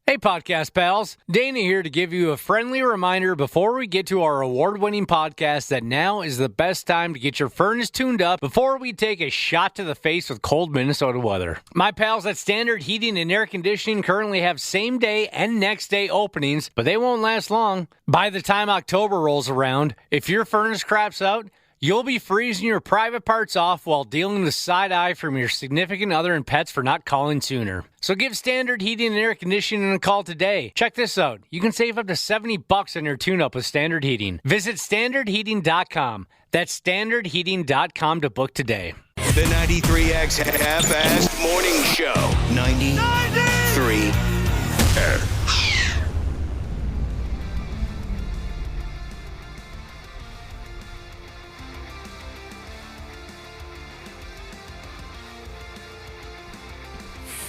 Hey, podcast pals. Dana here to give you a friendly reminder before we get to our award-winning podcast that now is the best time to get your furnace tuned up before we take a shot to the face with cold Minnesota weather. My pals at Standard Heating and Air Conditioning currently have same-day and next-day openings, but they won't last long. By the time October rolls around, if your furnace craps out, you'll be freezing your private parts off while dealing with side eye from your significant other and pets for not calling sooner. So give Standard Heating and Air Conditioning a call today. Check this out. You can save up to $70 on your tune-up with Standard Heating. Visit standardheating.com. That's standardheating.com to book today. The 93X half-assed morning show. 93.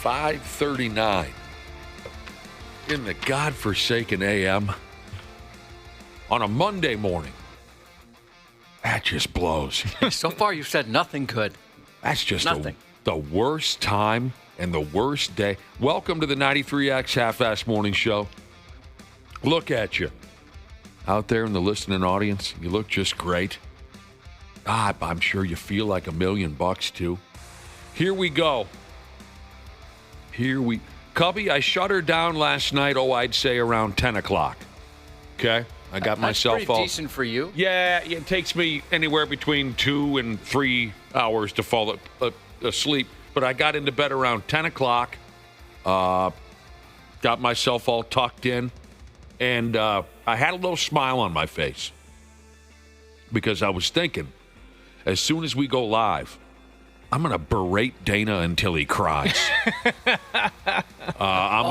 .539 in the godforsaken AM on a Monday morning. That just blows. So far, you've said nothing good. That's just nothing. The worst time and the worst day. Welcome to the 93X Half-Ass Morning Show. Look at you out there in the listening audience. You look just great. I'm sure you feel like $1 million too. Here we go. Cubby, I shut her down last night, I'd say around 10 o'clock. Okay? I got myself pretty decent for you. Yeah, it takes me anywhere between 2 and 3 hours to fall asleep. But I got into bed around 10 o'clock, got myself all tucked in, and I had a little smile on my face because I was thinking, as soon as we go live, I'm going to berate Dana until he cries. I'm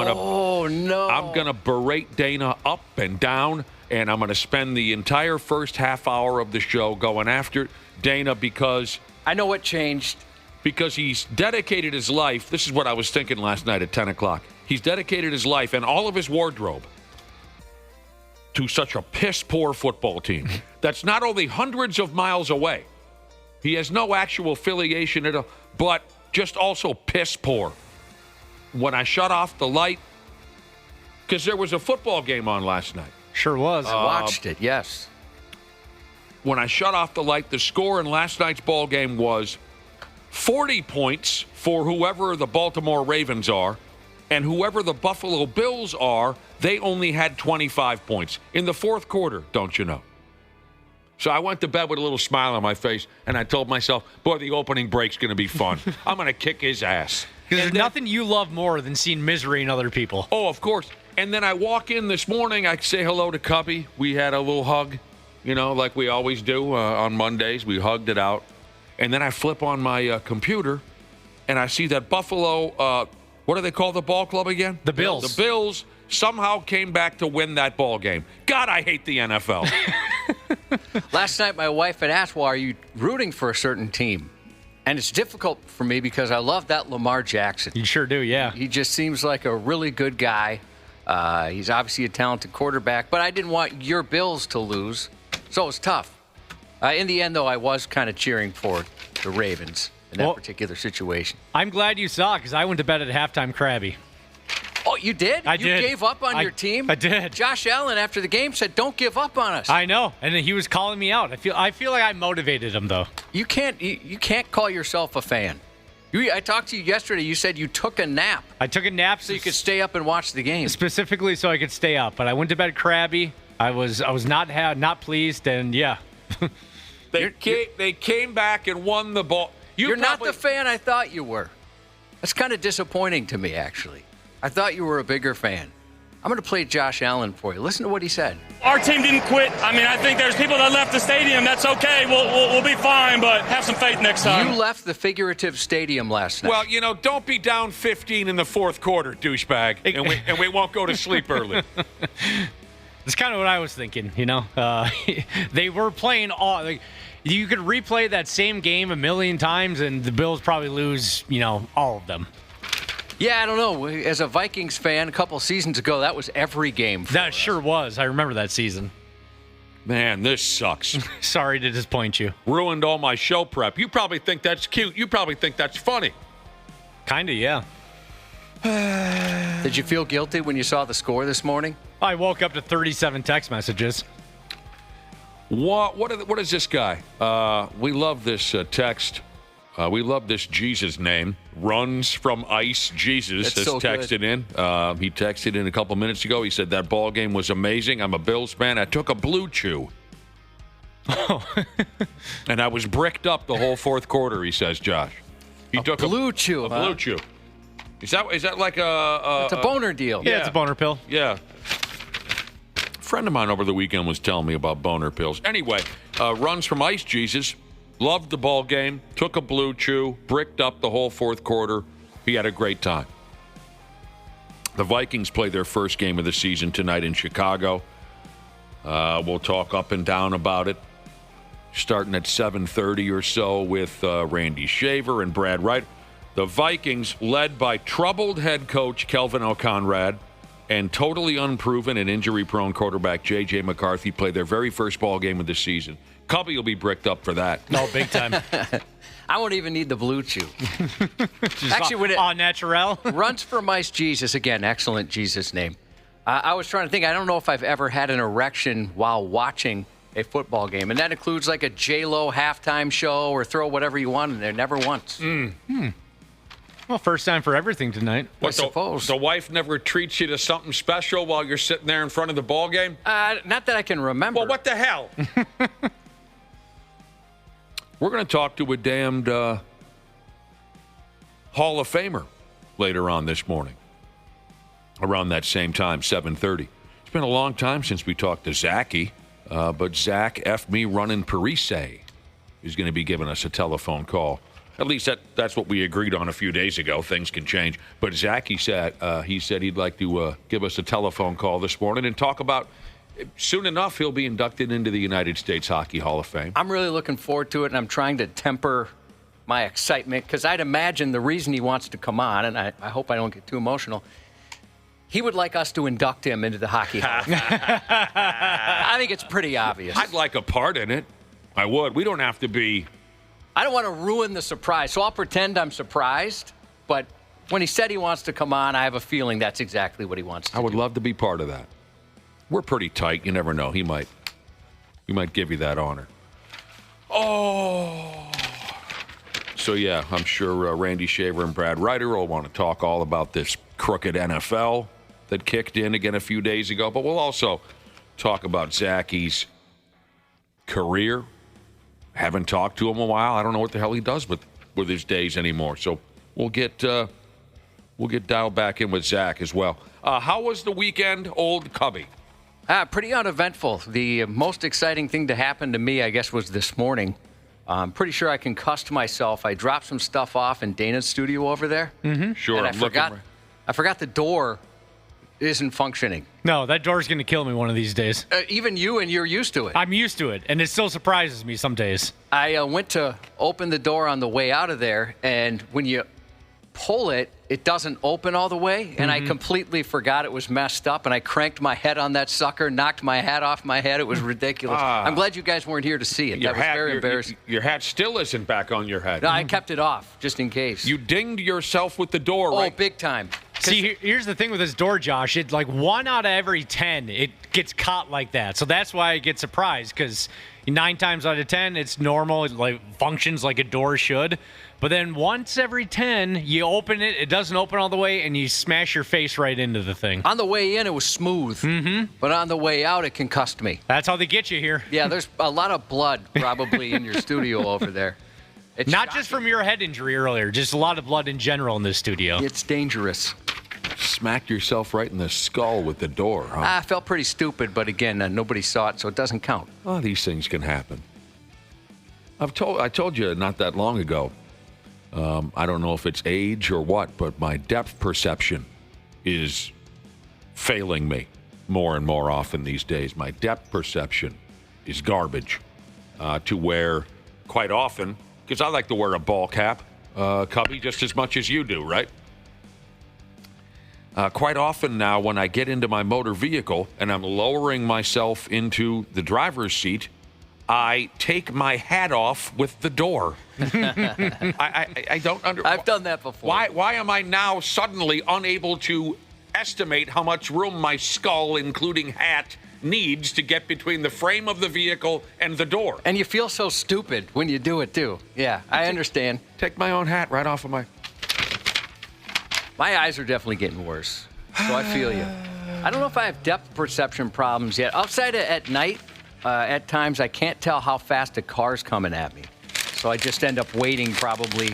going to berate Dana up and down, and I'm going to spend the entire first half hour of the show going after Dana because... I know what changed. Because he's dedicated his life. This is what I was thinking last night at 10 o'clock. He's dedicated his life and all of his wardrobe to such a piss-poor football team that's not only hundreds of miles away. He has no actual affiliation at all, but just also piss poor. When I shut off the light, because there was a football game on last night. Sure was. I watched it, yes. When I shut off the light, the score in last night's ball game was 40 points for whoever the Baltimore Ravens are, and whoever the Buffalo Bills are, they only had 25 points in the fourth quarter, don't you know? So I went to bed with a little smile on my face, and I told myself, boy, the opening break's going to be fun. I'm going to kick his ass. Because there's nothing you love more than seeing misery in other people. Oh, of course. And then I walk in this morning, I say hello to Cubby. We had a little hug, like we always do on Mondays. We hugged it out. And then I flip on my computer, and I see that Buffalo, what do they call the ball club again? The Bills. The Bills somehow came back to win that ball game. God, I hate the NFL. Last night, my wife had asked, well, are you rooting for a certain team? And it's difficult for me because I love that Lamar Jackson. You sure do, yeah. He just seems like a really good guy. He's obviously a talented quarterback, but I didn't want your Bills to lose, so it was tough. In the end, though, I was kind of cheering for the Ravens in that particular situation. I'm glad you saw it because I went to bed at halftime crabby. Oh, you did? I did. You gave up on your team? I did. Josh Allen, after the game, said, don't give up on us. I know, and he was calling me out. I feel like I motivated him, though. You can't call yourself a fan. I talked to you yesterday. You said you took a nap. I took a nap so you could stay up and watch the game. Specifically so I could stay up, but I went to bed crabby. I was not pleased, and yeah. They came back and won the ball. You're not the fan I thought you were. That's kind of disappointing to me, actually. I thought you were a bigger fan. I'm going to play Josh Allen for you. Listen to what he said. Our team didn't quit. I think there's people that left the stadium. That's okay. We'll be fine, but have some faith next time. You left the figurative stadium last night. Well, don't be down 15 in the fourth quarter, douchebag, and we won't go to sleep early. That's kind of what I was thinking, They were playing all... you could replay that same game a million times, and the Bills probably lose, all of them. Yeah, I don't know. As a Vikings fan, a couple seasons ago, that was every game. That sure was. I remember that season. Man, this sucks. Sorry to disappoint you. Ruined all my show prep. You probably think that's cute. You probably think that's funny. Kind of, yeah. Did you feel guilty when you saw the score this morning? I woke up to 37 text messages. What is this guy? We love this text. We love this Jesus name. Runs from Ice Jesus That's has texted in. He texted in a couple minutes ago. He said that ball game was amazing. I'm a Bills fan. I took a blue chew. And I was bricked up the whole fourth quarter, he says, Josh. He took blue chew, a blue chew. Is that like it's a boner deal. Yeah, it's a boner pill. Yeah. A friend of mine over the weekend was telling me about boner pills. Anyway, runs from Ice Jesus. Loved the ball game. Took a blue chew. Bricked up the whole fourth quarter. He had a great time. The Vikings play their first game of the season tonight in Chicago. We'll talk up and down about it. Starting at 7:30 or so with Randy Shaver and Brad Wright. The Vikings, led by troubled head coach Kelvin O'Conrad and totally unproven and injury-prone quarterback J.J. McCarthy, play their very first ball game of the season. Cubby will be bricked up for that. No, big time. I won't even need the blue chew. Actually, when it natural. Runs from Ice Jesus, again, excellent Jesus name. I was trying to think, I don't know if I've ever had an erection while watching a football game, and that includes like a J-Lo halftime show or throw whatever you want in there, never once. Well, first time for everything tonight. I suppose. The wife never treats you to something special while you're sitting there in front of the ball game? Not that I can remember. Well, what the hell? We're going to talk to a damned Hall of Famer later on this morning. Around that same time, 7:30. It's been a long time since we talked to Zachy, but Zach F. Me running Parise is going to be giving us a telephone call. At least that's what we agreed on a few days ago. Things can change. But Zach, he said he'd like to give us a telephone call this morning and talk about, soon enough, he'll be inducted into the United States Hockey Hall of Fame. I'm really looking forward to it, and I'm trying to temper my excitement because I'd imagine the reason he wants to come on, and I hope I don't get too emotional, he would like us to induct him into the Hockey Hall of Fame. I think it's pretty obvious. I'd like a part in it. I would. We don't have to be... I don't want to ruin the surprise, so I'll pretend I'm surprised. But when he said he wants to come on, I have a feeling that's exactly what he wants to do. I would love to be part of that. We're pretty tight. You never know. He might give you that honor. Oh. So, yeah, I'm sure Randy Shaver and Brad Ryder will want to talk all about this crooked NFL that kicked in again a few days ago. But we'll also talk about Zachy's career. Haven't talked to him a while. I don't know what the hell he does with his days anymore. So we'll get dialed back in with Zach as well. How was the weekend, old Cubby? Pretty uneventful. The most exciting thing to happen to me, I guess, was this morning. I'm pretty sure I concussed myself. I dropped some stuff off in Dana's studio over there. Mm-hmm. Sure. And I forgot the door isn't functioning. No, that door's going to kill me one of these days. Even you, and you're used to it. I'm used to it, and it still surprises me some days. I went to open the door on the way out of there, and when you pull it, it doesn't open all the way, and I completely forgot it was messed up, and I cranked my head on that sucker, knocked my hat off my head. It was ridiculous. I'm glad you guys weren't here to see it. That was very embarrassing. Your hat still isn't back on your head. No, I kept it off, just in case. You dinged yourself with the door, right? Oh, big time. See, here's the thing with this door, Josh. It's like 1 out of every 10, it gets caught like that. So that's why I get surprised, because 9 times out of 10, it's normal. It functions like a door should. But then once every 10, you open it, it doesn't open all the way, and you smash your face right into the thing. On the way in, it was smooth. Mm-hmm. But on the way out, it concussed me. That's how they get you here. Yeah, there's a lot of blood probably in your studio over there. It's Not shocking. just from your head injury earlier, just a lot of blood in general in this studio. It's dangerous. Smacked yourself right in the skull with the door, huh? I felt pretty stupid, but again, nobody saw it, so it doesn't count. Well, these things can happen. I told you not that long ago, I don't know if it's age or what, but my depth perception is failing me more and more often these days. My depth perception is garbage to where quite often, because I like to wear a ball cap, Cubby, just as much as you do, right? Quite often now when I get into my motor vehicle and I'm lowering myself into the driver's seat, I take my hat off with the door. I don't understand. I've done that before. Why am I now suddenly unable to estimate how much room my skull, including hat, needs to get between the frame of the vehicle and the door? And you feel so stupid when you do it, too. Yeah, I understand. Take my own hat right off of my... My eyes are definitely getting worse, so I feel you. I don't know if I have depth perception problems yet. Outside at night, at times I can't tell how fast a car's coming at me. So I just end up waiting probably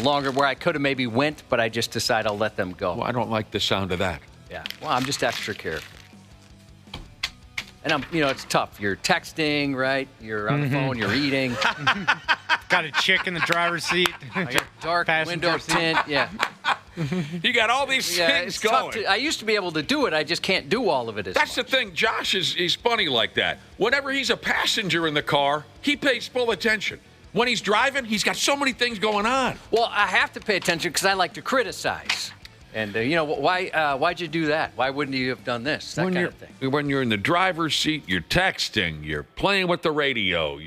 longer where I could have maybe went, but I just decide I'll let them go. Well, I don't like the sound of that. Yeah, well, I'm just extra careful. And it's tough. You're texting, right? You're on the phone, you're eating. Got a chick in the driver's seat. I got dark Passenger window seat. tint, yeah. You got all these things It's going. tough I used to be able to do it. I just can't do all of it as That's much. the thing. Josh he's funny like that. Whenever he's a passenger in the car, he pays full attention. When he's driving, he's got so many things going on. Well, I have to pay attention because I like to criticize. And, why'd you do that? Why wouldn't you have done this? That kind of thing. When you're in the driver's seat, you're texting, you're playing with the radio,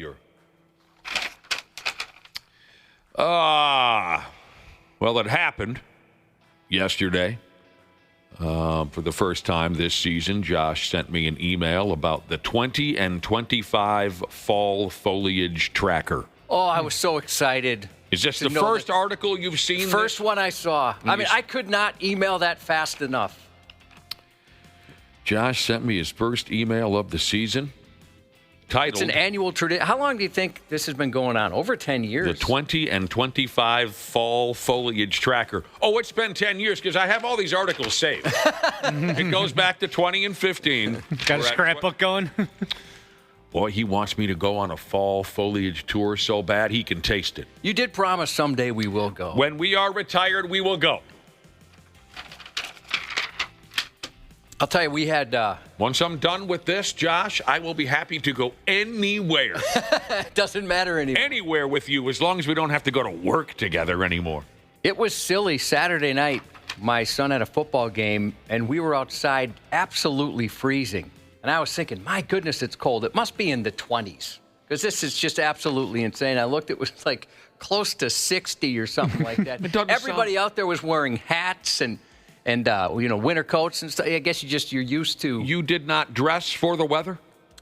well, it happened yesterday. For the first time this season, Josh sent me an email about the 20 and 25 fall foliage tracker. Oh, I was so excited. Is this to the know first that- article you've seen? First one I saw. I mean, I could not email that fast enough. Josh sent me his first email of the season. Titled, It's an annual tradition. How long do you think this has been going on? Over 10 years. The 20 and 25 fall foliage tracker. Oh, it's been 10 years because I have all these articles saved. It goes back to 20 and 15. Got a scrapbook going? Boy, he wants me to go on a fall foliage tour so bad he can taste it. You did promise someday we will go. When we are retired, we will go. I'll tell you, we had... Once I'm done with this, Josh, I will be happy to go anywhere. It doesn't matter anymore. Anywhere with you, as long as we don't have to go to work together anymore. It was silly. Saturday night, my son had a football game, and we were outside absolutely freezing. And I was thinking, my goodness, it's cold. It must be in the 20s because this is just absolutely insane. I looked, it was like close to 60 or something like that. Everybody out there was wearing hats and winter coats and stuff. I guess you're used to. You did not dress for the weather?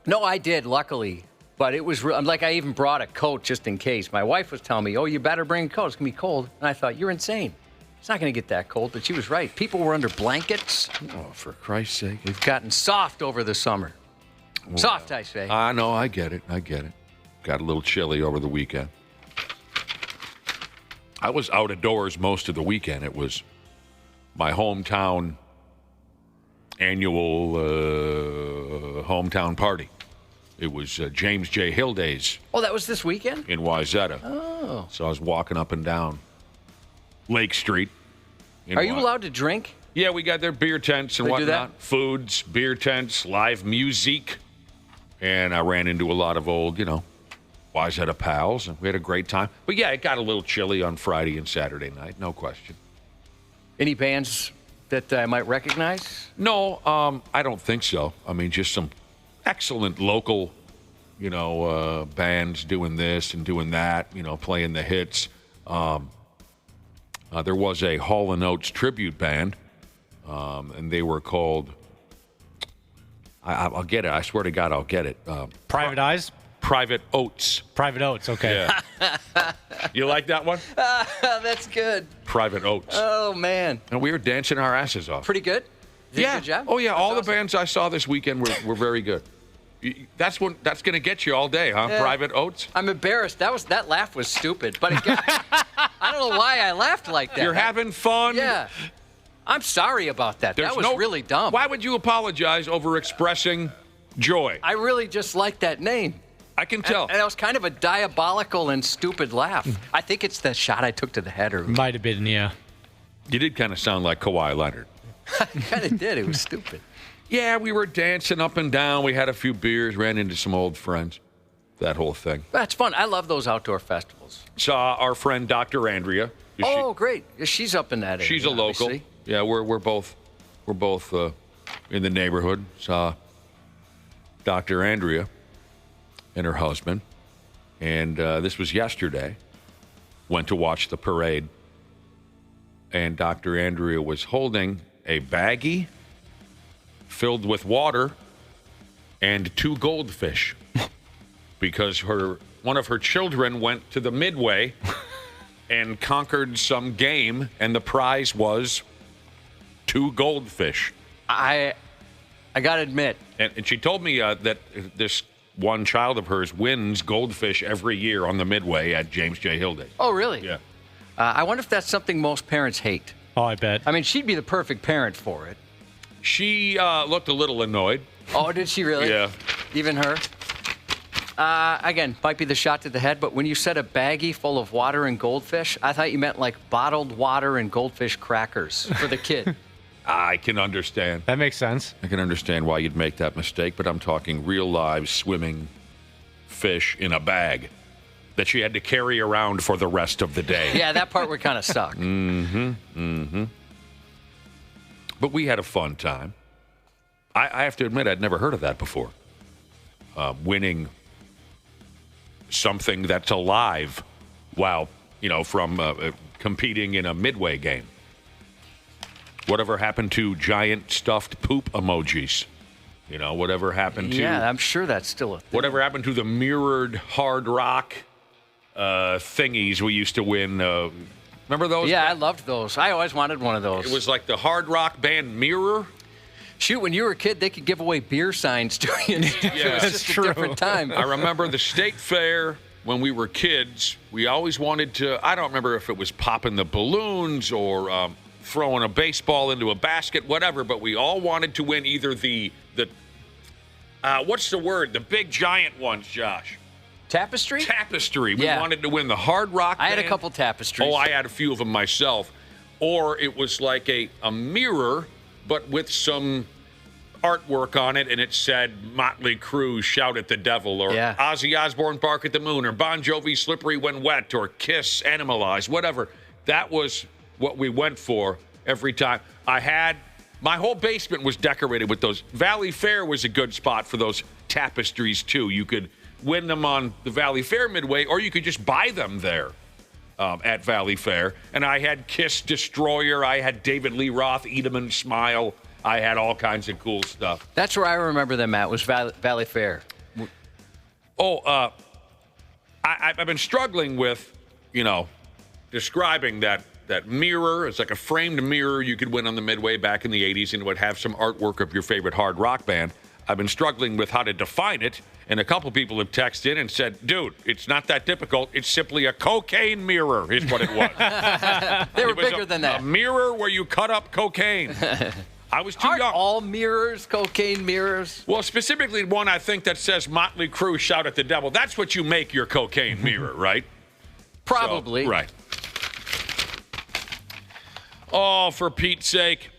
No, I did, luckily. But it was like I even brought a coat just in case. My wife was telling me, oh, you better bring a coat. It's going to be cold. And I thought, you're insane. It's not going to get that cold. But she was right. People were under blankets. Oh, for Christ's sake. We've gotten soft over the summer. Well, soft, I say. I know. I get it. Got a little chilly over the weekend. I was out of doors most of the weekend. It was my hometown annual hometown party. It was James J. Hill Days. Oh, that was this weekend? In Wayzata. Oh. So I was walking up and down Lake Street. Are you allowed to drink? Yeah, we got their beer tents and They whatnot. do that? Foods, beer tents, live music. And I ran into a lot of old, Wayzata pals. And we had a great time. But yeah, it got a little chilly on Friday and Saturday night. No question. Any bands that I might recognize? No, I don't think so. I mean, just some excellent local, bands doing this and doing that, playing the hits. There was a Hall & Oates tribute band, and they were called, I'll get it. I swear to God, I'll get it. Private Eyes? Private Oates. Private Oates, okay. Yeah. You like that one? That's good. Private Oates. Oh, man. And we were dancing our asses off. Pretty good? Did a good job? Oh, yeah. That's all awesome. the bands I saw this weekend were very good. That's going to get you all day, huh? Yeah. Private Oates? I'm embarrassed. That laugh was stupid. But again, I don't know why I laughed like that. You're having fun? Yeah. I'm sorry about that. That was really dumb. Why would you apologize over expressing joy? I really just like that name. I can tell. And it was kind of a diabolical and stupid laugh. I think it's the shot I took to the head. Might have been, yeah. You did kind of sound like Kawhi Leonard. I kind of did. It was stupid. Yeah, we were dancing up and down. We had a few beers, ran into some old friends. That whole thing. That's fun. I love those outdoor festivals. Saw our friend Dr. Andrea. Great. She's up in that area. She's a local. Obviously. Yeah, we're both in the neighborhood. Saw Dr. Andrea. and her husband, and this was yesterday, went to watch the parade, and Dr. Andrea was holding a baggie filled with water and 2 goldfish because one of her children went to the Midway and conquered some game, and the prize was 2 goldfish. I got to admit. And she told me that this one child of hers wins goldfish every year on the Midway at James J. Hill Day. Oh, really? Yeah. I wonder if that's something most parents hate. Oh, I bet. I mean, she'd be the perfect parent for it. She looked a little annoyed. Oh, did she really? Yeah. Even her? Again, might be the shot to the head, but when you said a baggie full of water and goldfish, I thought you meant like bottled water and goldfish crackers for the kid. I can understand. That makes sense. I can understand why you'd make that mistake, but I'm talking real live swimming fish in a bag that she had to carry around for the rest of the day. Yeah, that part would kind of suck. But we had a fun time. I have to admit, I'd never heard of that before. Winning something that's alive while, from competing in a Midway game. Whatever happened to giant stuffed poop emojis? Whatever happened to... Yeah, I'm sure that's still a thing. Whatever happened to the mirrored hard rock thingies we used to win? Remember those? Yeah, I loved those. I always wanted one of those. It was like the hard rock band Mirror. Shoot, when you were a kid, they could give away beer signs to you. It was just a different time. I remember the state fair when we were kids. We always wanted to... I don't remember if it was popping the balloons or... throwing a baseball into a basket, whatever, but we all wanted to win either the what's the word? The big giant ones, Josh. Tapestry? Tapestry. We Yeah. wanted to win the hard rock I had a band. couple tapestries. Oh, I had a few of them myself. Or it was like a mirror, but with some artwork on it, and it said Motley Crue, Shout at the Devil, or Yeah. Ozzy Osbourne, Bark at the Moon, or Bon Jovi, Slippery When Wet, or Kiss, Animalize, whatever. That was what we went for every time. My whole basement was decorated with those. Valley Fair was a good spot for those tapestries, too. You could win them on the Valley Fair Midway, or you could just buy them there at Valley Fair. And I had Kiss Destroyer. I had David Lee Roth, Eat 'em and Smile. I had all kinds of cool stuff. That's where I remember them at, was Valley Fair. Oh, I've been struggling with, describing that mirror. It's like a framed mirror you could win on the Midway back in the 80s, and it would have some artwork of your favorite hard rock band. I've been struggling with how to define it, and a couple people have texted in and said, dude, it's not that difficult. It's simply a cocaine mirror is what it was. They were bigger than that. A mirror where you cut up cocaine. I was too Aren't young. all mirrors cocaine mirrors? Well, specifically one I think that says Motley Crue, Shout at the Devil. That's what you make your cocaine mirror, right? Probably. So, right. Oh, for Pete's sake.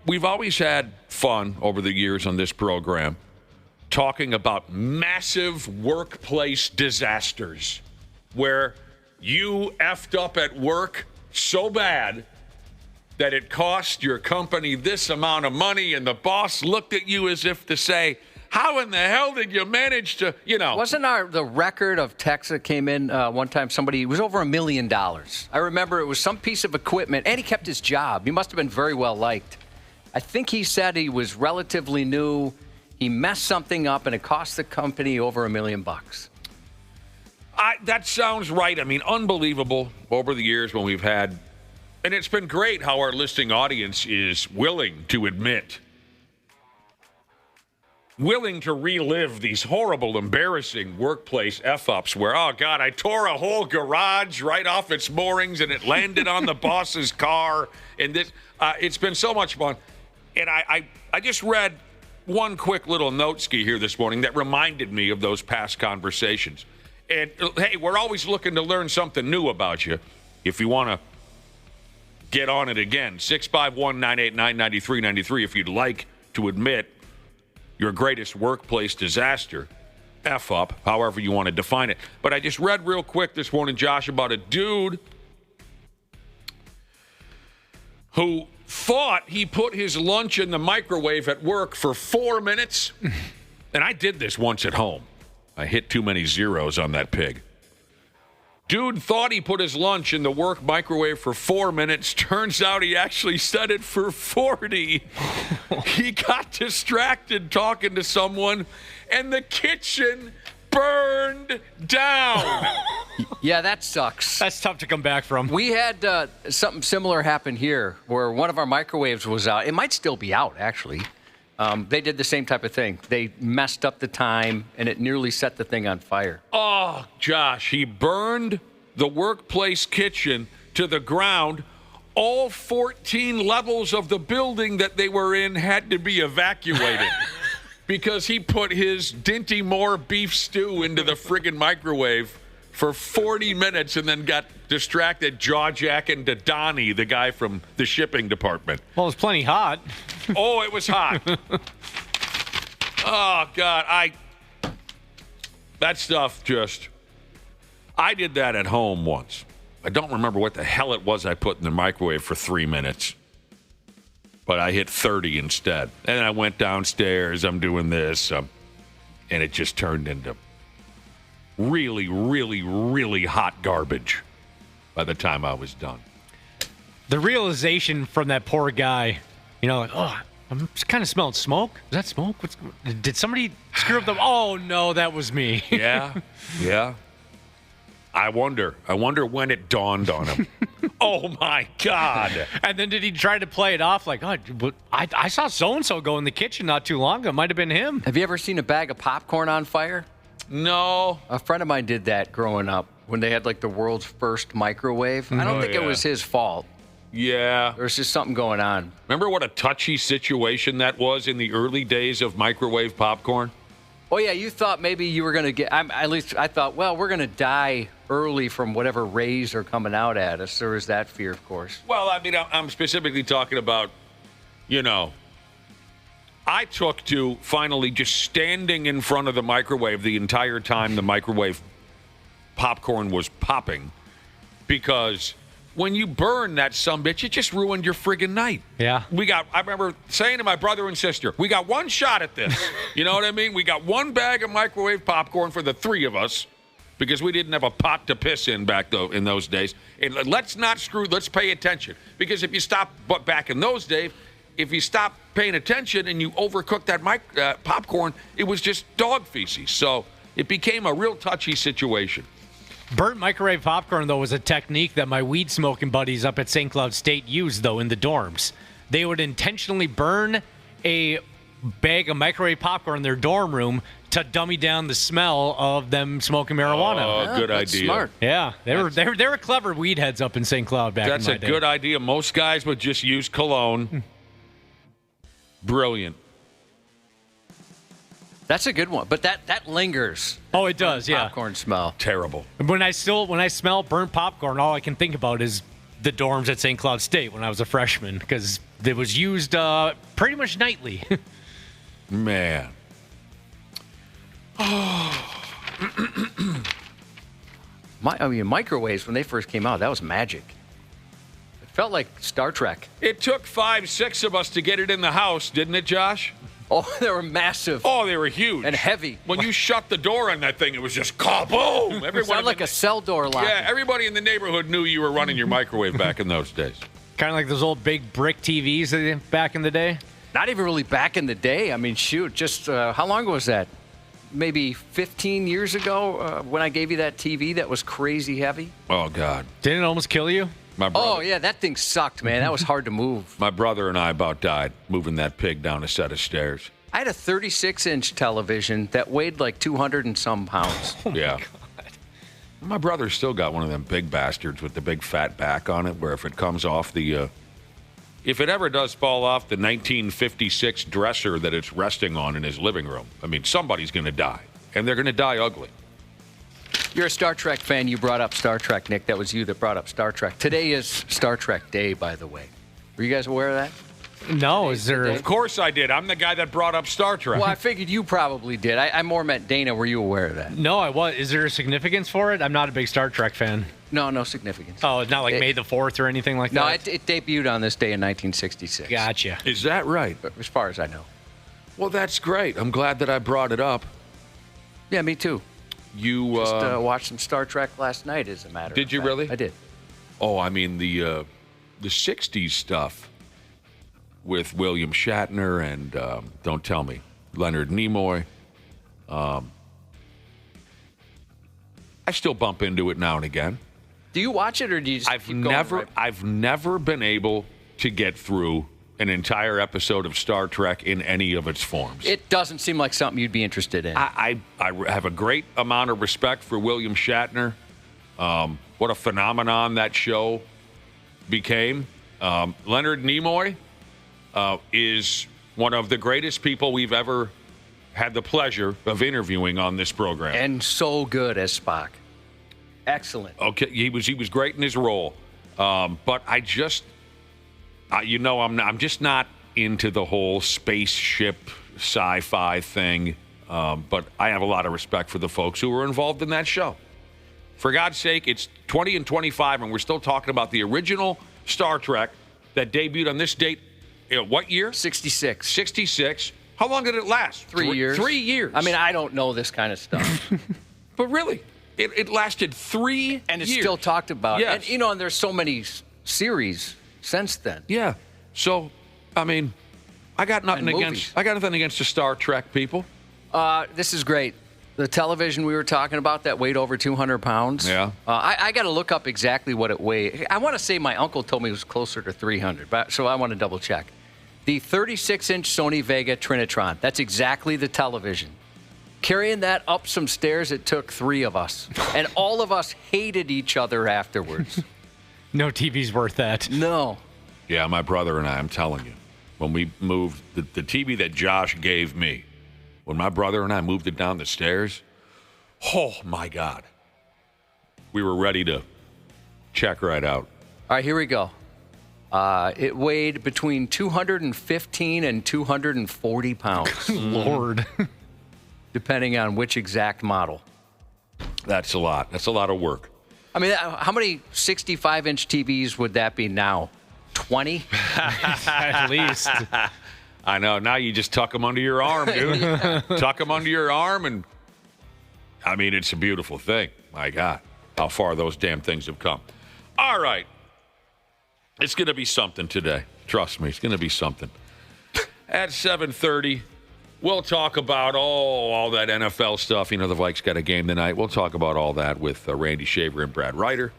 We've always had fun over the years on this program talking about massive workplace disasters where you effed up at work so bad that it cost your company this amount of money, and the boss looked at you as if to say, how in the hell did you manage to, Wasn't the record of techs that came in one time, it was over $1 million. I remember it was some piece of equipment, and he kept his job. He must have been very well liked. I think he said he was relatively new. He messed something up, and it cost the company over $1 million. That sounds right. I mean, unbelievable over the years when we've had, and it's been great how our listening audience is willing to admit, willing to relive these horrible, embarrassing workplace F-ups where, oh, God, I tore a whole garage right off its moorings and it landed on the boss's car. And this, it's been so much fun. And I just read one quick little note-ski here this morning that reminded me of those past conversations. And, hey, we're always looking to learn something new about you. If you want to get on it again, 651-989-9393 if you'd like to admit your greatest workplace disaster, F-up, however you want to define it. But I just read real quick this morning, Josh, about a dude who thought he put his lunch in the microwave at work for 4 minutes And I did this once at home. I hit too many zeros on that pig. Dude thought he put his lunch in the work microwave for 4 minutes. Turns out he actually set it for 40. He got distracted talking to someone, and the kitchen burned down. Yeah, that sucks. That's tough to come back from. We had something similar happen here where one of our microwaves was out. It might still be out, actually. They did the same type of thing. They messed up the time, and it nearly set the thing on fire. Oh, Josh, he burned the workplace kitchen to the ground. All 14 levels of the building that they were in had to be evacuated because he put his Dinty Moore beef stew into the friggin' microwave for 40 minutes and then got distracted jaw-jacking to Donnie, the guy from the shipping department. Well, it's plenty hot. Oh, it was hot. Oh, God. That stuff just... I did that at home once. I don't remember what the hell it was I put in the microwave for 3 minutes. But I hit 30 instead. And I went downstairs. I'm doing this. And it just turned into really, really, really hot garbage by the time I was done. The realization from that poor guy, like, oh, I'm just kind of smelling smoke. Is that smoke? Did somebody screw up the... Oh, no, that was me. Yeah. I wonder when it dawned on him. Oh, my God. And then did he try to play it off like, oh, but I saw so-and-so go in the kitchen not too long ago. It might have been him. Have you ever seen a bag of popcorn on fire? No. A friend of mine did that growing up when they had, like, the world's first microwave. I don't think it was his fault. Yeah. There was just something going on. Remember what a touchy situation that was in the early days of microwave popcorn? Oh, yeah, you thought maybe you were going to get... at least I thought, well, we're going to die early from whatever rays are coming out at us. There was that fear, of course. Well, I mean, I'm specifically talking about, I took to finally just standing in front of the microwave the entire time the microwave popcorn was popping, because when you burn that sumbitch, it just ruined your friggin' night. Yeah. I remember saying to my brother and sister, we got one shot at this. You know what I mean? We got one bag of microwave popcorn for the three of us because we didn't have a pot to piss in in those days. And let's pay attention. Because if you stop, but back in those days, if you stop paying attention and you overcook that popcorn, it was just dog feces. So it became a real touchy situation. Burnt microwave popcorn, though, was a technique that my weed smoking buddies up at St. Cloud State used, though, in the dorms. They would intentionally burn a bag of microwave popcorn in their dorm room to dummy down the smell of them smoking marijuana. Oh, good that's idea. Smart. Yeah, they were clever weed heads up in St. Cloud back in my day. That's a good idea. Most guys would just use cologne. Brilliant. That's a good one, but that lingers. Oh, it does, yeah. Popcorn smell. Terrible. When I smell burnt popcorn, all I can think about is the dorms at St. Cloud State when I was a freshman, because it was used pretty much nightly. Man. Microwaves, when they first came out, that was magic. It felt like Star Trek. It took 5-6 of us to get it in the house, didn't it, Josh? Oh, they were massive. Oh, they were huge. And heavy. When you shut the door on that thing, it was just kaboom. It sounded like a cell door lock. Yeah, everybody in the neighborhood knew you were running your microwave back in those days. Kind of like those old big brick TVs back in the day. Not even really back in the day. I mean, shoot, just how long was that? Maybe 15 years ago when I gave you that TV that was crazy heavy. Oh, God. Didn't it almost kill you? My brother, Oh, yeah, that thing sucked, man. That was hard to move. My brother and I about died moving that pig down a set of stairs. I had a 36-inch television that weighed like 200 and some pounds. Yeah. My brother's still got one of them big bastards with the big fat back on it, where if it comes off if it ever does fall off the 1956 dresser that it's resting on in his living room, I mean, somebody's going to die, and they're going to die ugly. You're a Star Trek fan. You brought up Star Trek, Nick. That was you that brought up Star Trek. Today is Star Trek Day, by the way. Were you guys aware of that? No, is there... Of course I did. I'm the guy that brought up Star Trek. Well, I figured you probably did. I more meant Dana. Were you aware of that? No, I was. Is there a significance for it? I'm not a big Star Trek fan. No significance. Oh, it's not like May the 4th or anything like No, that? it debuted on this day in 1966. Gotcha. Is that right? As far as I know. Well, that's great. I'm glad that I brought it up. Yeah, me too. You Just watched some Star Trek last night, as a matter of fact. Did you really? I did. Oh, I mean the 60s stuff with William Shatner and, don't tell me, Leonard Nimoy. I still bump into it now and again. Do you watch it, or do you just I've never been able to get through an entire episode of Star Trek in any of its forms. It doesn't seem like something you'd be interested in. I have a great amount of respect for William Shatner. What a phenomenon that show became. Leonard Nimoy is one of the greatest people we've ever had the pleasure of interviewing on this program. And so good as Spock. Excellent. Okay, he was great in his role. But I just, I'm just not into the whole spaceship sci-fi thing. But I have a lot of respect for the folks who were involved in that show. For God's sake, it's 20 and 25, and we're still talking about the original Star Trek that debuted on this date. What year? 66. 66. How long did it last? 3 years. 3 years. I mean, I don't know this kind of stuff. But really, it lasted 3 years. And it's still talked about. Yes. And, and there's so many series since then. Yeah. So, I mean, I got nothing against the Star Trek people. This is great. The television we were talking about that weighed over 200 pounds. Yeah. I got to look up exactly what it weighed. I want to say my uncle told me it was closer to 300, so I want to double check. The 36-inch Sony Vega Trinitron. That's exactly the television. Carrying that up some stairs, it took 3 of us. And all of us hated each other afterwards. No TV's worth that. No. Yeah, my brother and I'm telling you, when we moved, the TV that Josh gave me, when my brother and I moved it down the stairs, oh, my God. We were ready to check right out. All right, here we go. It weighed between 215 and 240 pounds. Lord. Depending on which exact model. That's a lot. That's a lot of work. I mean, how many 65-inch TVs would that be now? 20? At least. I know. Now you just tuck them under your arm, dude. Tuck them under your arm, and I mean, it's a beautiful thing. My God, how far those damn things have come. All right. It's going to be something today. Trust me, it's going to be something. At 7:30, we'll talk about all that NFL stuff. You know, the Vikes got a game tonight. We'll talk about all that with Randy Shaver and Brad Ryder.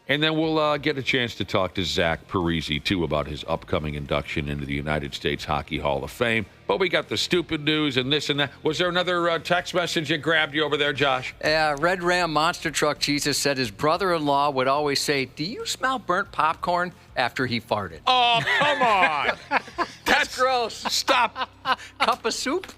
And then we'll get a chance to talk to Zach Parise, too, about his upcoming induction into the United States Hockey Hall of Fame. But we got the stupid news and this and that. Was there another text message that grabbed you over there, Josh? Red Ram Monster Truck Jesus said his brother-in-law would always say, "Do you smell burnt popcorn?" after he farted. Oh, come on. That's gross. Stop. Cup of soup?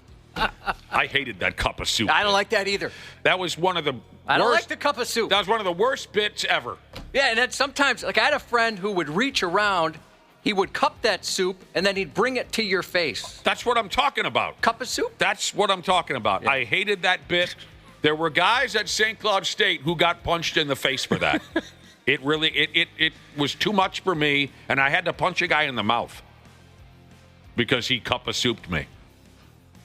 I hated that cup of soup. I don't like that either. That was one of the I don't like the cup of soup. That was one of the worst bits ever. Yeah, and then sometimes, like I had a friend who would reach around, he would cup that soup, and then he'd bring it to your face. That's what I'm talking about. Cup of soup? That's what I'm talking about. Yeah. I hated that bit. There were guys at St. Cloud State who got punched in the face for that. It really, it was too much for me, and I had to punch a guy in the mouth because he cup of souped me.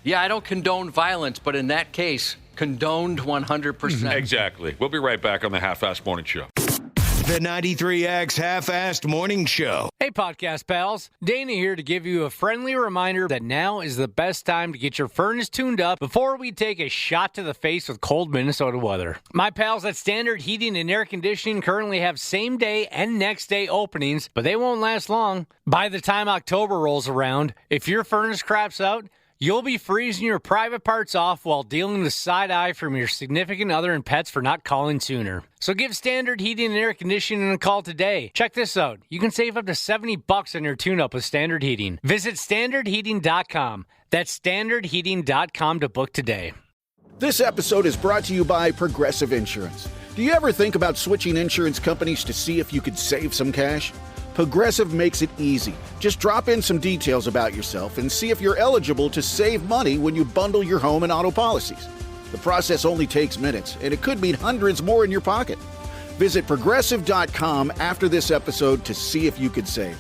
Yeah, I don't condone violence, but in that case, condoned 100%. Exactly. We'll be right back on the Half-Assed Morning Show. The 93X Half-Assed Morning Show. Hey, podcast pals. Dana here to give you a friendly reminder that now is the best time to get your furnace tuned up before we take a shot to the face with cold Minnesota weather. My pals at Standard Heating and Air Conditioning currently have same-day and next-day openings, but they won't last long. By the time October rolls around, if your furnace craps out, you'll be freezing your private parts off while dealing with side eye from your significant other and pets for not calling sooner. So give Standard Heating and Air Conditioning a call today. Check this out. You can save up to $70 on your tune-up with Standard Heating. Visit standardheating.com. That's standardheating.com to book today. This episode is brought to you by Progressive Insurance. Do you ever think about switching insurance companies to see if you could save some cash? Progressive makes it easy. Just drop in some details about yourself and see if you're eligible to save money when you bundle your home and auto policies. The process only takes minutes, and it could mean hundreds more in your pocket. Visit Progressive.com after this episode to see if you could save.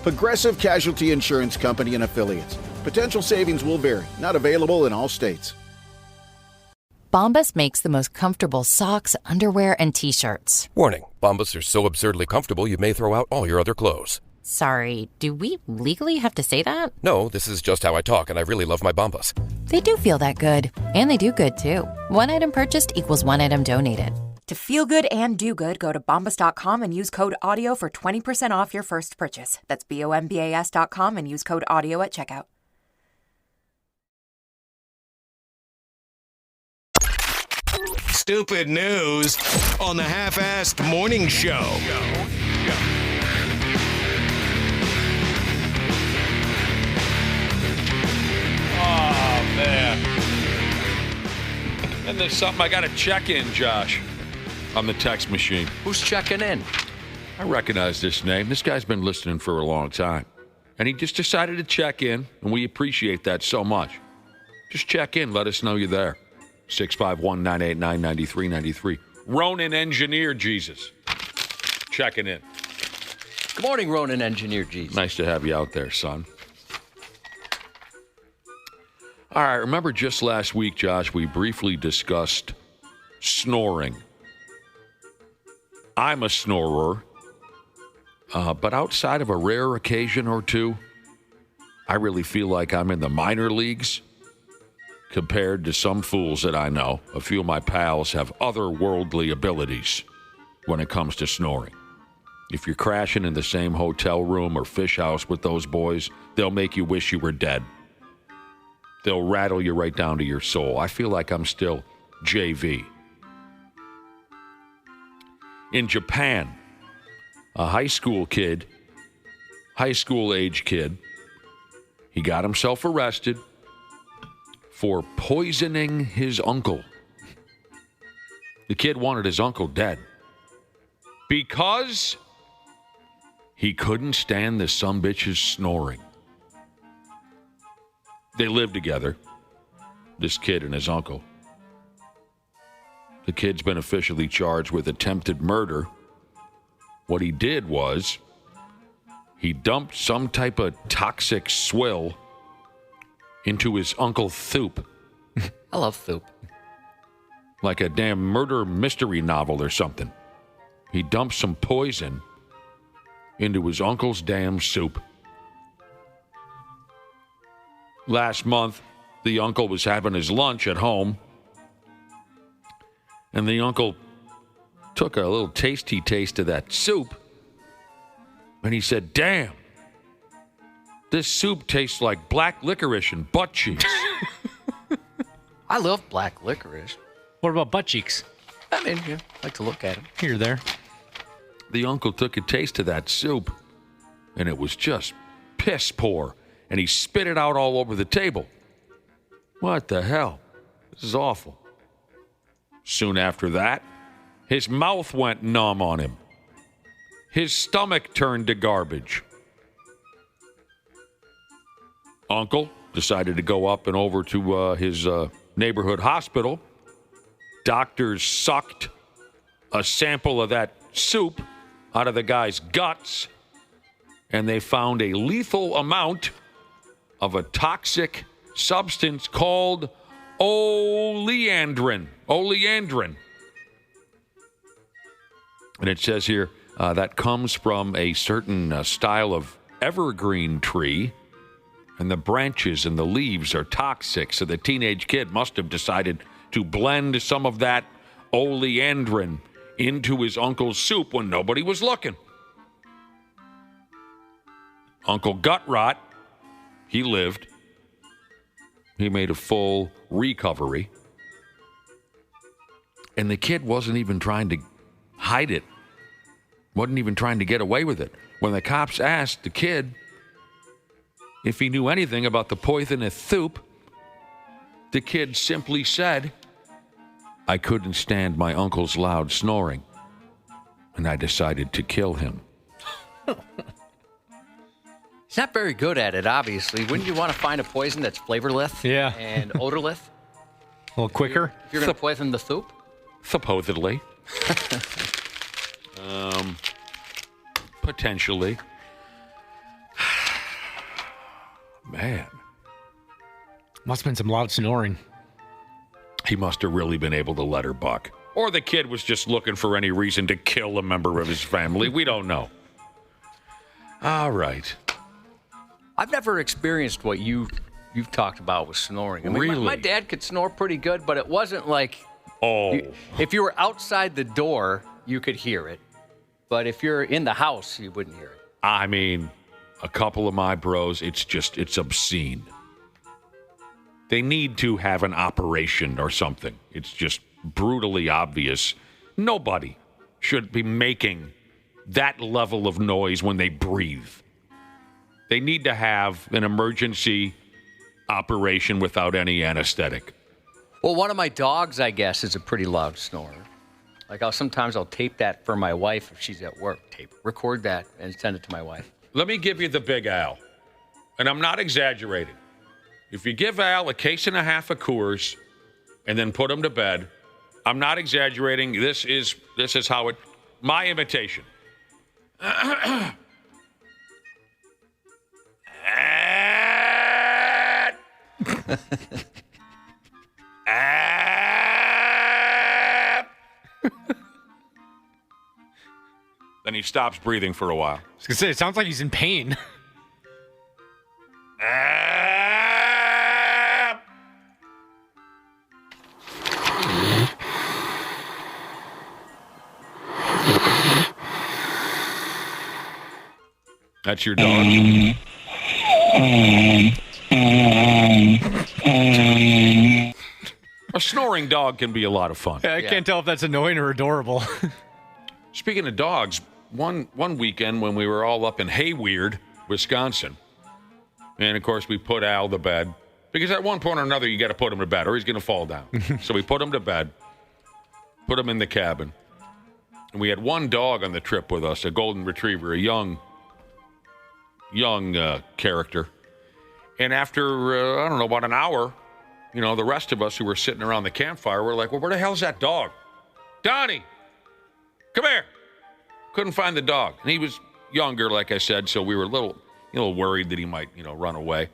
Progressive Casualty Insurance Company and Affiliates. Potential savings will vary. Not available in all states. Bombas makes the most comfortable socks, underwear, and T-shirts. Warning, Bombas are so absurdly comfortable you may throw out all your other clothes. Sorry, do we legally have to say that? No, this is just how I talk, and I really love my Bombas. They do feel that good. And they do good, too. One item purchased equals one item donated. To feel good and do good, go to bombas.com and use code AUDIO for 20% off your first purchase. That's BOMBAS.com and use code AUDIO at checkout. Stupid news on the Half-Assed Morning Show. Oh, man. And there's something I got to check in, Josh, on the text machine. Who's checking in? I recognize this name. This guy's been listening for a long time. And he just decided to check in, and we appreciate that so much. Just check in. Let us know you're there. 651-989-9393. Ronan Engineer Jesus. Checking in. Good morning, Ronan Engineer Jesus. Nice to have you out there, son. All right, remember just last week, Josh, we briefly discussed snoring. I'm a snorer, but outside of a rare occasion or two, I really feel like I'm in the minor leagues compared to some fools that I know. A few of my pals have otherworldly abilities when it comes to snoring. If you're crashing in the same hotel room or fish house with those boys, they'll make you wish you were dead. They'll rattle you right down to your soul. I feel like I'm still JV. In Japan, a high school age kid, he got himself arrested for poisoning his uncle. The kid wanted his uncle dead because he couldn't stand the sumbitch's snoring. They lived together, this kid and his uncle. The kid's been officially charged with attempted murder. What he did was he dumped some type of toxic swill into his Uncle Thoop. I love Thoop. Like a damn murder mystery novel or something. He dumped some poison into his uncle's damn soup. Last month, the uncle was having his lunch at home, and the uncle took a little tasty taste of that soup, and he said, "Damn, this soup tastes like black licorice and butt cheeks." I love black licorice. What about butt cheeks? I mean, I like to look at them. Here, there. The uncle took a taste of that soup, and it was just piss poor, and he spit it out all over the table. What the hell? This is awful. Soon after that, his mouth went numb on him. His stomach turned to garbage. Uncle decided to go up and over to his neighborhood hospital. Doctors sucked a sample of that soup out of the guy's guts, and they found a lethal amount of a toxic substance called oleandrin. Oleandrin. And it says here that comes from a certain style of evergreen tree, and the branches and the leaves are toxic. So the teenage kid must have decided to blend some of that oleandrin into his uncle's soup when nobody was looking. Uncle got rot. He lived. He made a full recovery. And the kid wasn't even trying to hide it. Wasn't even trying to get away with it. When the cops asked the kid if he knew anything about the poisonous soup, the kid simply said, "I couldn't stand my uncle's loud snoring, and I decided to kill him." He's not very good at it, obviously. Wouldn't you want to find a poison that's flavorless and odorless? A little quicker. If you're going to poison the soup? Supposedly. Potentially. Man. Must have been some loud snoring. He must have really been able to let her buck. Or the kid was just looking for any reason to kill a member of his family. We don't know. All right. I've never experienced what you've talked about with snoring. I mean, Really? my dad could snore pretty good, but it wasn't like if you were outside the door, you could hear it. But if you're in the house, you wouldn't hear it. I mean, a couple of my bros, it's obscene. They need to have an operation or something. It's just brutally obvious. Nobody should be making that level of noise when they breathe. They need to have an emergency operation without any anesthetic. Well, one of my dogs, I guess, is a pretty loud snorer. Like sometimes I'll tape that for my wife if she's at work. Record that and send it to my wife. Let me give you the Big Al, and I'm not exaggerating. If you give Al a case and a half of Coors and then put him to bed, I'm not exaggerating. This is how it. My imitation. Then he stops breathing for a while. I was going to say, it sounds like he's in pain. That's your dog. A snoring dog can be a lot of fun. Yeah, I can't tell if that's annoying or adorable. Speaking of dogs, one weekend when we were all up in Hayward, Wisconsin, and of course we put Al to bed, because at one point or another you got to put him to bed or he's going to fall down. So we put him to bed, put him in the cabin, and we had one dog on the trip with us, a golden retriever, a young character. And after, I don't know, about an hour, the rest of us who were sitting around the campfire were like, well, where the hell's that dog? Donnie, come here. Couldn't find the dog. And he was younger, like I said, so we were a little worried that he might, run away.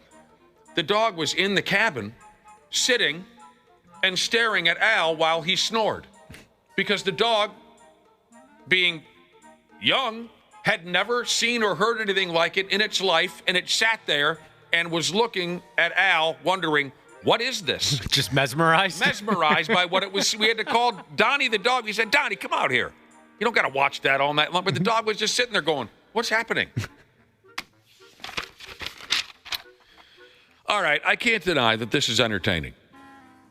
The dog was in the cabin, sitting and staring at Al while he snored. Because the dog, being young, had never seen or heard anything like it in its life, and it sat there and was looking at Al, wondering, what is this? Just mesmerized? Mesmerized by what it was. We had to call Donnie the dog. We said, Donnie, come out here. You don't got to watch that all night long. But the dog was just sitting there going, what's happening? All right, I can't deny that this is entertaining.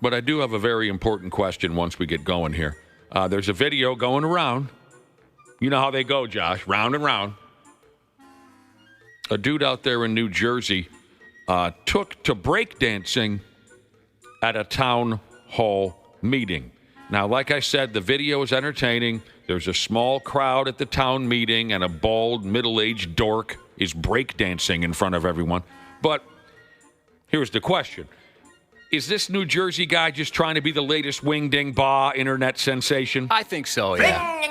But I do have a very important question once we get going here. There's a video going around. You know how they go, Josh, round and round. A dude out there in New Jersey took to breakdancing at a town hall meeting. Now, like I said, the video is entertaining. There's a small crowd at the town meeting, and a bald, middle-aged dork is breakdancing in front of everyone. But here's the question. Is this New Jersey guy just trying to be the latest wing-ding-bah internet sensation? I think so, yeah.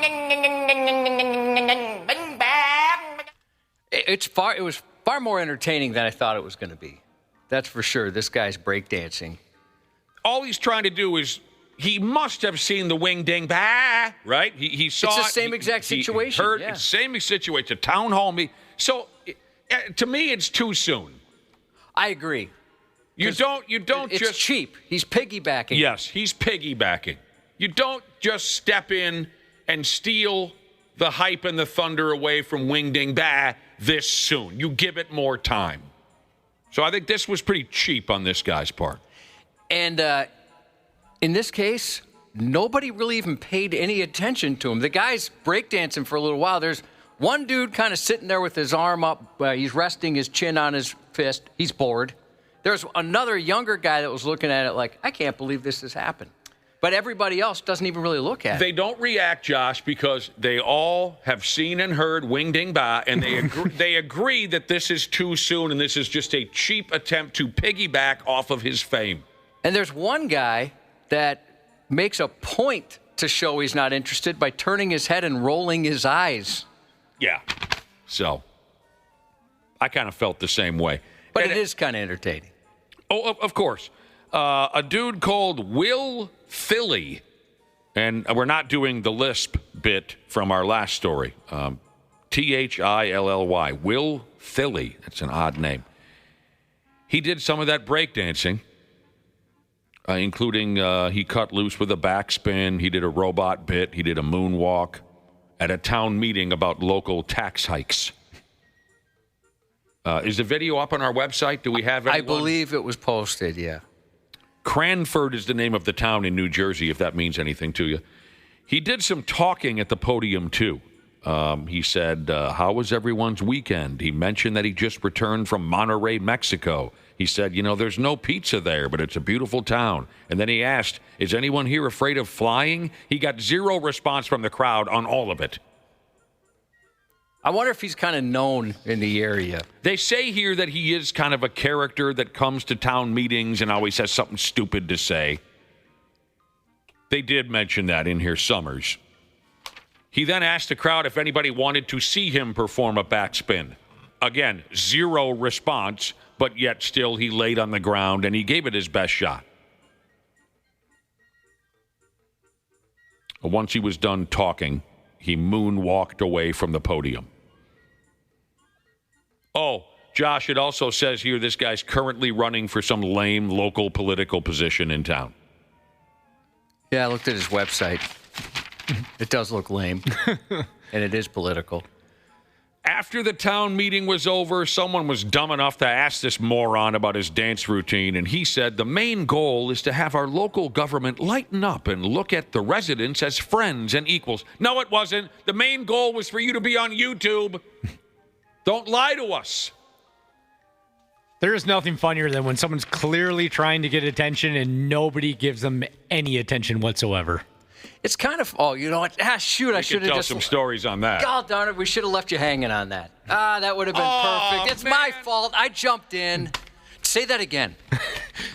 It was far more entertaining than I thought it was going to be. That's for sure. This guy's breakdancing. All he's trying to do is, he must have seen the wing-ding-bah, right? He saw it. It's the same exact situation. He heard yeah. the same situation, a town hall meeting. So, to me, it's too soon. I agree. You don't it's just... cheap. He's piggybacking. Yes, he's piggybacking. You don't just step in and steal the hype and the thunder away from Wing Ding Bah this soon. You give it more time. So I think this was pretty cheap on this guy's part. And in this case, nobody really even paid any attention to him. The guy's breakdancing for a little while. There's one dude kind of sitting there with his arm up. He's resting his chin on his fist. He's bored. There's another younger guy that was looking at it like, I can't believe this has happened. But everybody else doesn't even really look at it. They don't react, Josh, because they all have seen and heard Wing Ding Bah, and they agree that this is too soon and this is just a cheap attempt to piggyback off of his fame. And there's one guy that makes a point to show he's not interested by turning his head and rolling his eyes. Yeah. So, I kind of felt the same way. But it is kind of entertaining. Oh, of course. A dude called Will Philly. And we're not doing the lisp bit from our last story. Thilly. Will Philly. That's an odd name. He did some of that breakdancing, including he cut loose with a backspin. He did a robot bit. He did a moonwalk at a town meeting about local tax hikes. Is the video up on our website? Do we have anyone? I believe it was posted, yeah. Cranford is the name of the town in New Jersey, if that means anything to you. He did some talking at the podium, too. He said, how was everyone's weekend? He mentioned that he just returned from Monterrey, Mexico. He said, there's no pizza there, but it's a beautiful town. And then he asked, is anyone here afraid of flying? He got zero response from the crowd on all of it. I wonder if he's kind of known in the area. They say here that he is kind of a character that comes to town meetings and always has something stupid to say. They did mention that in here, Summers. He then asked the crowd if anybody wanted to see him perform a backspin. Again, zero response, but yet still he laid on the ground and he gave it his best shot. Once he was done talking, he moonwalked away from the podium. Oh, Josh, it also says here this guy's currently running for some lame local political position in town. Yeah, I looked at his website. It does look lame, and it is political. After the town meeting was over, someone was dumb enough to ask this moron about his dance routine, and he said the main goal is to have our local government lighten up and look at the residents as friends and equals. No, it wasn't. The main goal was for you to be on YouTube. Don't lie to us. There is nothing funnier than when someone's clearly trying to get attention and nobody gives them any attention whatsoever. It's kind of, you know what? Shoot, I should have tell just... some stories on that. God darn it, we should have left you hanging on that. That would have been perfect. It's my fault. I jumped in. Say that again.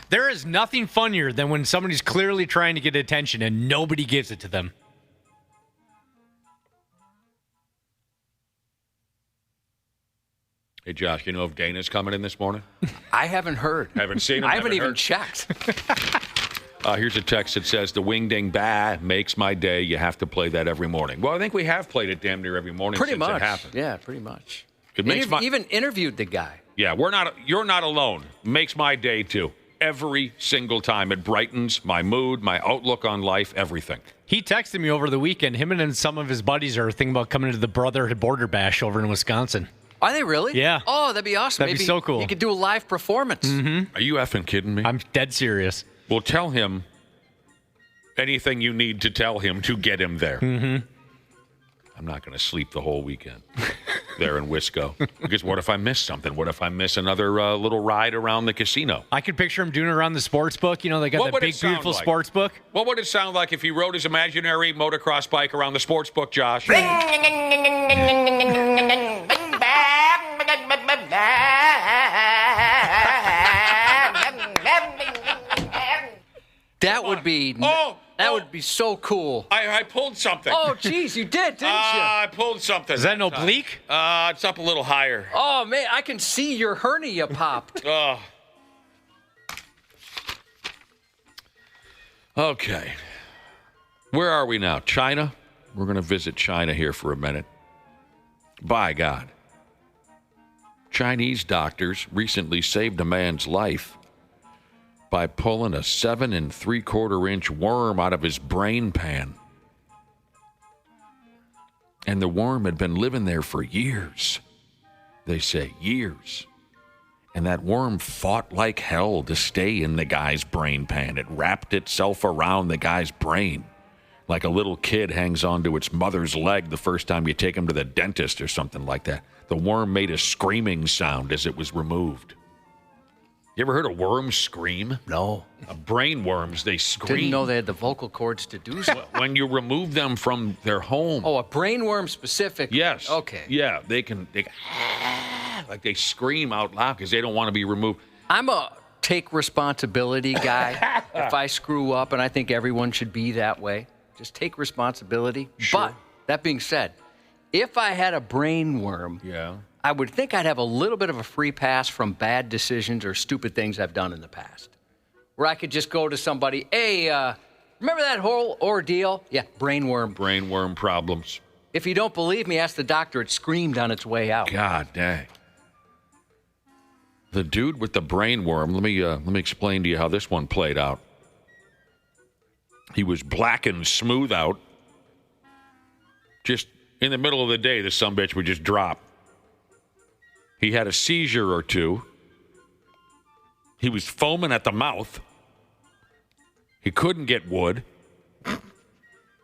There is nothing funnier than when somebody's clearly trying to get attention and nobody gives it to them. Hey, Josh, you know if Dana's coming in this morning? I haven't heard. Haven't seen him? I haven't even heard. checked. Here's a text that says, the wing ding bah makes my day. You have to play that every morning. Well, I think we have played it damn near every morning pretty since much. It happened. Yeah, pretty much. It makes even interviewed the guy. Yeah, you're not alone. Makes my day, too. Every single time. It brightens my mood, my outlook on life, everything. He texted me over the weekend. Him and some of his buddies are thinking about coming to the Brotherhood Border Bash over in Wisconsin. Are they really? Yeah. Oh, that'd be awesome. That'd be so cool. You could do a live performance. Mm-hmm. Are you effing kidding me? I'm dead serious. Well, tell him anything you need to tell him to get him there. Mm-hmm. I'm not going to sleep the whole weekend there in Wisco. Because what if I miss something? What if I miss another little ride around the casino? I could picture him doing it around the sports book. They got that big, beautiful sports book. What would it sound like if he rode his imaginary motocross bike around the sports book, Josh? That would be... That would be so cool. I pulled something. Oh, geez, you did, didn't you? I pulled something. Is that an oblique? It's up a little higher. Oh, man, I can see your hernia popped. Okay. Where are we now? China? We're going to visit China here for a minute. By God. Chinese doctors recently saved a man's life by pulling a 7 3/4-inch worm out of his brain pan. And the worm had been living there for years. They say years. And that worm fought like hell to stay in the guy's brain pan. It wrapped itself around the guy's brain like a little kid hangs onto its mother's leg the first time you take him to the dentist or something like that. The worm made a screaming sound as it was removed. You ever heard a worm scream? No. Brain worms, they scream. Didn't know they had the vocal cords to do so. When you remove them from their home. Oh, a brain worm specific? Yes. Okay. Yeah, they like they scream out loud because they don't want to be removed. I'm a take responsibility guy. If I screw up, and I think everyone should be that way, just take responsibility. Sure. But that being said, if I had a brain worm, I would think I'd have a little bit of a free pass from bad decisions or stupid things I've done in the past. Where I could just go to somebody, hey, remember that whole ordeal? Yeah, brainworm. Brainworm problems. If you don't believe me, ask the doctor. It screamed on its way out. God dang. The dude with the brainworm, let me explain to you how this one played out. He was black and smooth out. Just in the middle of the day, the sumbitch would just drop. He had a seizure or two. He was foaming at the mouth. He couldn't get wood.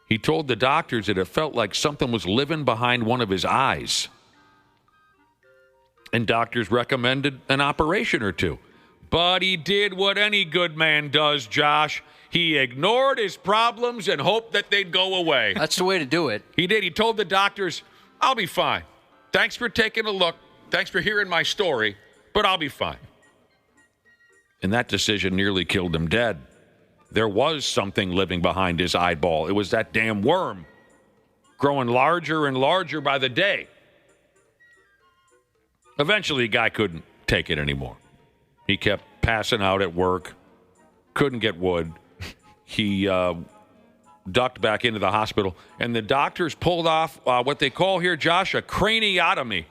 He told the doctors that it felt like something was living behind one of his eyes. And doctors recommended an operation or two. But he did what any good man does, Josh. He ignored his problems and hoped that they'd go away. That's the way to do it. He did. He told the doctors, I'll be fine. Thanks for taking a look. Thanks for hearing my story, but I'll be fine. And that decision nearly killed him dead. There was something living behind his eyeball. It was that damn worm, growing larger and larger by the day. Eventually, the guy couldn't take it anymore. He kept passing out at work, couldn't get wood. He ducked back into the hospital, and the doctors pulled off what they call here, Josh, a craniotomy.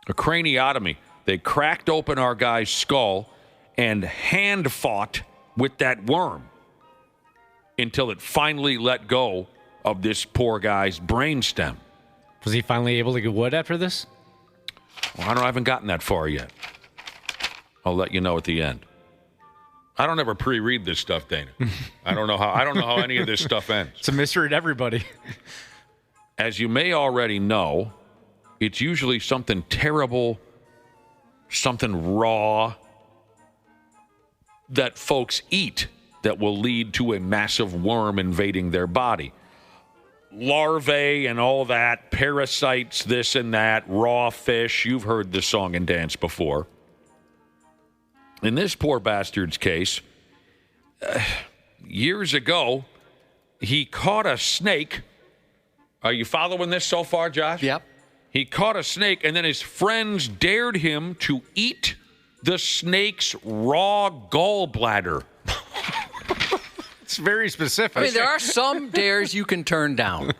A craniotomy. They cracked open our guy's skull and hand fought with that worm until it finally let go of this poor guy's brainstem. Was he finally able to get wood after this? Well, I haven't gotten that far yet. I'll let you know at the end. I don't ever pre-read this stuff, Dana. I don't know how any of this stuff ends. It's a mystery to everybody. As you may already know, it's usually something terrible, something raw that folks eat that will lead to a massive worm invading their body. Larvae and all that, parasites, this and that, raw fish. You've heard the song and dance before. In this poor bastard's case, years ago, he caught a snake. Are you following this so far, Josh? Yep. He caught a snake, and then his friends dared him to eat the snake's raw gallbladder. It's very specific. I mean, there are some dares you can turn down.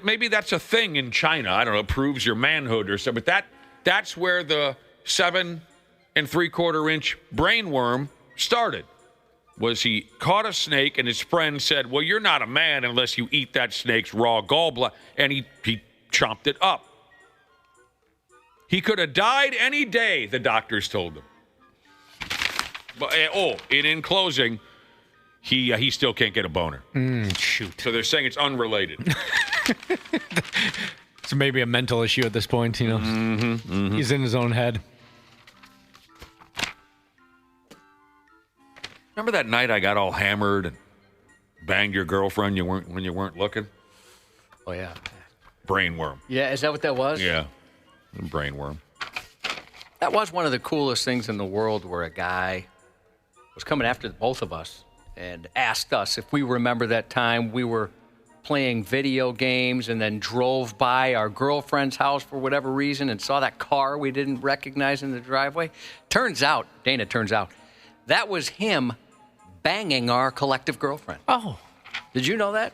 Maybe that's a thing in China. I don't know. It proves your manhood or something. But that's where the 7 3/4-inch brainworm started. Was he caught a snake, and his friend said, well, you're not a man unless you eat that snake's raw gallbladder. And he chomped it up. He could have died any day, the doctors told him. But, in closing, he still can't get a boner. Shoot. So they're saying it's unrelated. It's maybe a mental issue at this point, you know. He's in his own head. Remember that night I got all hammered and banged your girlfriend when you weren't looking? Oh, yeah. Brainworm. Yeah, is that what that was? Yeah. Brainworm. That was one of the coolest things in the world, where a guy was coming after both of us and asked us if we remember that time we were playing video games and then drove by our girlfriend's house for whatever reason and saw that car we didn't recognize in the driveway. Turns out, that was him banging our collective girlfriend. Oh. Did you know that?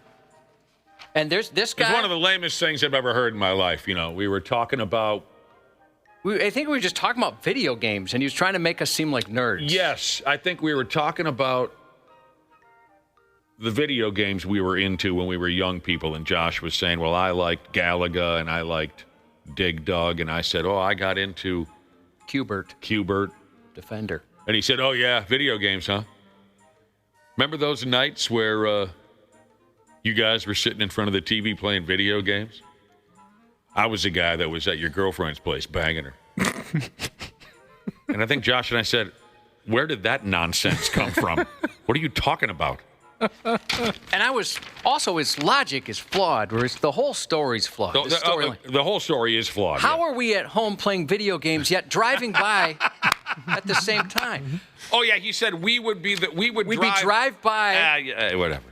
And there's this guy. It's one of the lamest things I've ever heard in my life. You know, we were talking about. I think we were just talking about video games, and he was trying to make us seem like nerds. Yes, I think we were talking about the video games we were into when we were young people, and Josh was saying, well, I liked Galaga, and I liked Dig Dug, and I said, I got into Q*bert. Defender. And he said, oh, yeah, video games, huh? Remember those nights where you guys were sitting in front of the TV playing video games? I was the guy that was at your girlfriend's place banging her. And I think Josh and I said, where did that nonsense come from? What are you talking about? And I was also, his logic is flawed, whereas the whole story's flawed. The whole story is flawed. How are we at home playing video games yet driving by at the same time? Oh yeah, he said we'd drive by. Whatever.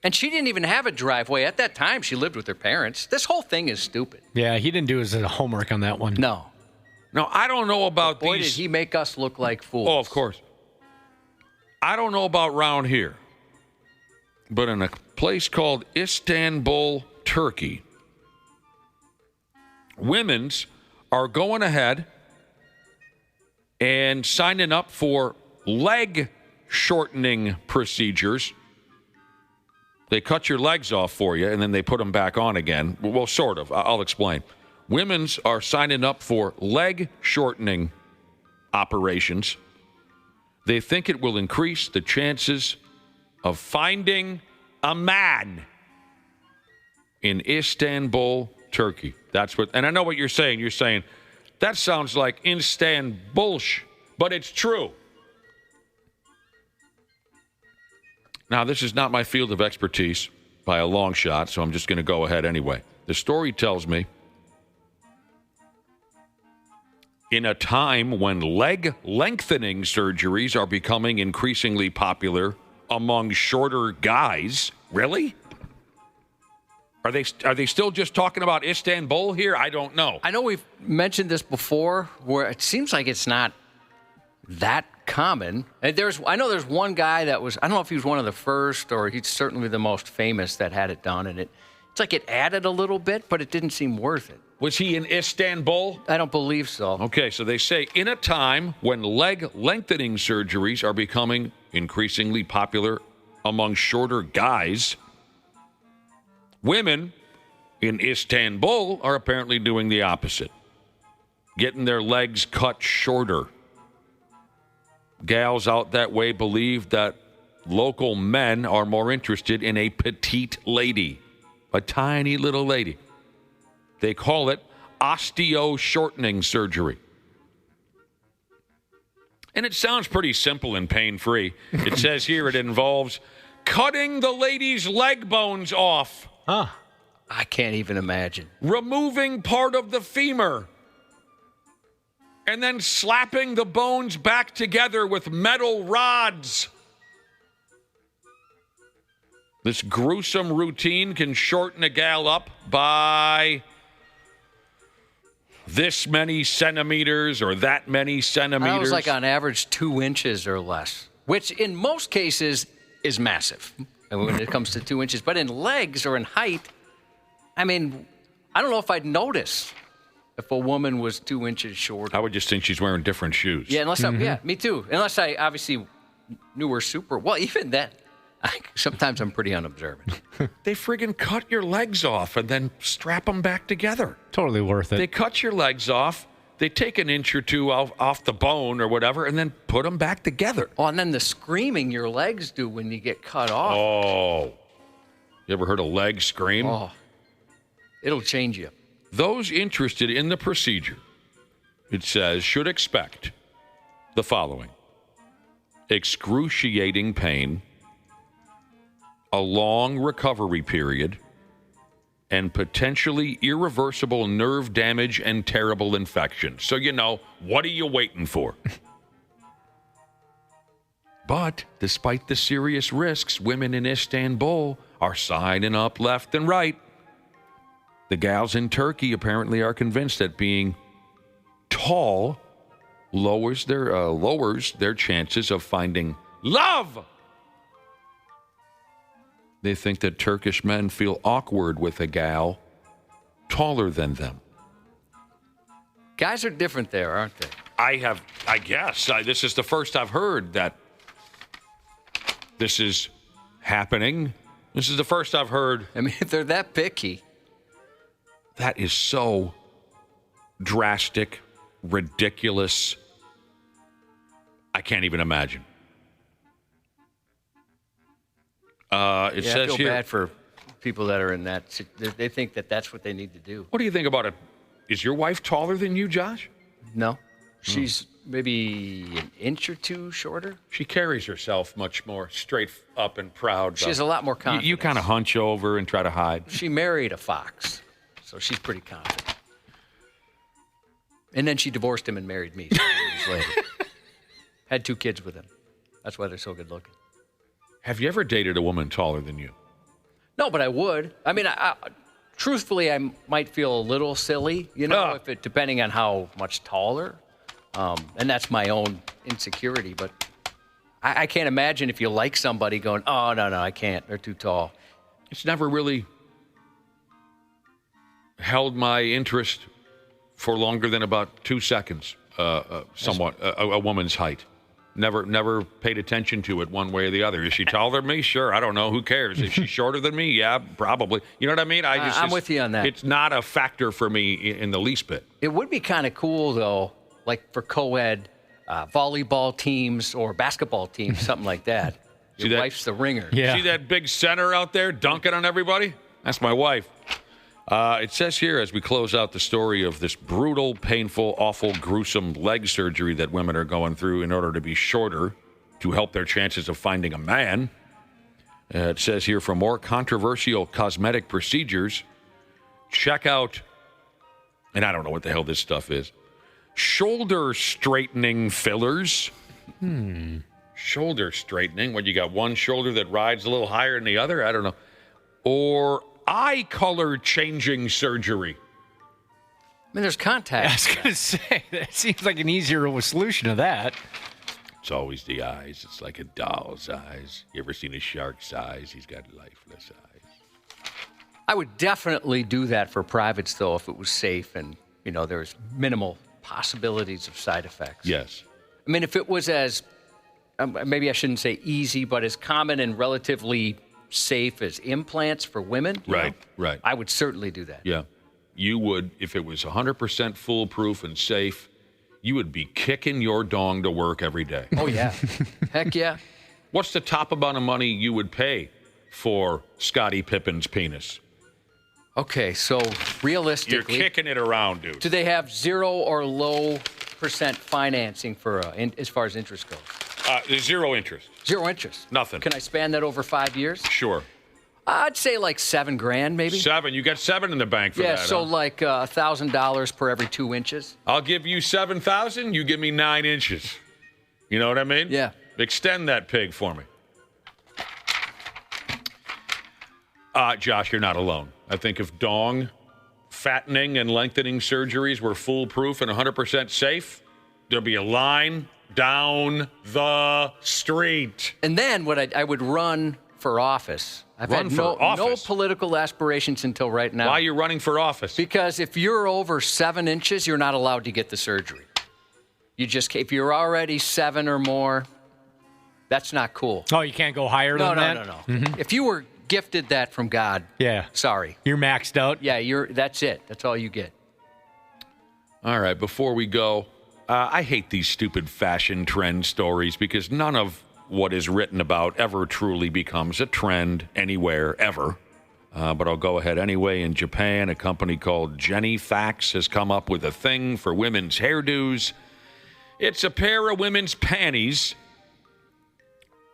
And she didn't even have a driveway. At that time, she lived with her parents. This whole thing is stupid. Yeah, he didn't do his homework on that one. No. Now, I don't know about Boy, these. did he make us look like fools. Oh, of course. I don't know about round here, but in a place called Istanbul, Turkey, women's are going ahead and signing up for leg shortening procedures. They cut your legs off for you, and then they put them back on again. Well, sort of. I'll explain. Women's are signing up for leg shortening operations. They think it will increase the chances of finding a man in Istanbul, Turkey. That's what, and I know what you're saying. You're saying, that sounds like Istanbulsh, but it's true. Now, this is not my field of expertise by a long shot, so I'm just going to go ahead anyway. The story tells me in a time when leg lengthening surgeries are becoming increasingly popular among shorter guys. Really? Are they still just talking about Istanbul here? I don't know. I know we've mentioned this before, where it seems like it's not that common. I know there's one guy that was, I don't know if he was one of the first or he's certainly the most famous that had it done, and it's like it added a little bit, but it didn't seem worth it. Was he in Istanbul? I don't believe so. Okay, so they say in a time when leg lengthening surgeries are becoming increasingly popular among shorter guys, women in Istanbul are apparently doing the opposite, getting their legs cut shorter. Gals out that way believe that local men are more interested in a petite lady, a tiny little lady. They call it osteo-shortening surgery. And it sounds pretty simple and pain-free. It says here it involves cutting the lady's leg bones off. Huh. I can't even imagine. Removing part of the femur. And then slapping the bones back together with metal rods. This gruesome routine can shorten a gal up by this many centimeters or that many centimeters. I was like on average 2 inches or less, which in most cases is massive when it comes to 2 inches. But in legs or in height, I mean, I don't know if I'd notice if a woman was 2 inches shorter. I would just think she's wearing different shoes. Yeah, yeah, me too. Unless I obviously knew her super well. Even that, sometimes I'm pretty unobservant. They friggin' cut your legs off and then strap them back together. Totally worth it. They cut your legs off, they take an inch or two off the bone or whatever, and then put them back together. Oh, and then the screaming your legs do when you get cut off. Oh. You ever heard a leg scream? Oh. It'll change you. Those interested in the procedure, it says, should expect the following: excruciating pain, a long recovery period, and potentially irreversible nerve damage and terrible infection. So, what are you waiting for? But despite the serious risks, women in Istanbul are signing up left and right. The gals in Turkey apparently are convinced that being tall lowers their chances of finding love. They think that Turkish men feel awkward with a gal taller than them. Guys are different there, aren't they? I guess. This is the first I've heard that this is happening. This is the first I've heard. I mean, if they're that picky. That is so drastic, ridiculous. I can't even imagine. It says I feel here, bad for people that are in that. They think that that's what they need to do. What do you think about it? Is your wife taller than you, Josh? No. She's maybe an inch or two shorter. She carries herself much more straight up and proud. She has a lot more confidence. You kind of hunch over and try to hide. She married a fox, so she's pretty confident. And then she divorced him and married me 6 years later. Had 2 kids with him. That's why they're so good looking. Have you ever dated a woman taller than you? No, but I would. I mean, truthfully, I might feel a little silly, if it depending on how much taller. And that's my own insecurity. But I can't imagine if you like somebody going, oh, no, I can't. They're too tall. It's never really held my interest for longer than about 2 seconds, somewhat, a woman's height. Never paid attention to it one way or the other. Is she taller than me? Sure. I don't know. Who cares? Is she shorter than me? Yeah, probably. You know what I mean? I'm with you on that. It's not a factor for me in the least bit. It would be kind of cool, though, like for co-ed volleyball teams or basketball teams, something like that. Your wife's the ringer. Yeah. See that big center out there dunking on everybody? That's my wife. It says here, as we close out the story of this brutal, painful, awful, gruesome leg surgery that women are going through in order to be shorter to help their chances of finding a man. It says here, for more controversial cosmetic procedures, check out, and I don't know what the hell this stuff is, shoulder straightening fillers. Shoulder straightening, when you got one shoulder that rides a little higher than the other? I don't know. Or eye color changing surgery. I mean, there's contacts. I was going to say, that seems like an easier solution to that. It's always the eyes. It's like a doll's eyes. You ever seen a shark's eyes? He's got lifeless eyes. I would definitely do that for privates, though, if it was safe and, there's minimal possibilities of side effects. Yes. I mean, if it was as, maybe I shouldn't say easy, but as common and relatively safe as implants for women. Right. I would certainly do that. Yeah. You would, if it was 100% foolproof and safe, you would be kicking your dong to work every day. Oh, yeah. Heck yeah. What's the top amount of money you would pay for Scottie Pippen's penis? Okay, so realistically, you're kicking it around, dude. Do they have 0 or low % financing for as far as interest goes? There's zero interest. Zero interest. Nothing. Can I span that over 5 years? Sure. I'd say like $7,000 maybe. 7. You got 7 in the bank for that. Yeah, so like $1,000 per every 2 inches. I'll give you 7,000. You give me 9 inches. You know what I mean? Yeah. Extend that pig for me. Josh, you're not alone. I think if dong fattening and lengthening surgeries were foolproof and 100% safe, there'd be a line down the street. And then I would run for office. I've Run had for office? no political aspirations until right now. Why are you running for office? Because if you're over 7 inches, you're not allowed to get the surgery. If you're already 7 or more, that's not cool. Oh, you can't go higher than that? No. Mm-hmm. If you were gifted that from God, sorry. You're maxed out? Yeah, that's it. That's all you get. All right, before we go, I hate these stupid fashion trend stories because none of what is written about ever truly becomes a trend anywhere, ever. But I'll go ahead anyway. In Japan, a company called Jenny Fax has come up with a thing for women's hairdos. It's a pair of women's panties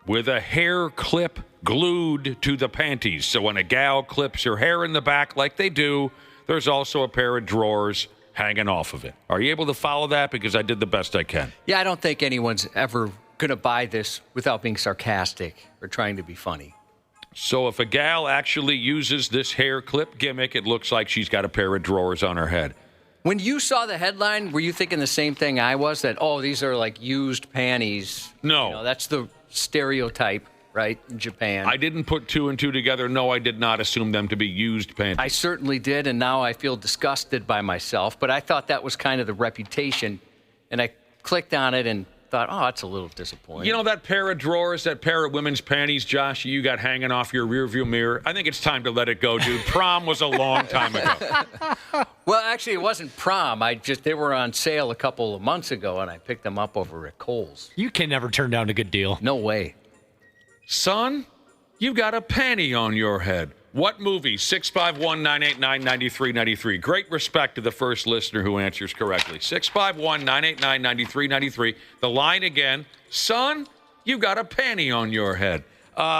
with a hair clip glued to the panties. So when a gal clips her hair in the back like they do, there's also a pair of drawers hanging off of it. Are you able to follow that? Because I did the best I can. Yeah, I don't think anyone's ever going to buy this without being sarcastic or trying to be funny. So if a gal actually uses this hair clip gimmick, it looks like she's got a pair of drawers on her head. When you saw the headline, were you thinking the same thing I was? That, these are like used panties? No. That's the stereotype, right, in Japan. I didn't put 2 and 2 together. No, I did not assume them to be used panties. I certainly did, and now I feel disgusted by myself. But I thought that was kind of the reputation, and I clicked on it and thought, that's a little disappointing. You know that pair of drawers, that pair of women's panties, Josh, you got hanging off your rearview mirror? I think it's time to let it go, dude. Prom was a long time ago. Well, actually, it wasn't prom. They were on sale a couple of months ago, and I picked them up over at Kohl's. You can never turn down a good deal. No way. Son, you've got a panty on your head. What movie? 651-989-9393. Great respect to the first listener who answers correctly. 651-989-9393. The line again, son, you've got a panty on your head.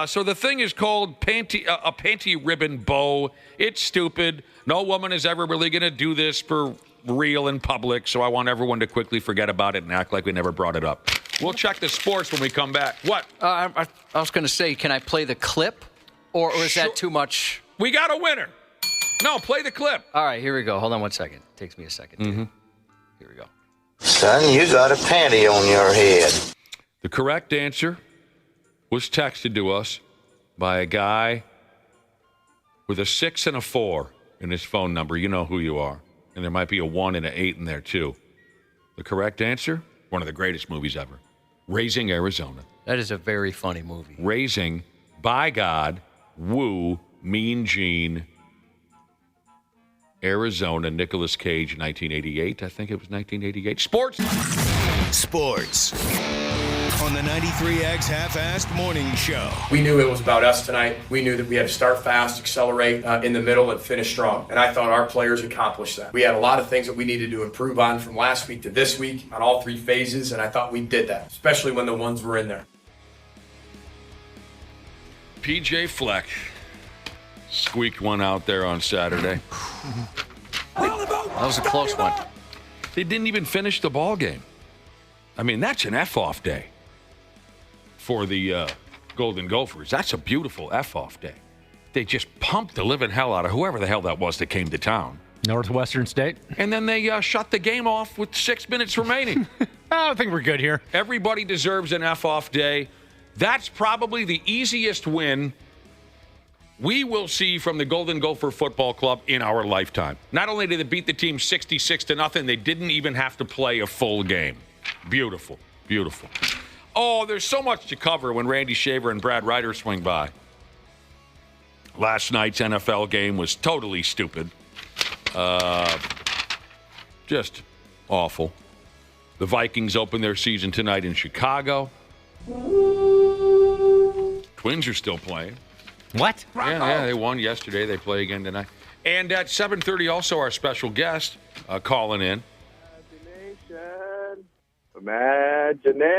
So the thing is called a panty ribbon bow. It's stupid. No woman is ever really going to do this for real in public, so I want everyone to quickly forget about it and act like we never brought it up. We'll check the sports when we come back. What? I was going to say, can I play the clip? Or is that too much? We got a winner. No, play the clip. All right, here we go. Hold on one second. It takes me a second. Mm-hmm. Here we go. Son, you got a panty on your head. The correct answer was texted to us by a guy with a 6 and a 4 in his phone number. You know who you are. And there might be a 1 and an 8 in there, too. The correct answer, one of the greatest movies ever, Raising Arizona. That is a very funny movie. Raising, by God, Woo, Mean Gene, Arizona, Nicolas Cage, 1988. I think it was 1988. Sports on the 93X Half-Assed Morning Show. We knew it was about us tonight. We knew that we had to start fast, accelerate in the middle, and finish strong. And I thought our players accomplished that. We had a lot of things that we needed to improve on from last week to this week on all 3 phases, and I thought we did that, especially when the ones were in there. PJ Fleck squeaked one out there on Saturday. That was a close one. They didn't even finish the ball game. I mean, that's an F-off day for the Golden Gophers. That's a beautiful F-off day. They just pumped the living hell out of whoever the hell that was that came to town. Northwestern State. And then they shut the game off with 6 minutes remaining. I think we're good here. Everybody deserves an F-off day. That's probably the easiest win we will see from the Golden Gopher Football Club in our lifetime. Not only did they beat the team 66-0, they didn't even have to play a full game. Beautiful, beautiful. Oh, there's so much to cover when Randy Shaver and Brad Ryder swing by. Last night's NFL game was totally stupid. Just awful. The Vikings open their season tonight in Chicago. Twins are still playing. What? Yeah, they won yesterday. They play again tonight. And at 7:30, also our special guest calling in. Imagination.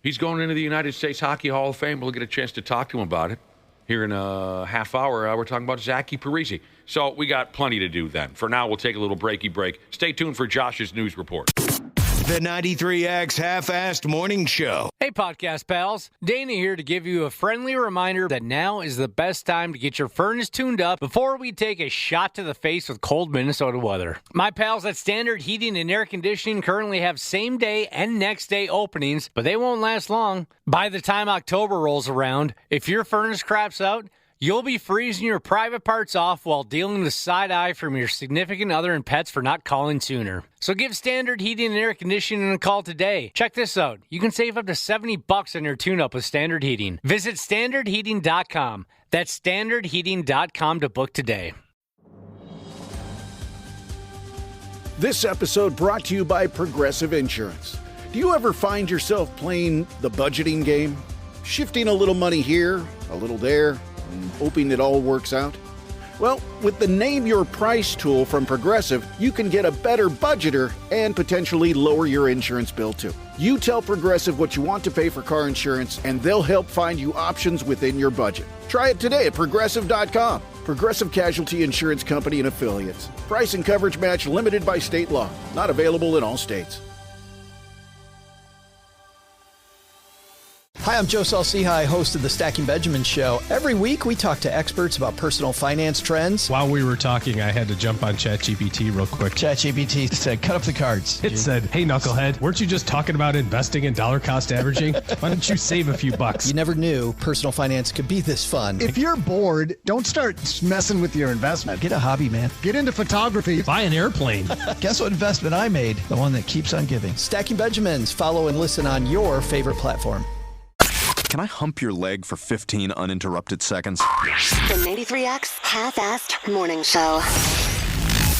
He's going into the United States Hockey Hall of Fame. We'll get a chance to talk to him about it here in a half hour. We're talking about Zach Parise. So we got plenty to do then. For now, we'll take a little breaky break. Stay tuned for Josh's news report. The 93X Half-Assed Morning Show. Hey, podcast pals. Dana here to give you a friendly reminder that now is the best time to get your furnace tuned up before we take a shot to the face with cold Minnesota weather. My pals at Standard Heating and Air Conditioning currently have same-day and next-day openings, but they won't last long. By the time October rolls around, if your furnace craps out, you'll be freezing your private parts off while dealing with side eye from your significant other and pets for not calling sooner. So give Standard Heating and Air Conditioning a call today. Check this out. You can save up to $70 on your tune-up with Standard Heating. Visit standardheating.com. That's standardheating.com to book today. This episode brought to you by Progressive Insurance. Do you ever find yourself playing the budgeting game? Shifting a little money here, a little there, and hoping it all works out? Well, with the Name Your Price tool from Progressive, you can get a better budgeter and potentially lower your insurance bill too. You tell Progressive what you want to pay for car insurance, and they'll help find you options within your budget. Try it today at Progressive.com. Progressive Casualty Insurance Company and Affiliates. Price and coverage match limited by state law. Not available in all states. Hi, I'm Joe Saul-Sehy, host of the Stacking Benjamin Show. Every week, we talk to experts about personal finance trends. While we were talking, I had to jump on ChatGPT real quick. ChatGPT said, cut up the cards. It said, hey, knucklehead, weren't you just talking about investing in dollar cost averaging? Why don't you save a few bucks? You never knew personal finance could be this fun. If you're bored, don't start messing with your investment. Get a hobby, man. Get into photography. Buy an airplane. Guess what investment I made? The one that keeps on giving. Stacking Benjamins. Follow and listen on your favorite platform. Can I hump your leg for 15 uninterrupted seconds? The 93X Half-Assed Morning Show.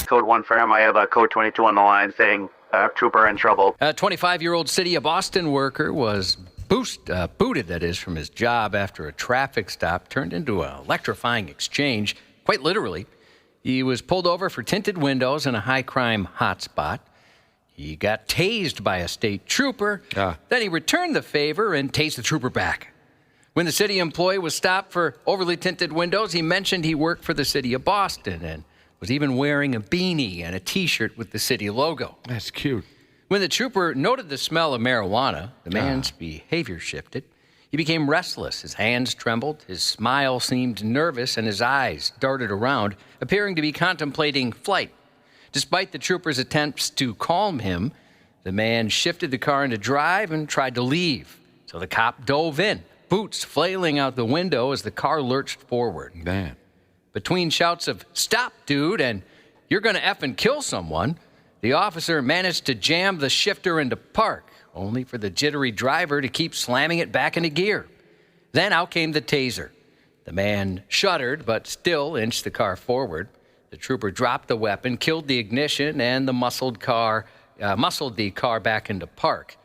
Code 1 for him. I have code 22 on the line saying trooper in trouble. A 25-year-old City of Boston worker was booted, that is, from his job after a traffic stop turned into an electrifying exchange, quite literally. He was pulled over for tinted windows in a high-crime hotspot. He got tased by a state trooper. Then he returned the favor and tased the trooper back. When the city employee was stopped for overly tinted windows, he mentioned he worked for the City of Boston and was even wearing a beanie and a T-shirt with the city logo. That's cute. When the trooper noted the smell of marijuana, the man's behavior shifted. He became restless. His hands trembled, his smile seemed nervous, and his eyes darted around, appearing to be contemplating flight. Despite the trooper's attempts to calm him, the man shifted the car into drive and tried to leave. So the cop dove in, boots flailing out the window as the car lurched forward. Man. Between shouts of, "Stop, dude," and "You're going to effing kill someone," the officer managed to jam the shifter into park, only for the jittery driver to keep slamming it back into gear. Then out came the taser. The man shuddered, but still inched the car forward. The trooper dropped the weapon, killed the ignition, and muscled the car back into park.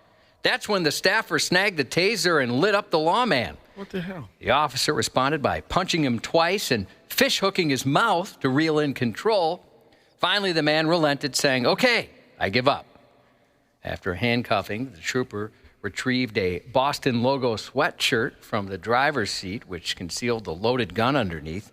That's when the staffer snagged the taser and lit up the lawman. What the hell? The officer responded by punching him twice and fish-hooking his mouth to reel in control. Finally, the man relented, saying, "Okay, I give up." After handcuffing, the trooper retrieved a Boston logo sweatshirt from the driver's seat, which concealed the loaded gun underneath.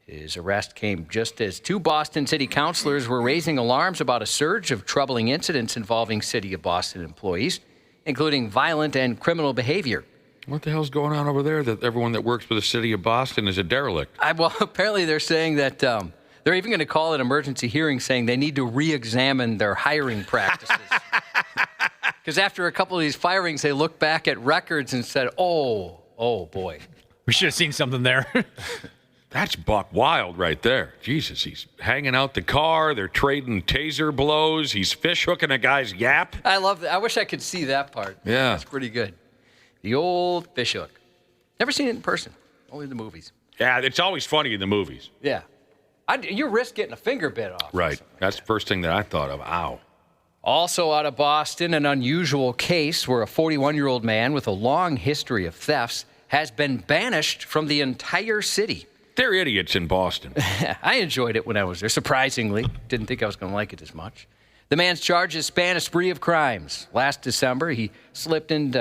His arrest came just as 2 Boston city councilors were raising alarms about a surge of troubling incidents involving City of Boston employees, including violent and criminal behavior. What the hell's going on over there that everyone that works for the City of Boston is a derelict? Well, apparently they're saying that they're even going to call an emergency hearing saying they need to re-examine their hiring practices. Because after a couple of these firings, they looked back at records and said, oh boy. We should have seen something there. That's buck wild right there. Jesus, he's hanging out the car. They're trading taser blows. He's fish hooking a guy's yap. I love that. I wish I could see that part. Yeah. That's pretty good. The old fish hook. Never seen it in person. Only in the movies. Yeah, it's always funny in the movies. Yeah. You risk getting a finger bit off. Right. That's the first thing that I thought of. Ow. Also out of Boston, an unusual case where a 41-year-old man with a long history of thefts has been banished from the entire city. They're idiots in Boston. I enjoyed it when I was there, surprisingly. Didn't think I was going to like it as much. The man's charges span a spree of crimes. Last December, he slipped into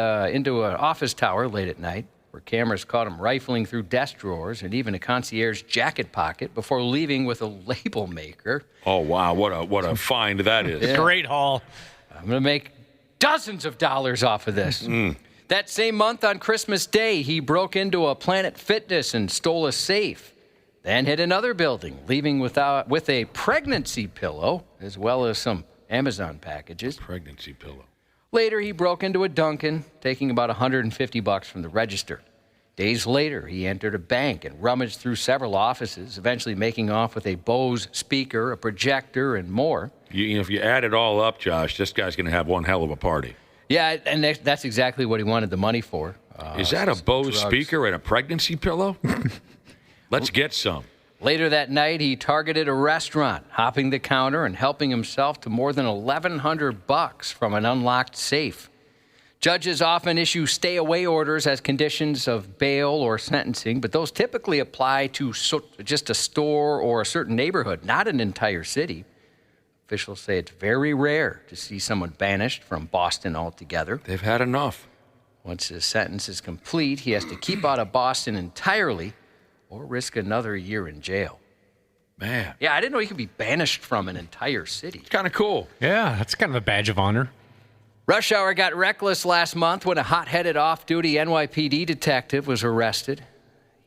an office tower late at night, where cameras caught him rifling through desk drawers and even a concierge jacket pocket before leaving with a label maker. Oh, wow. What a find that is. Yeah. Great haul. I'm going to make dozens of dollars off of this. That same month on Christmas Day, he broke into a Planet Fitness and stole a safe. Then hit another building, leaving with a pregnancy pillow, as well as some Amazon packages. Pregnancy pillow. Later, he broke into a Dunkin', taking about $150 from the register. Days later, he entered a bank and rummaged through several offices, eventually making off with a Bose speaker, a projector, and more. If you add it all up, Josh, this guy's going to have one hell of a party. Yeah, and that's exactly what he wanted the money for. Is that a Bose drugs. speaker and a pregnancy pillow? Let's get some. Later that night, he targeted a restaurant, hopping the counter and helping himself to more than $1,100 from an unlocked safe. Judges often issue stay-away orders as conditions of bail or sentencing, but those typically apply to just a store or a certain neighborhood, not an entire city. Officials say it's very rare to see someone banished from Boston altogether. They've had enough. Once his sentence is complete, he has to keep out of Boston entirely or risk another year in jail. Man. Yeah, I didn't know you could be banished from an entire city. It's kind of cool. Yeah, that's kind of a badge of honor. Rush Hour got reckless last month when a hot-headed off-duty NYPD detective was arrested.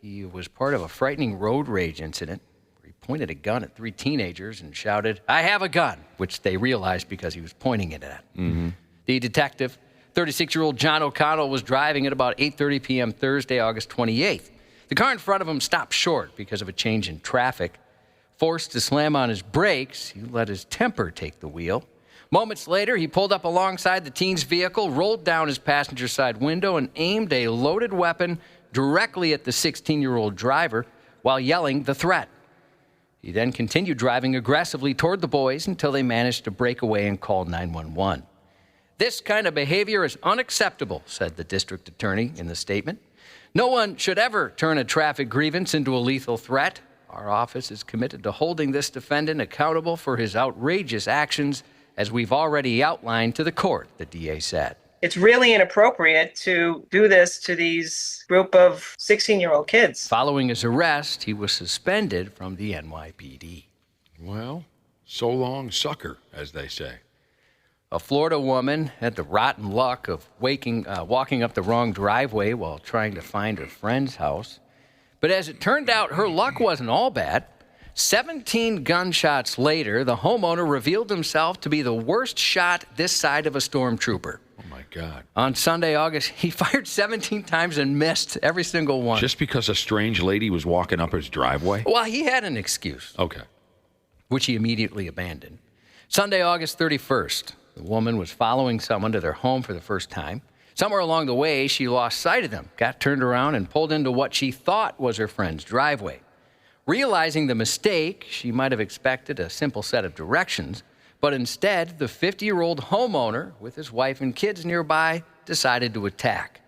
He was part of a frightening road rage incident where he pointed a gun at 3 teenagers and shouted, "I have a gun," which they realized because he was pointing it at. Mm-hmm. The detective, 36-year-old John O'Connell, was driving at about 8:30 p.m. Thursday, August 28th. The car in front of him stopped short because of a change in traffic. Forced to slam on his brakes, he let his temper take the wheel. Moments later, he pulled up alongside the teen's vehicle, rolled down his passenger side window, and aimed a loaded weapon directly at the 16-year-old driver while yelling the threat. He then continued driving aggressively toward the boys until they managed to break away and call 911. "This kind of behavior is unacceptable," said the district attorney in the statement. "No one should ever turn a traffic grievance into a lethal threat. Our office is committed to holding this defendant accountable for his outrageous actions, as we've already outlined to the court," the DA said. It's really inappropriate to do this to these group of 16-year-old kids. Following his arrest, he was suspended from the NYPD. Well, so long, sucker, as they say. A Florida woman had the rotten luck of walking up the wrong driveway while trying to find her friend's house. But as it turned out, her luck wasn't all bad. 17 gunshots later, the homeowner revealed himself to be the worst shot this side of a stormtrooper. Oh, my God. On Sunday, he fired 17 times and missed every single one. Just because a strange lady was walking up his driveway? Well, he had an excuse. Okay. Which he immediately abandoned. Sunday, August 31st, the woman was following someone to their home for the first time. Somewhere along the way, she lost sight of them, got turned around, and pulled into what she thought was her friend's driveway. Realizing the mistake, she might have expected a simple set of directions, but instead, the 50-year-old homeowner, with his wife and kids nearby, decided to attack.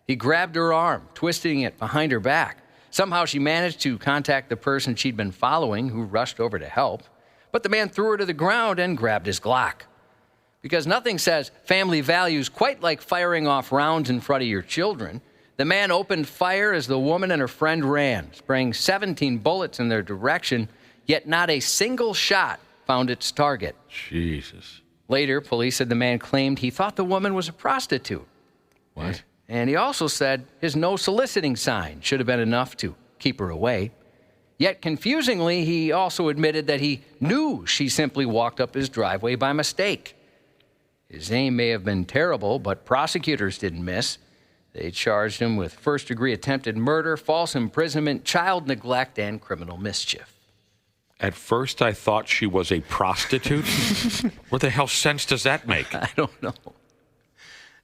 He grabbed her arm, twisting it behind her back. Somehow she managed to contact the person she'd been following, who rushed over to help. But the man threw her to the ground and grabbed his Glock. Because nothing says family values quite like firing off rounds in front of your children, the man opened fire as the woman and her friend ran, spraying 17 bullets in their direction, yet not a single shot found its target. Jesus. Later, police said the man claimed he thought the woman was a prostitute. What? And he also said his no soliciting sign should have been enough to keep her away. Yet, confusingly, he also admitted that he knew she simply walked up his driveway by mistake. His aim may have been terrible, but prosecutors didn't miss. They charged him with first-degree attempted murder, false imprisonment, child neglect, and criminal mischief. At first, I thought she was a prostitute. What the hell sense does that make? I don't know.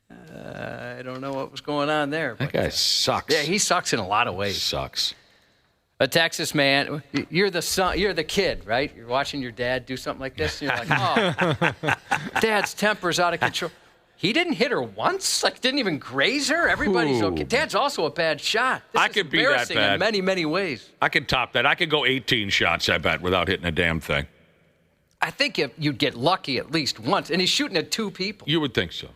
I don't know what was going on there. That guy sucks. Yeah, he sucks in a lot of ways. Sucks. A Texas man, you're the son, you're the kid, right? You're watching your dad do something like this, and you're like, oh, Dad's temper's out of control. He didn't hit her once? Like, didn't even graze her? Everybody's okay. Dad's also a bad shot. This could be that bad. In many, many ways. I could top that. I could go 18 shots, I bet, without hitting a damn thing. I think you'd get lucky at least once. And he's shooting at 2 people. You would think so.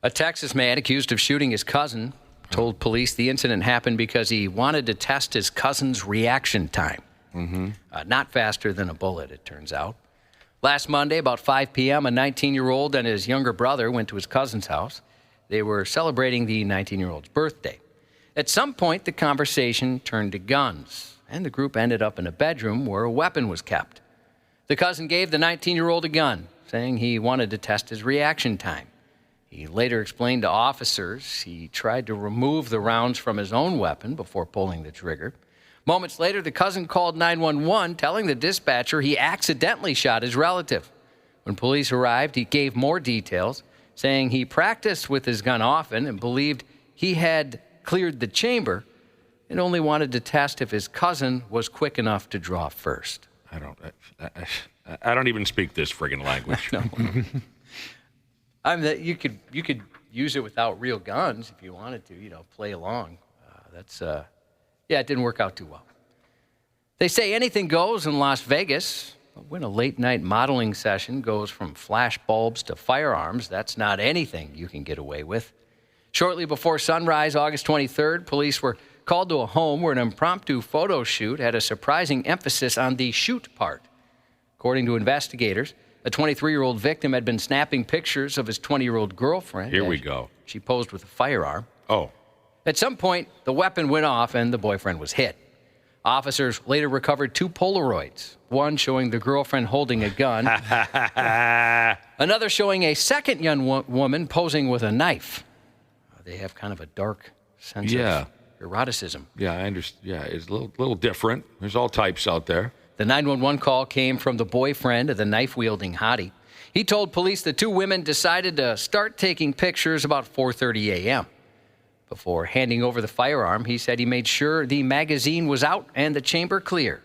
A Texas man accused of shooting his cousin told police the incident happened because he wanted to test his cousin's reaction time. Not faster than a bullet, it turns out. Last Monday, about 5 p.m., a 19-year-old and his younger brother went to his cousin's house. They were celebrating the 19-year-old's birthday. At some point, the conversation turned to guns, and the group ended up in a bedroom where a weapon was kept. The cousin gave the 19-year-old a gun, saying he wanted to test his reaction time. He later explained to officers he tried to remove the rounds from his own weapon before pulling the trigger. Moments later, the cousin called 911, telling the dispatcher he accidentally shot his relative. When police arrived, he gave more details, saying he practiced with his gun often and believed he had cleared the chamber and only wanted to test if his cousin was quick enough to draw first. I don't even speak this friggin' language. You could use it without real guns if you wanted to, play along. It didn't work out too well. They say anything goes in Las Vegas. When a late-night modeling session goes from flash bulbs to firearms, that's not anything you can get away with. Shortly before sunrise, August 23rd, police were called to a home where an impromptu photo shoot had a surprising emphasis on the shoot part. According to investigators, a 23-year-old victim had been snapping pictures of his 20-year-old girlfriend. Here we go. She posed with a firearm. Oh. At some point, the weapon went off and the boyfriend was hit. Officers later recovered 2 Polaroids, one showing the girlfriend holding a gun, another showing a second young woman posing with a knife. They have kind of a dark sense of eroticism. Yeah, I understand. Yeah, it's a little different. There's all types out there. The 911 call came from the boyfriend of the knife-wielding hottie. He told police the 2 women decided to start taking pictures about 4:30 a.m. Before handing over the firearm, he said he made sure the magazine was out and the chamber clear.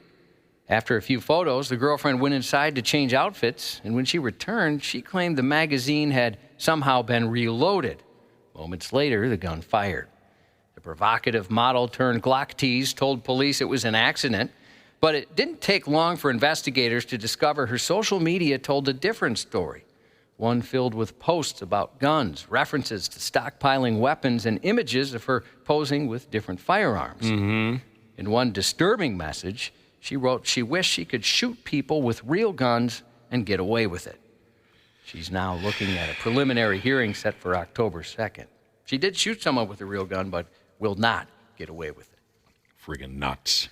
After a few photos, the girlfriend went inside to change outfits, and when she returned, she claimed the magazine had somehow been reloaded. Moments later, the gun fired. The provocative model-turned-Glock tease told police it was an accident, but it didn't take long for investigators to discover her social media told a different story, one filled with posts about guns, references to stockpiling weapons, and images of her posing with different firearms. In one disturbing message, she wrote she wished she could shoot people with real guns and get away with it. She's now looking at a preliminary hearing set for October 2nd. She did shoot someone with a real gun, but will not get away with it. Friggin' nuts.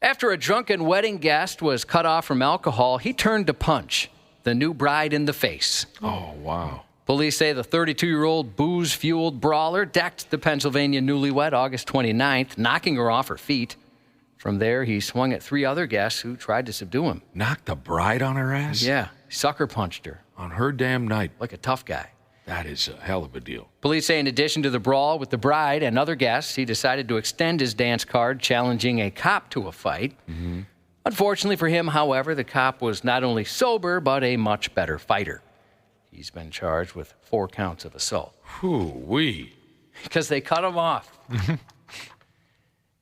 After a drunken wedding guest was cut off from alcohol, he turned to punch the new bride in the face. Oh, wow. Police say the 32-year-old booze-fueled brawler decked the Pennsylvania newlywed August 29th, knocking her off her feet. From there, he swung at 3 other guests who tried to subdue him. Knocked the bride on her ass? Yeah, sucker punched her. On her damn night. Like a tough guy. That is a hell of a deal. Police say in addition to the brawl with the bride and other guests, he decided to extend his dance card, challenging a cop to a fight. Mm-hmm. Unfortunately for him, however, the cop was not only sober, but a much better fighter. He's been charged with 4 counts of assault. Hoo-wee. Because they cut him off.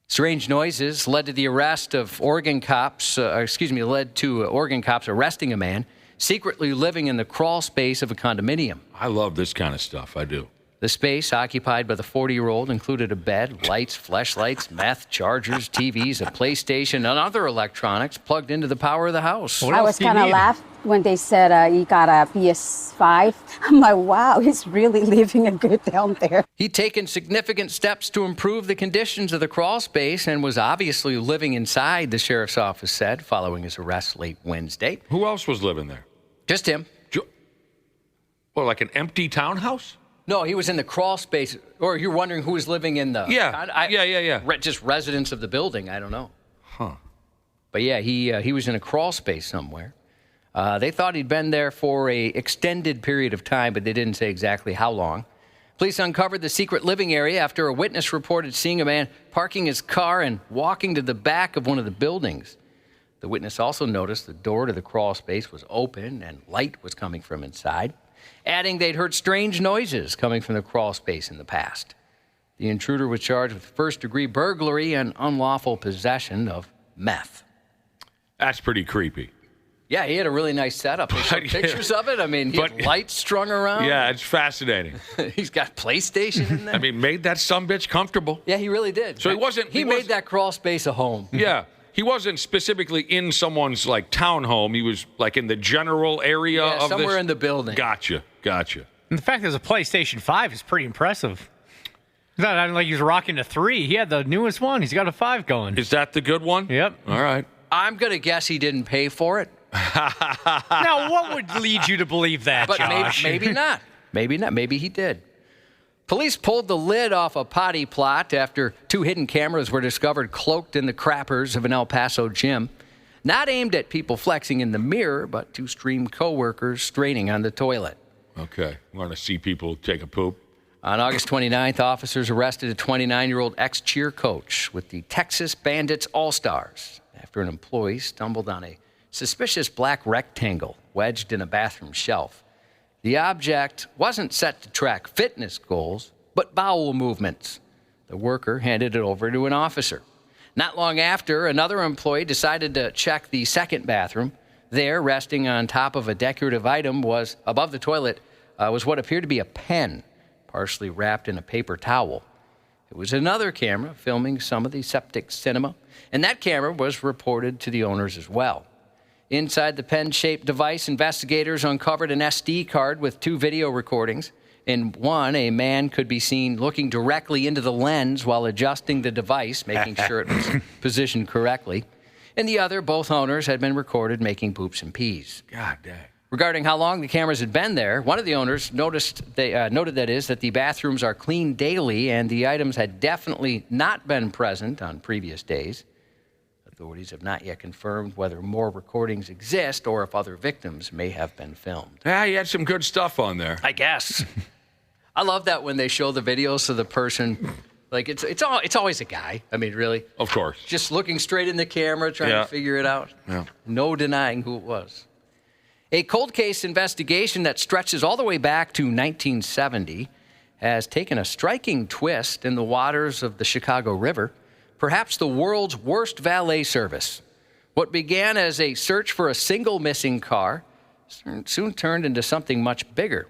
Strange noises led to the arrest of Oregon cops, led to Oregon cops arresting a man secretly living in the crawl space of a condominium. I love this kind of stuff. I do. The space occupied by the 40-year-old included a bed, lights, flashlights, meth, chargers, TVs, a PlayStation, and other electronics plugged into the power of the house. I was kind of laughed when they said he got a PS5. I'm like, wow, he's really living a good down there. He'd taken significant steps to improve the conditions of the crawl space and was obviously living inside, the sheriff's office said, following his arrest late Wednesday. Who else was living there? Just him. Well, like an empty townhouse? No, he was in the crawl space. Or you're wondering who was living in the... Yeah. Just residents of the building. I don't know. Huh. But yeah, he was in a crawl space somewhere. They thought he'd been there for a extended period of time, but they didn't say exactly how long. Police uncovered the secret living area after a witness reported seeing a man parking his car and walking to the back of one of the buildings. The witness also noticed the door to the crawl space was open and light was coming from inside, adding they'd heard strange noises coming from the crawl space in the past. The intruder was charged with first-degree burglary and unlawful possession of meth. That's pretty creepy. Yeah, he had a really nice setup. There's some pictures of it. I mean, he had lights strung around. Yeah, it's fascinating. He's got PlayStation in there. I mean, made that sumbitch comfortable. Yeah, he really did. So He made that crawl space a home. Yeah. He wasn't specifically in someone's, like, townhome. He was, like, in the general area of somewhere in the building. Gotcha. And the fact there's a PlayStation 5 is pretty impressive. It's not like he's rocking a 3. He had the newest one. He's got a 5 going. Is that the good one? Yep. All right. I'm going to guess he didn't pay for it. Now, what would lead you to believe that, but Josh? Maybe not. Maybe not. Maybe he did. Police pulled the lid off a potty plot after 2 hidden cameras were discovered cloaked in the crappers of an El Paso gym. Not aimed at people flexing in the mirror, but to stream coworkers straining on the toilet. Okay. Want to see people take a poop? On August 29th, officers arrested a 29-year-old ex-cheer coach with the Texas Bandits All-Stars after an employee stumbled on a suspicious black rectangle wedged in a bathroom shelf. The object wasn't set to track fitness goals, but bowel movements. The worker handed it over to an officer. Not long after, another employee decided to check the second bathroom. There, resting on top of a decorative item was above the toilet, was what appeared to be a pen, partially wrapped in a paper towel. It was another camera filming some of the septic cinema, and that camera was reported to the owners as well. Inside the pen-shaped device, investigators uncovered an SD card with 2 video recordings. In one, a man could be seen looking directly into the lens while adjusting the device, making sure it was positioned correctly. In the other, both owners had been recorded making poops and pees. God dang. Regarding how long the cameras had been there, one of the owners noted that the bathrooms are cleaned daily and the items had definitely not been present on previous days. Authorities have not yet confirmed whether more recordings exist or if other victims may have been filmed. Yeah, you had some good stuff on there. I guess. I love that when they show the videos of the person, like it's always a guy. I mean, really. Of course. Just looking straight in the camera, trying to figure it out. Yeah. No denying who it was. A cold case investigation that stretches all the way back to 1970 has taken a striking twist in the waters of the Chicago River. Perhaps the world's worst valet service. What began as a search for a single missing car soon turned into something much bigger.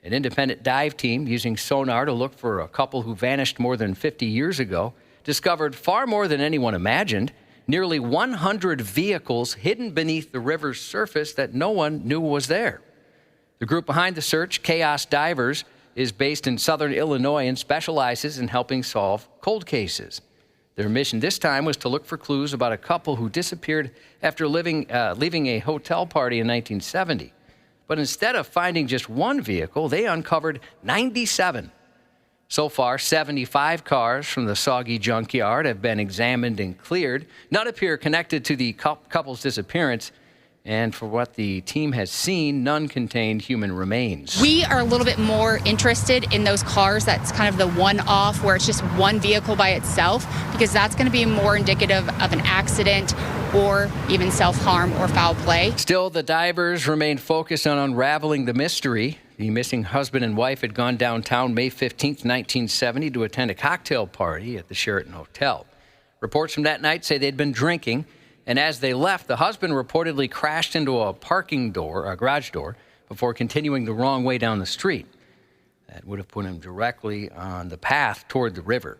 An independent dive team using sonar to look for a couple who vanished more than 50 years ago discovered far more than anyone imagined, nearly 100 vehicles hidden beneath the river's surface that no one knew was there. The group behind the search, Chaos Divers, is based in southern Illinois and specializes in helping solve cold cases. Their mission this time was to look for clues about a couple who disappeared after leaving a hotel party in 1970. But instead of finding just one vehicle, they uncovered 97. So far, 75 cars from the soggy junkyard have been examined and cleared. None appear connected to the couple's disappearance. And for what the team has seen, none contained human remains. We are a little bit more interested in those cars that's kind of the one-off, where it's just one vehicle by itself, because that's going to be more indicative of an accident or even self-harm or foul play. Still, the divers remain focused on unraveling the mystery. The missing husband and wife had gone downtown May 15th, 1970 to attend a cocktail party at the Sheraton Hotel. Reports from that night say they'd been drinking, and as they left, the husband reportedly crashed into a garage door, before continuing the wrong way down the street. That would have put him directly on the path toward the river.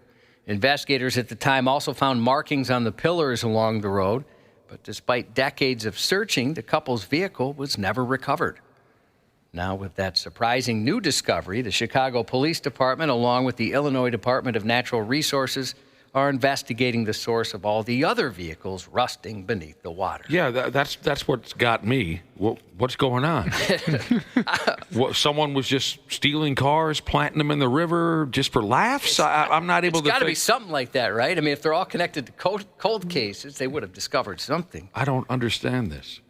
Investigators at the time also found markings on the pillars along the road, but despite decades of searching, the couple's vehicle was never recovered. Now, with that surprising new discovery, the Chicago Police Department, along with the Illinois Department of Natural Resources, are investigating the source of all the other vehicles rusting beneath the water. Yeah, that's what's got me. What's going on? Someone was just stealing cars, planting them in the river just for laughs? I'm not able to think. It's got to be something like that, right? I mean, if they're all connected to cold cases, they would have discovered something. I don't understand this.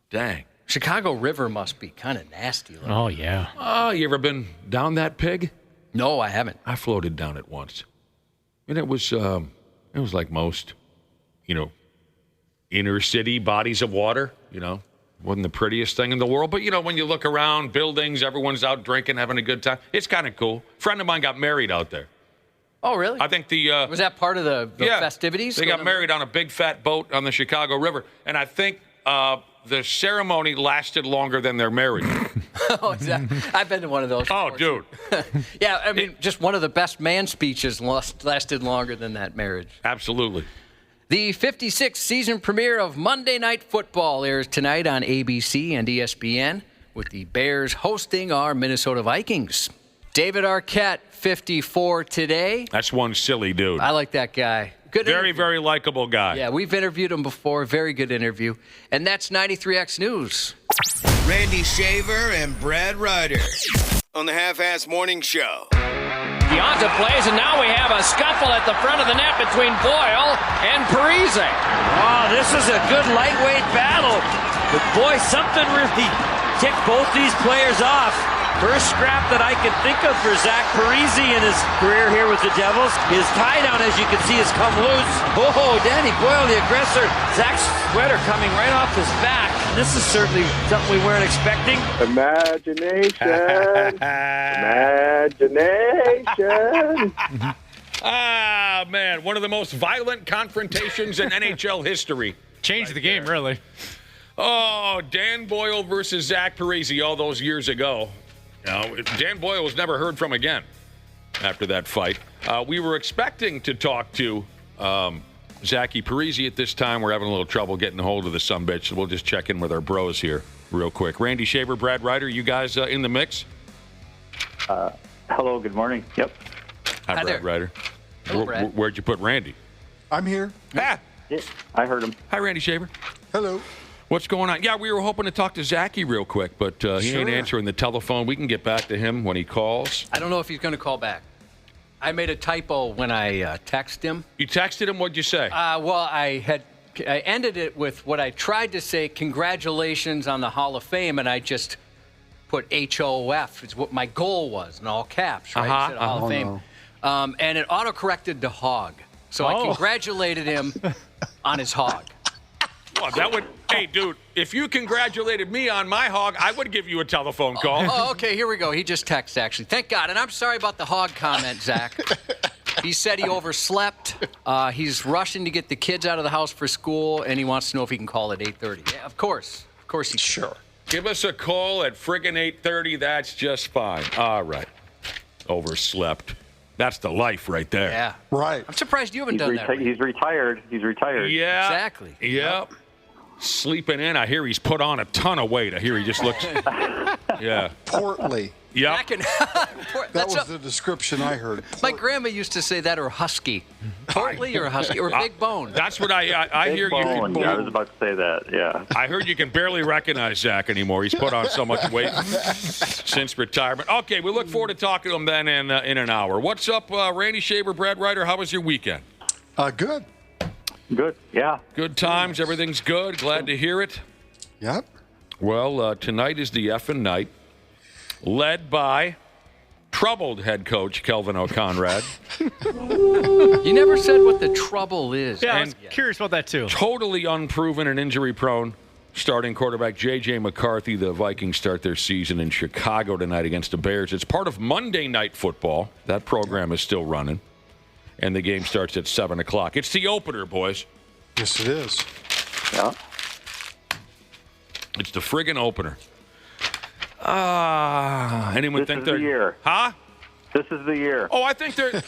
Dang. Chicago River must be kind of nasty. Oh, yeah. Oh, you ever been down that pig? No, I haven't. I floated down it once. And it was like most, inner city bodies of water, wasn't the prettiest thing in the world. But, when you look around, buildings, everyone's out drinking, having a good time. It's kind of cool. A friend of mine got married out there. Oh, really? I think was that part of the festivities? They got married on a big fat boat on the Chicago River. And I think the ceremony lasted longer than their marriage. Oh, exactly. I've been to one of those. Oh, dude. Yeah, I mean, just one of the best man speeches lasted longer than that marriage. Absolutely. The 56th season premiere of Monday Night Football airs tonight on ABC and ESPN, with the Bears hosting our Minnesota Vikings. David Arquette, 54 today. That's one silly dude. I like that guy. Good Very, very likable guy. Yeah, we've interviewed him before. Very good interview. And that's 93X News. Randy Shaver and Brad Ryder on the Half-Ass Morning Show. Deonta plays, and now we have a scuffle at the front of the net between Boyle and Parise. Oh, this is a good lightweight battle. But boy, something really ticked both these players off. First scrap that I can think of for Zach Parise in his career here with the Devils. His tie down, as you can see, has come loose. Oh, Danny Boyle, the aggressor. Zach's sweater coming right off his back. This is certainly something we weren't expecting. Imagination. Imagination. Ah, man, one of the most violent confrontations in NHL history. Changed the game, really. Oh, Dan Boyle versus Zach Parise all those years ago. Dan Boyle was never heard from again after that fight. We were expecting to talk to Zachy Parise at this time. We're having a little trouble getting a hold of the sumbitch, so we'll just check in with our bros here real quick. Randy Shaver, Brad Ryder, you guys in the mix? Hello, good morning. Yep. Hi, Brad Ryder. Hello, Brad. Where'd you put Randy? I'm here. Ah. Yeah, I heard him. Hi, Randy Shaver. Hello. What's going on? Yeah, we were hoping to talk to Zachy real quick, but he ain't answering the telephone. We can get back to him when he calls. I don't know if he's going to call back. I made a typo when I texted him. You texted him? What'd you say? Well, I ended it with what I tried to say, congratulations on the Hall of Fame, and I just put HOF. It's what my goal was, in all caps, right? Uh-huh. Instead of Hall of Fame. No. And it autocorrected to hog. So I congratulated him on his hog. Well, that would... Hey, dude, if you congratulated me on my hog, I would give you a telephone call. Oh, okay, here we go. He just texted, actually. Thank God. And I'm sorry about the hog comment, Zach. He said he overslept. He's rushing to get the kids out of the house for school, and he wants to know if he can call at 8:30. Yeah, of course. Of course he can. Sure. Give us a call at friggin' 8:30. That's just fine. All right. Overslept. That's the life right there. Yeah. Right. I'm surprised you haven't done that. He's retired. He's retired. Yeah. Exactly. Yep. Sleeping in. I hear he's put on a ton of weight. I hear he just looks Yeah. Portly. Yeah. That was the description I heard. My grandma used to say that, or husky. Portly or husky, or big bone. That's what I hear. Bone. You I was about to say that, yeah. I heard you can barely recognize Zach anymore. He's put on so much weight since retirement. Okay, we look forward to talking to him then in an hour. What's up, Randy Shaver, Brad Ryder? How was your weekend? Good. Good, yeah. Good times. Everything's good. Glad to hear it. Yep. Well, tonight is the effing night, led by troubled head coach Kelvin O'Conrad. You never said what the trouble is. Yeah, I was curious about that too. Totally unproven and injury-prone starting quarterback J.J. McCarthy. The Vikings start their season in Chicago tonight against the Bears. It's part of Monday Night Football. That program is still running, and the game starts at 7 o'clock. It's the opener, boys. Yes, it is. Yeah. It's the friggin' opener. Anyone think they're... This is the year. Huh? This is the year. Oh, I think they're...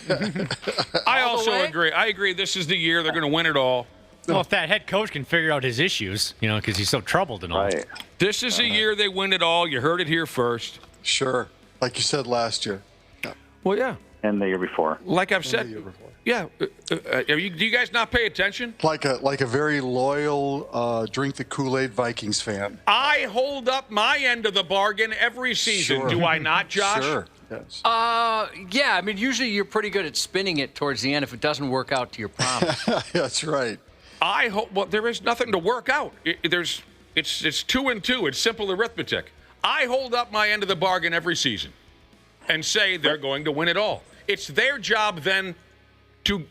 I also agree. I agree. This is the year. They're going to win it all. Well, if that head coach can figure out his issues, because he's so troubled and all. Right. This is the year they win it all. You heard it here first. Sure. Like you said last year. Well, yeah. And the year before. Like I've said... Yeah. Do you guys not pay attention? Like a very loyal drink the Kool-Aid Vikings fan. I hold up my end of the bargain every season. Sure. Do I not, Josh? Sure. Yes. Yeah, I mean, usually you're pretty good at spinning it towards the end if it doesn't work out to your promise. That's right. I hope. Well, there is nothing to work out. It's 2 and 2. It's simple arithmetic. I hold up my end of the bargain every season, and say they're going to win it all. It's their job then to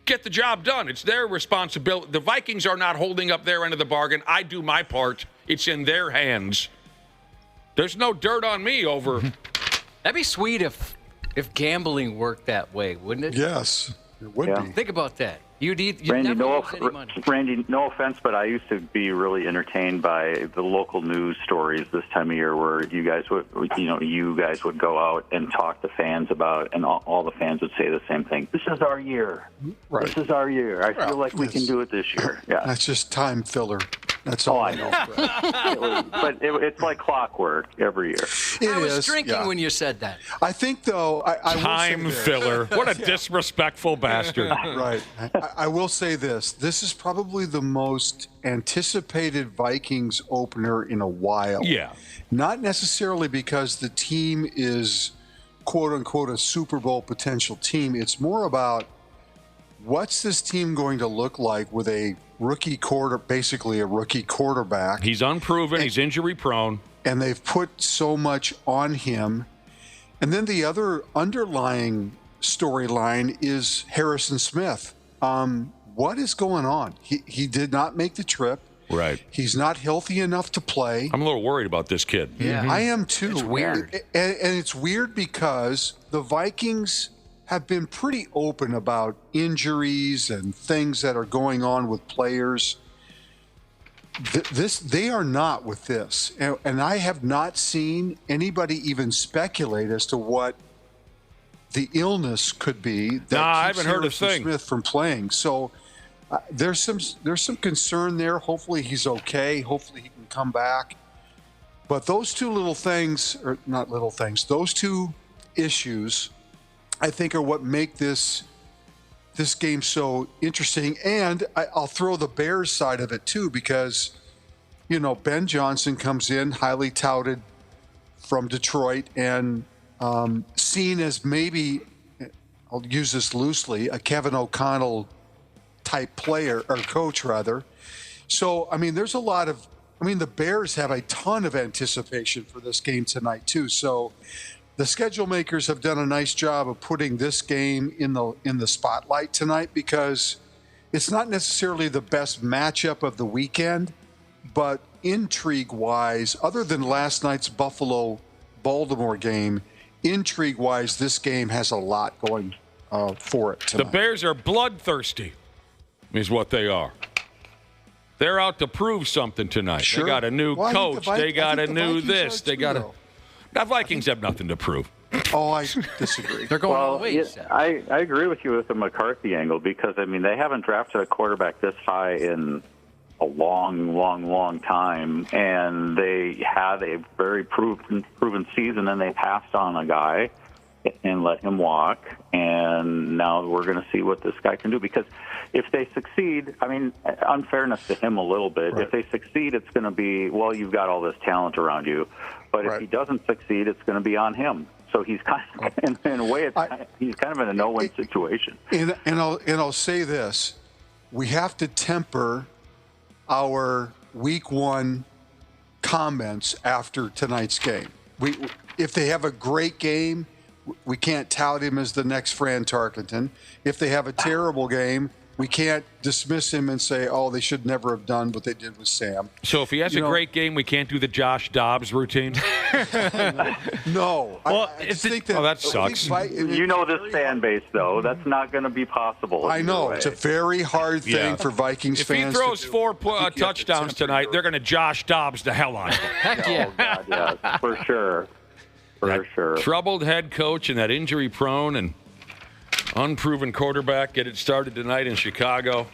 get the job done. It's their responsibility. The Vikings are not holding up their end of the bargain. I do my part. It's in their hands. There's no dirt on me over. That'd be sweet if gambling worked that way, wouldn't it? Yes, it would be. Think about that. You'd Randy, never lose any money. Randy, no offense, but I used to be really entertained by the local news stories this time of year, where you guys would go out and talk to fans about, and all the fans would say the same thing. This is our year. Right. This is our year. I feel like we can do it this year. Yeah. That's just time filler. That's all I know. It's like clockwork every year. I was drinking when you said that. I think, though, I time will say filler. What a disrespectful bastard. Right. I will say this. This is probably the most anticipated Vikings opener in a while. Yeah. Not necessarily because the team is, quote unquote, a Super Bowl potential team. It's more about what's this team going to look like with basically a rookie quarterback. He's unproven. He's injury prone. And they've put so much on him. And then the other underlying storyline is Harrison Smith. What is going on? He did not make the trip. Right. He's not healthy enough to play. I'm a little worried about this kid. Yeah. I am too. It's weird. And it's weird because the Vikings have been pretty open about injuries and things that are going on with players. They are not with this. And I have not seen anybody even speculate as to what the illness could be that I haven't heard a thing. Smith from playing. So there's some concern there. Hopefully he's okay. Hopefully he can come back. But those two those two issues, I think, are what make this game so interesting. And I'll throw the Bears side of it too, because, Ben Johnson comes in, highly touted from Detroit, and seen as maybe, I'll use this loosely, a Kevin O'Connell type player, or coach rather. So, there's a lot of, the Bears have a ton of anticipation for this game tonight too. So the schedule makers have done a nice job of putting this game in the spotlight tonight, because it's not necessarily the best matchup of the weekend, but intrigue-wise, other than last night's Buffalo-Baltimore game, intrigue-wise, this game has a lot going for it tonight. The Bears are bloodthirsty, is what they are. They're out to prove something tonight. Sure. They got a new coach. They got a new this. They got a... The Vikings have nothing to prove. Oh, I disagree. They're going all the way. I agree with you with the McCarthy angle, because, they haven't drafted a quarterback this high in a long time, and they had a very proven season, and they passed on a guy and let him walk, and now we're going to see what this guy can do, because if they succeed, I mean, unfairness to him a little bit, right. If they succeed, it's going to be, well, you've got all this talent around you, but if he doesn't succeed, it's going to be on him. So he's kind of, in a way, he's kind of in a no-win situation. And I'll say this. We have to temper our week one comments after tonight's game. If they have a great game, we can't tout him as the next Fran Tarkenton. If they have a terrible game, we can't dismiss him and say, oh, they should never have done what they did with Sam. So if he has a great game, we can't do the Josh Dobbs routine? No. Well, I think that, that sucks. You know this fan base, though. That's not going to be possible. I know. It's a very hard thing for Vikings fans to do. If he throws 4 touchdowns tonight, they're going to Josh Dobbs the hell out of him. Heck yeah. Oh, God, yeah, for sure. For sure. Troubled head coach and that injury-prone and unproven quarterback get it started tonight in Chicago.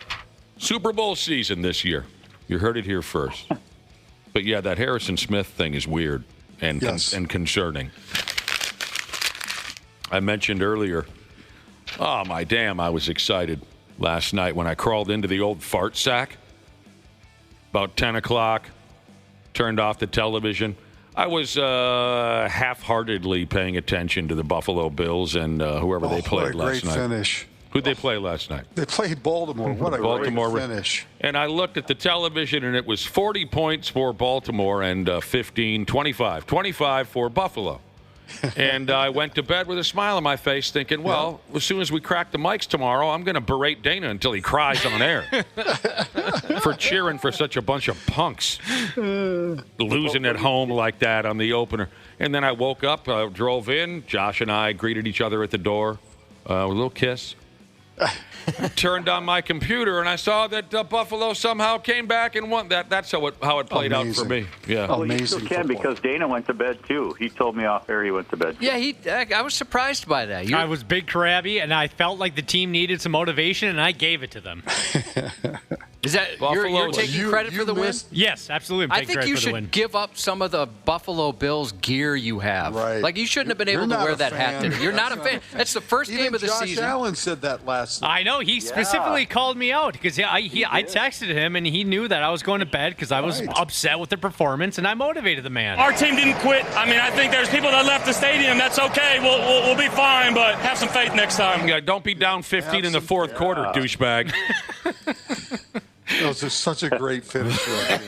Super Bowl season this year. You heard it here first. But, yeah, that Harrison Smith thing is weird and concerning. I mentioned earlier, I was excited last night when I crawled into the old fart sack. About 10 o'clock, turned off the television. I was half-heartedly paying attention to the Buffalo Bills and whoever they played last night. What a great finish. Who'd they play last night? They played Baltimore. What a great finish. And I looked at the television, and it was 40 points for Baltimore and 25 for Buffalo. And I went to bed with a smile on my face thinking, well, as soon as we crack the mics tomorrow, I'm going to berate Dana until he cries on air for cheering for such a bunch of punks, losing at home like that on the opener. And then I woke up, drove in. Josh and I greeted each other at the door, a little kiss. Turned on my computer, and I saw that Buffalo somehow came back and won. That's how it played out for me. Yeah, well, you still can because Dana went to bed too. He told me off air he went to bed too. Yeah, I was surprised by that. I was big crabby, and I felt like the team needed some motivation, and I gave it to them. Is that you're taking credit for the win? Yes, absolutely. I think you should give up some of the Buffalo Bills gear you have. Right. Like you shouldn't have been able to wear that hat today. You're not a fan. That's the first game of the season. Josh Allen said that last night. I know. He specifically called me out because I texted him, and he knew that I was going to bed because I was upset with the performance, and I motivated the man. Our team didn't quit. I mean, I think there's people that left the stadium. That's okay. We'll be fine, but have some faith next time. Yeah, don't be down 15 in the fourth quarter, douchebag. That was such a great finish.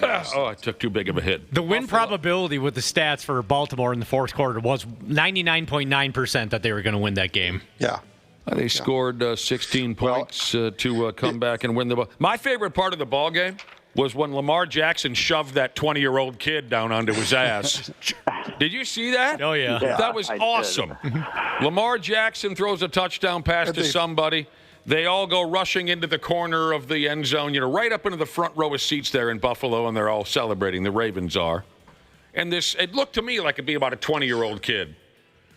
I took too big of a hit. The win probability with the stats for Baltimore in the fourth quarter was 99.9% that they were going to win that game. Yeah. They scored 16 points to come back and win the ball. My favorite part of the ball game was when Lamar Jackson shoved that 20-year-old kid down onto his ass. Did you see that? Oh, yeah. That was awesome. Lamar Jackson throws a touchdown pass to somebody. They all go rushing into the corner of the end zone, right up into the front row of seats there in Buffalo, and they're all celebrating. The Ravens are. And it looked to me like it'd be about a 20-year-old kid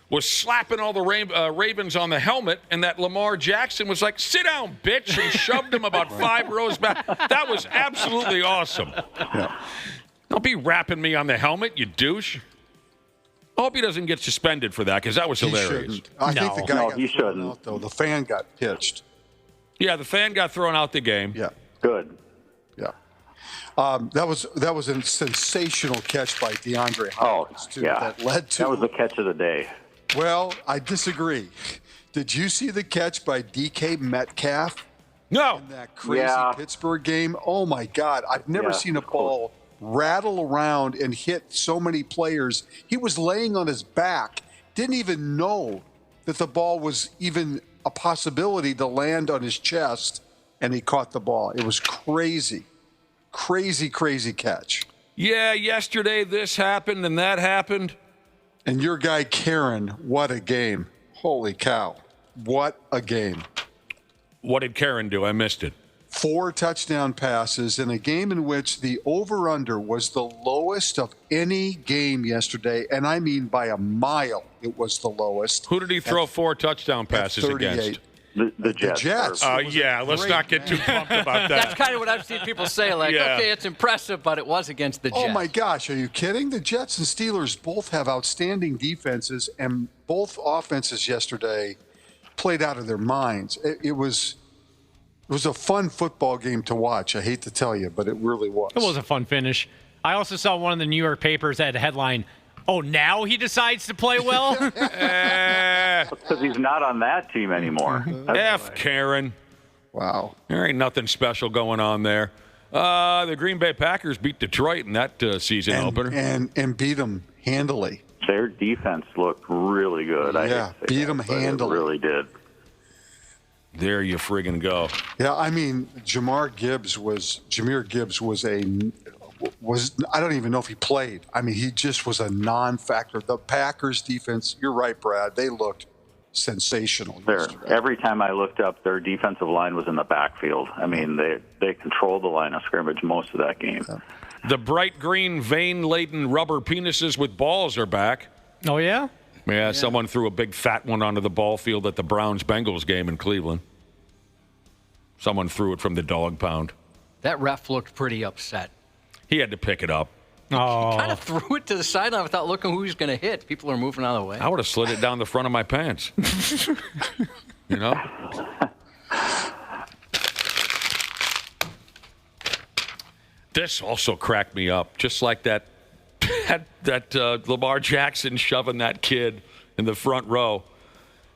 was slapping all the Ravens on the helmet, and that Lamar Jackson was like, sit down, bitch, and shoved him about 5 rows back. That was absolutely awesome. Yeah. Don't be rapping me on the helmet, you douche. I hope he doesn't get suspended for that, because that was hilarious. I think the guy got thrown out, though. The fan got pitched. Yeah, the fan got thrown out the game. Yeah. Good. Yeah. That was a sensational catch by DeAndre Hopkins, too. Yeah. That led to. That was the catch of the day. Well, I disagree. Did you see the catch by DK Metcalf? No. In that crazy Pittsburgh game? Oh, my God. I've never seen a ball rattle around and hit so many players. He was laying on his back, didn't even know that the ball was even a possibility to land on his chest, and he caught the ball. It was crazy. Crazy, crazy catch. Yeah, yesterday this happened and that happened. And your guy, Karen, what a game. Holy cow. What a game. What did Karen do? I missed it. 4 touchdown passes in a game in which the over-under was the lowest of any game yesterday, and I mean by a mile it was the lowest. Who did he throw 4 touchdown passes against? The Jets. Yeah, let's not get too pumped about that. That's kind of what I've seen people say, like, okay, it's impressive, but it was against the Jets. Oh, my gosh, are you kidding? The Jets and Steelers both have outstanding defenses, and both offenses yesterday played out of their minds. It was a fun football game to watch. I hate to tell you, but it really was. It was a fun finish. I also saw one of the New York papers that had a headline, "Oh, now he decides to play well?" Because he's not on that team anymore. F. Karen. Wow. There ain't nothing special going on there. The Green Bay Packers beat Detroit in that season opener. And beat them handily. Their defense looked really good. Beat them handily. It really did. There you friggin' go. Yeah, I mean, Jahmyr Gibbs was I don't even know if he played. I mean, he just was a non-factor. The Packers defense, you're right, Brad, they looked sensational. Every time I looked up, their defensive line was in the backfield. I mean, they controlled the line of scrimmage most of that game. The bright green, vein-laden rubber penises with balls are back. Oh, yeah? Yeah, someone threw a big fat one onto the ball field at the Browns-Bengals game in Cleveland. Someone threw it from the dog pound. That ref looked pretty upset. He had to pick it up. Oh. He kind of threw it to the sideline without looking who he was going to hit. People are moving out of the way. I would have slid it down the front of my pants. You know? This also cracked me up, just like that Lamar Jackson shoving that kid in the front row.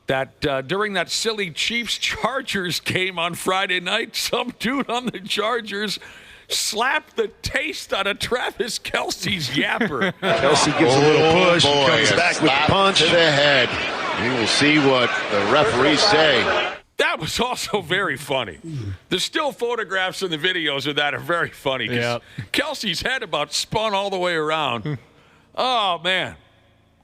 That during that silly Chiefs-Chargers game on Friday night, some dude on the Chargers slapped the taste out of Travis Kelce's yapper. Kelce gives a little push, comes back with a punch to the head. You will see what the referees say. That was also very funny. The still photographs and the videos of that are very funny. Yep. Kelce's head about spun all the way around. Oh, man.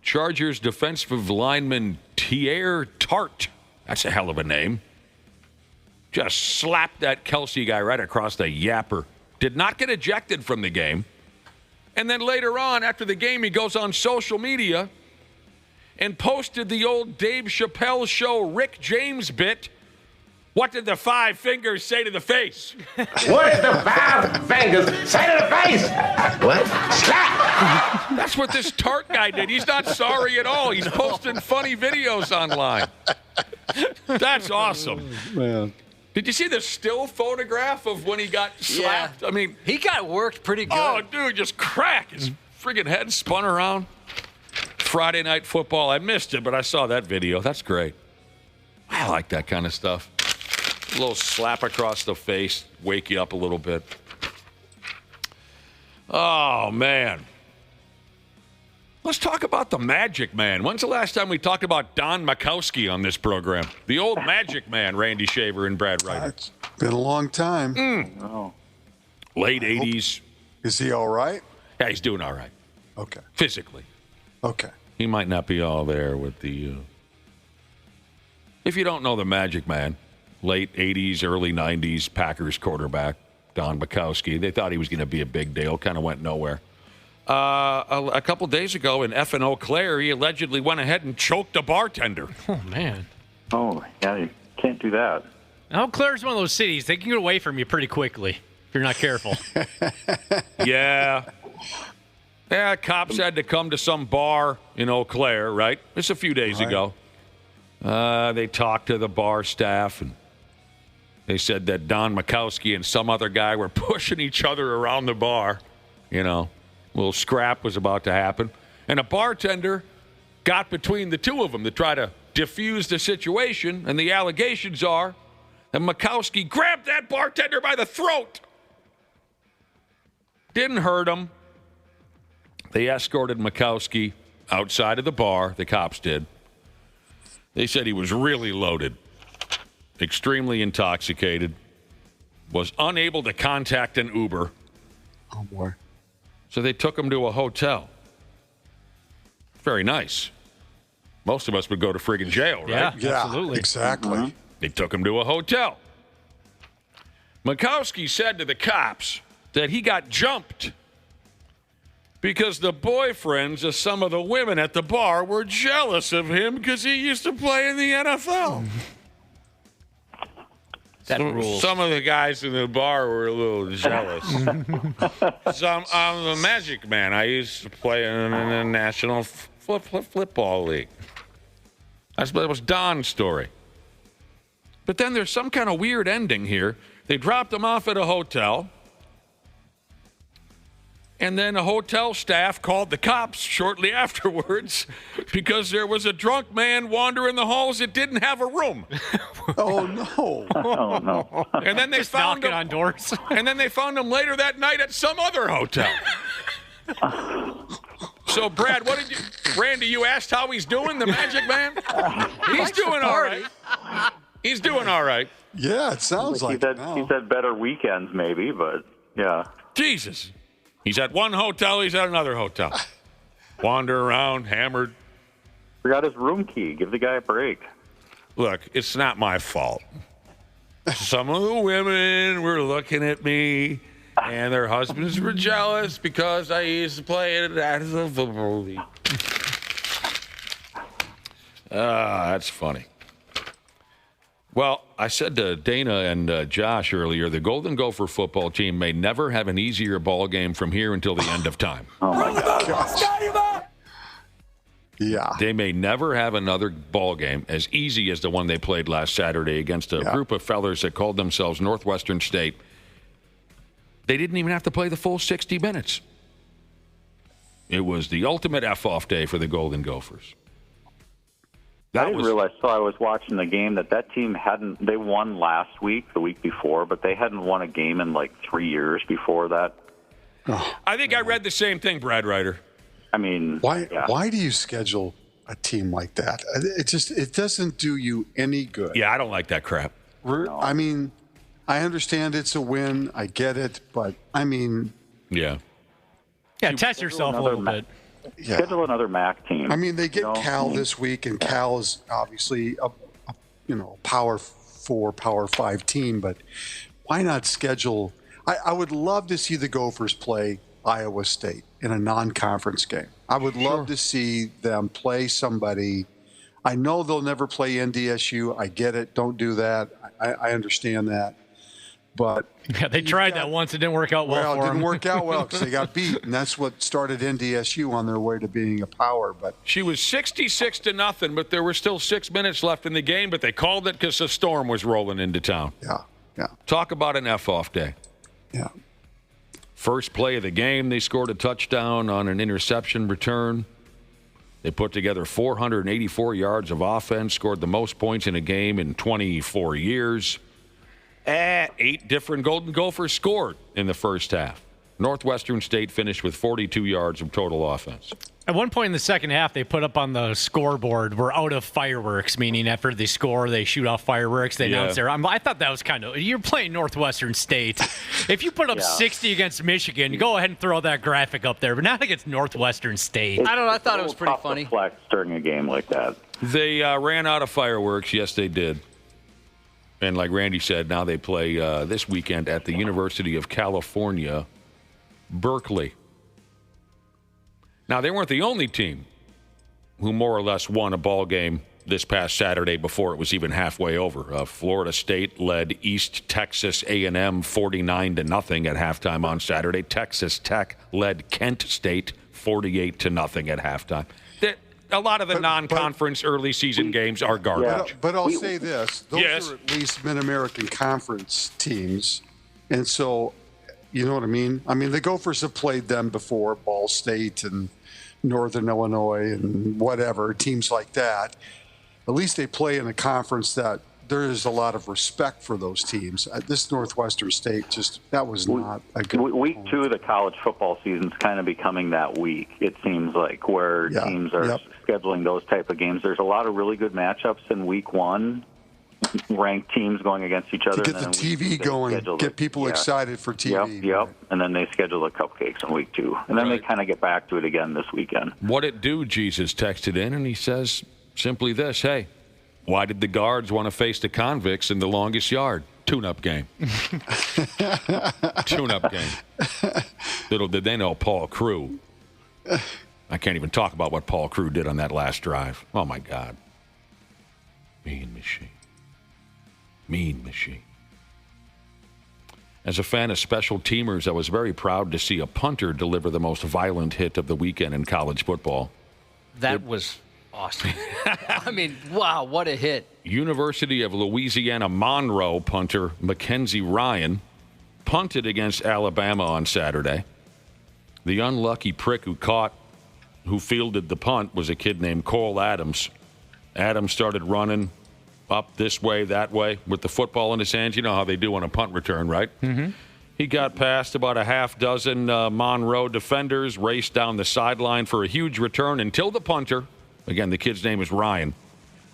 Chargers defensive lineman Tier Tart. That's a hell of a name. Just slapped that Kelce guy right across the yapper. Did not get ejected from the game. And then later on, after the game, he goes on social media and posted the old Dave Chappelle show Rick James bit. What did the five fingers say to the face? What did the five fingers say to the face? What? Slap! That's what this Tart guy did. He's not sorry at all. He's posting funny videos online. That's awesome. Man. Did you see the still photograph of when he got slapped? Yeah. I mean, he got worked pretty good. Oh, dude, just crack. His friggin' head spun around. Friday Night Football. I missed it, but I saw that video. That's great. I like that kind of stuff. A little slap across the face, wake you up a little bit. Oh, man. Let's talk about the Magic Man. When's the last time we talked about Don Majkowski on this program? The old Magic Man, Randy Shaver and Brad Ryder. It's been a long time. Oh. Late 80s. Is he all right? Yeah, he's doing all right. Okay. Physically. Okay. He might not be all there with the... If you don't know the Magic Man, late 80s, early 90s Packers quarterback, Don Majkowski. They thought he was going to be a big deal. Kind of went nowhere. A couple days ago in F in Eau Claire, he allegedly went ahead and choked a bartender. Oh, man. Oh, yeah, you can't do that. Eau Claire's one of those cities. They can get away from you pretty quickly if you're not careful. Yeah. Yeah, cops had to come to some bar in Eau Claire, right? Just a few days ago. They talked to the bar staff, and they said that Don Majkowski and some other guy were pushing each other around the bar. You know, a little scrap was about to happen. And a bartender got between the two of them to try to diffuse the situation, and the allegations are that Majkowski grabbed that bartender by the throat. Didn't hurt him. They escorted Majkowski outside of the bar, the cops did. They said he was really loaded, extremely intoxicated, was unable to contact an Uber. Oh, boy. So they took him to a hotel. Very nice. Most of us would go to friggin' jail, right? Yeah, absolutely. Exactly. Mm-hmm. They took him to a hotel. Majkowski said to the cops that he got jumped because the boyfriends of some of the women at the bar were jealous of him because he used to play in the NFL. Some of the guys in the bar were a little jealous. I'm the Magic Man. I used to play in the National Football League. That was Don's story. But then there's some kind of weird ending here. They dropped him off at a hotel. And then the hotel staff called the cops shortly afterwards because there was a drunk man wandering the halls that didn't have a room. Oh, no. Oh, no. And then they found him on doors. And then they found him later that night at some other hotel. So, Brad, Randy, you asked how he's doing, the Magic Man? He's doing all right. He's doing all right. Yeah, it sounds like it now. He's had better weekends, maybe, but yeah. Jesus. He's at one hotel, he's at another hotel. Wander around, hammered. Forgot his room key. Give the guy a break. Look, it's not my fault. Some of the women were looking at me, and their husbands were jealous because I used to play it as a football league. That's funny. Well, I said to Dana and Josh earlier, the Golden Gopher football team may never have an easier ball game from here until the end of time. Oh, my gosh. Yeah. They may never have another ball game as easy as the one they played last Saturday against a group of fellers that called themselves Northwestern State. They didn't even have to play the full 60 minutes. It was the ultimate F-off day for the Golden Gophers. I didn't realize, so I was watching the game, that team they won last week, the week before, but they hadn't won a game in like 3 years before that. I think I read the same thing, Brad Ryder. I mean, why do you schedule a team like that? It doesn't do you any good. Yeah, I don't like that crap. I mean, I understand it's a win. I get it, but I mean, yeah, test yourself a little bit. Yeah. Schedule another MAC team. I mean, they get Cal this week, and Cal is obviously a Power 4, Power 5 team. But why not schedule? I would love to see the Gophers play Iowa State in a non-conference game. I would love to see them play somebody. I know they'll never play NDSU. I get it. Don't do that. I understand that. But yeah, they tried that once. It didn't work out well for them. It didn't work out well because they got beat, and that's what started NDSU on their way to being a power. But she was 66-0, but there were still 6 minutes left in the game, but they called it because a storm was rolling into town. Yeah. Talk about an F-off day. Yeah. First play of the game, they scored a touchdown on an interception return. They put together 484 yards of offense, scored the most points in a game in 24 years. 8 different Golden Gophers scored in the first half. Northwestern State finished with 42 yards of total offense. At one point in the second half, they put up on the scoreboard, we're out of fireworks, meaning after they score, they shoot off fireworks. They announce their. I thought that was kind of, you're playing Northwestern State. If you put up 60 against Michigan, go ahead and throw that graphic up there, but not against Northwestern State. I don't know. I thought it was pretty funny. Flex during a game like that. They ran out of fireworks. Yes, they did. And like Randy said, now they play this weekend at the University of California, Berkeley. Now, they weren't the only team who more or less won a ball game this past Saturday before it was even halfway over. Florida State led East Texas A&M 49-0 at halftime on Saturday. Texas Tech led Kent State 48-0 at halftime. A lot of the non-conference early season games are garbage. But I'll say this. Those are at least Mid-American Conference teams. And so, you know what I mean? I mean, the Gophers have played them before, Ball State and Northern Illinois and whatever, teams like that. At least they play in a conference that there is a lot of respect for those teams. This Northwestern State, that was not a good Week 2 of the college football season is kind of becoming that week, it seems like, where teams are scheduling those type of games. There's a lot of really good matchups in Week 1, ranked teams going against each other. To get the TV going, get people excited for TV. Yep. And then they schedule the cupcakes in Week 2. And then they kind of get back to it again this weekend. What it do, Jesus texted in, and he says simply this, hey, why did the guards want to face the convicts in the longest yard? Tune-up game. Tune-up game. Little did they know Paul Crew. I can't even talk about what Paul Crew did on that last drive. Oh, my God. Mean machine. Mean machine. As a fan of special teamers, I was very proud to see a punter deliver the most violent hit of the weekend in college football. That was awesome. I mean, wow, what a hit. University of Louisiana Monroe punter Mackenzie Ryan punted against Alabama on Saturday. The unlucky prick who fielded the punt was a kid named Cole Adams. Adams started running up this way, that way, with the football in his hands. You know how they do on a punt return, right? Mm-hmm. He got past about a half dozen Monroe defenders, raced down the sideline for a huge return until the punter, again, the kid's name is Ryan.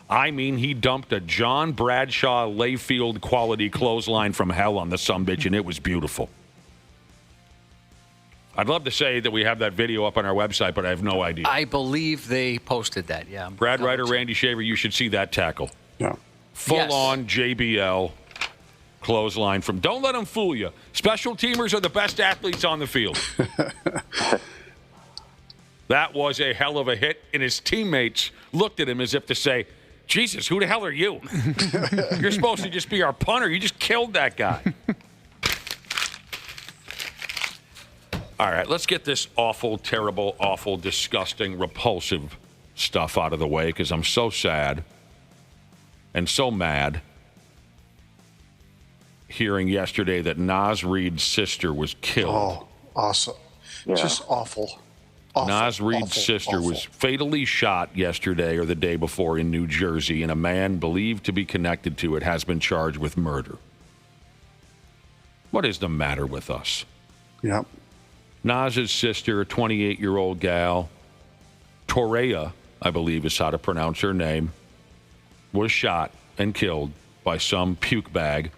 I mean, he dumped a John Bradshaw Layfield quality clothesline from hell on the sumbitch, and it was beautiful. I'd love to say that we have that video up on our website, but I have no idea. I believe they posted that, yeah. Brad Ryder, Randy Shaver, you should see that tackle. Yeah. Full-on JBL clothesline from. Don't let them fool you. Special teamers are the best athletes on the field. That was a hell of a hit, and his teammates looked at him as if to say, Jesus, who the hell are you? You're supposed to just be our punter. You just killed that guy. All right, let's get this awful, terrible, awful, disgusting, repulsive stuff out of the way because I'm so sad and so mad hearing yesterday that Naz Reid's sister was killed. Oh, awesome. Yeah. Just awful. Naz Reid's sister was fatally shot yesterday or the day before in New Jersey, and a man believed to be connected to it has been charged with murder. What is the matter with us? Yep. Naz's sister, a 28-year-old gal, Torea, I believe is how to pronounce her name, was shot and killed by some puke bag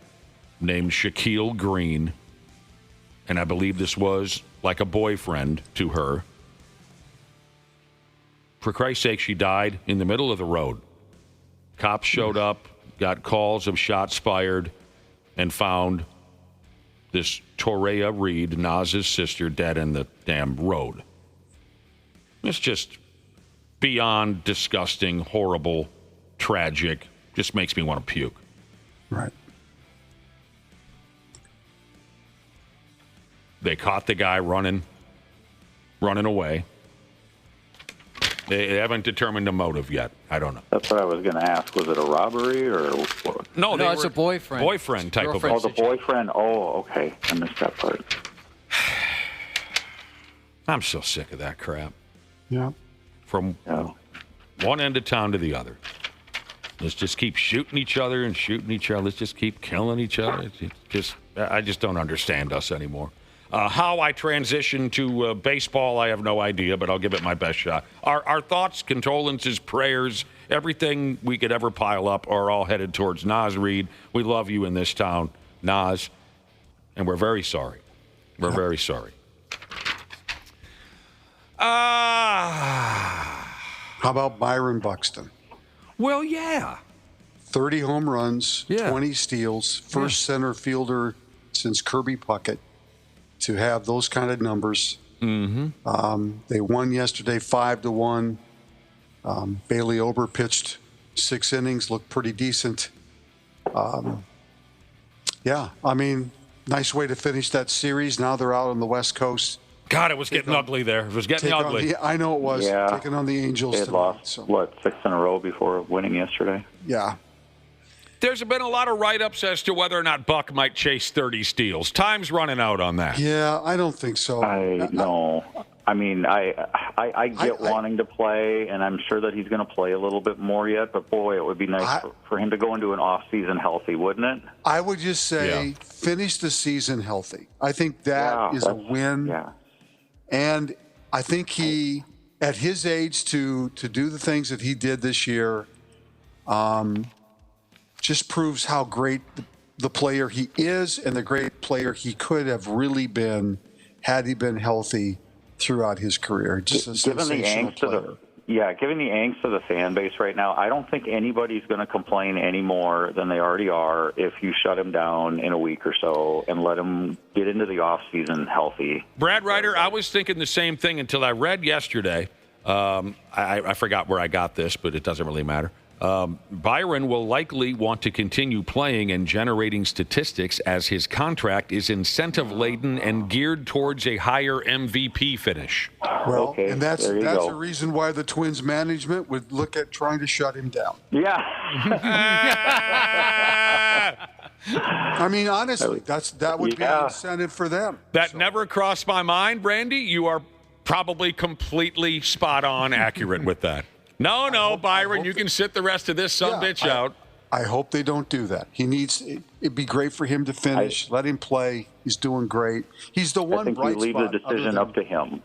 named Shaquille Green. And I believe this was like a boyfriend to her. For Christ's sake, she died in the middle of the road. Cops showed up, got calls of shots fired, and found this Torea Reid, Naz's sister, dead in the damn road. It's just beyond disgusting, horrible, tragic. Just makes me want to puke. Right. They caught the guy running away. They haven't determined a motive yet. I don't know. That's what I was going to ask. Was it a robbery or what? No, it's a boyfriend. Boyfriend type of. Oh, the boyfriend. Oh, okay. I missed that part. I'm so sick of that crap. Yeah. From one end of town to the other. Let's just keep shooting each other and shooting each other. Let's just keep killing each other. I just don't understand us anymore. How I transition to baseball, I have no idea, but I'll give it my best shot. Our thoughts, condolences, prayers, everything we could ever pile up are all headed towards Naz Reid. We love you in this town, Naz, and we're very sorry. We're very sorry. How about Byron Buxton? Well, yeah. 30 home runs, 20 steals, first center fielder since Kirby Puckett to have those kind of numbers. Mm-hmm. They won yesterday 5-1. Bailey Ober pitched 6 innings, looked pretty decent. Yeah, I mean, nice way to finish that series. Now they're out on the West Coast. God, it was getting ugly there. It was getting ugly. I know it was. Yeah. Taking on the Angels. They had lost, 6 in a row before winning yesterday? Yeah. There's been a lot of write-ups as to whether or not Buck might chase 30 steals. Time's running out on that. Yeah, I don't think so. I know. I mean, I get wanting to play, and I'm sure that he's going to play a little bit more yet, but boy, it would be nice for him to go into an off-season healthy, wouldn't it? I would just say finish the season healthy. I think that is a win. Yeah. And I think he, at his age, to do the things that he did this year, just proves how great the player he is and the great player he could have really been had he been healthy throughout his career. Just a sensational player. Given the angst of the fan base right now, I don't think anybody's going to complain any more than they already are if you shut him down in a week or so and let him get into the offseason healthy. Brad Ryder, I was thinking the same thing until I read yesterday. I forgot where I got this, but it doesn't really matter. Byron will likely want to continue playing and generating statistics as his contract is incentive-laden and geared towards a higher MVP finish. Well, and that's a reason why the Twins management would look at trying to shut him down. Yeah. I mean, honestly, that would be an incentive for them. That never crossed my mind, Brandy. You are probably completely spot on accurate with that. No, Byron, you can sit the rest of this bitch out. I hope they don't do that. It'd be great for him to finish. Let him play. He's doing great. He's the one bright spot. I think you leave the decision up to him.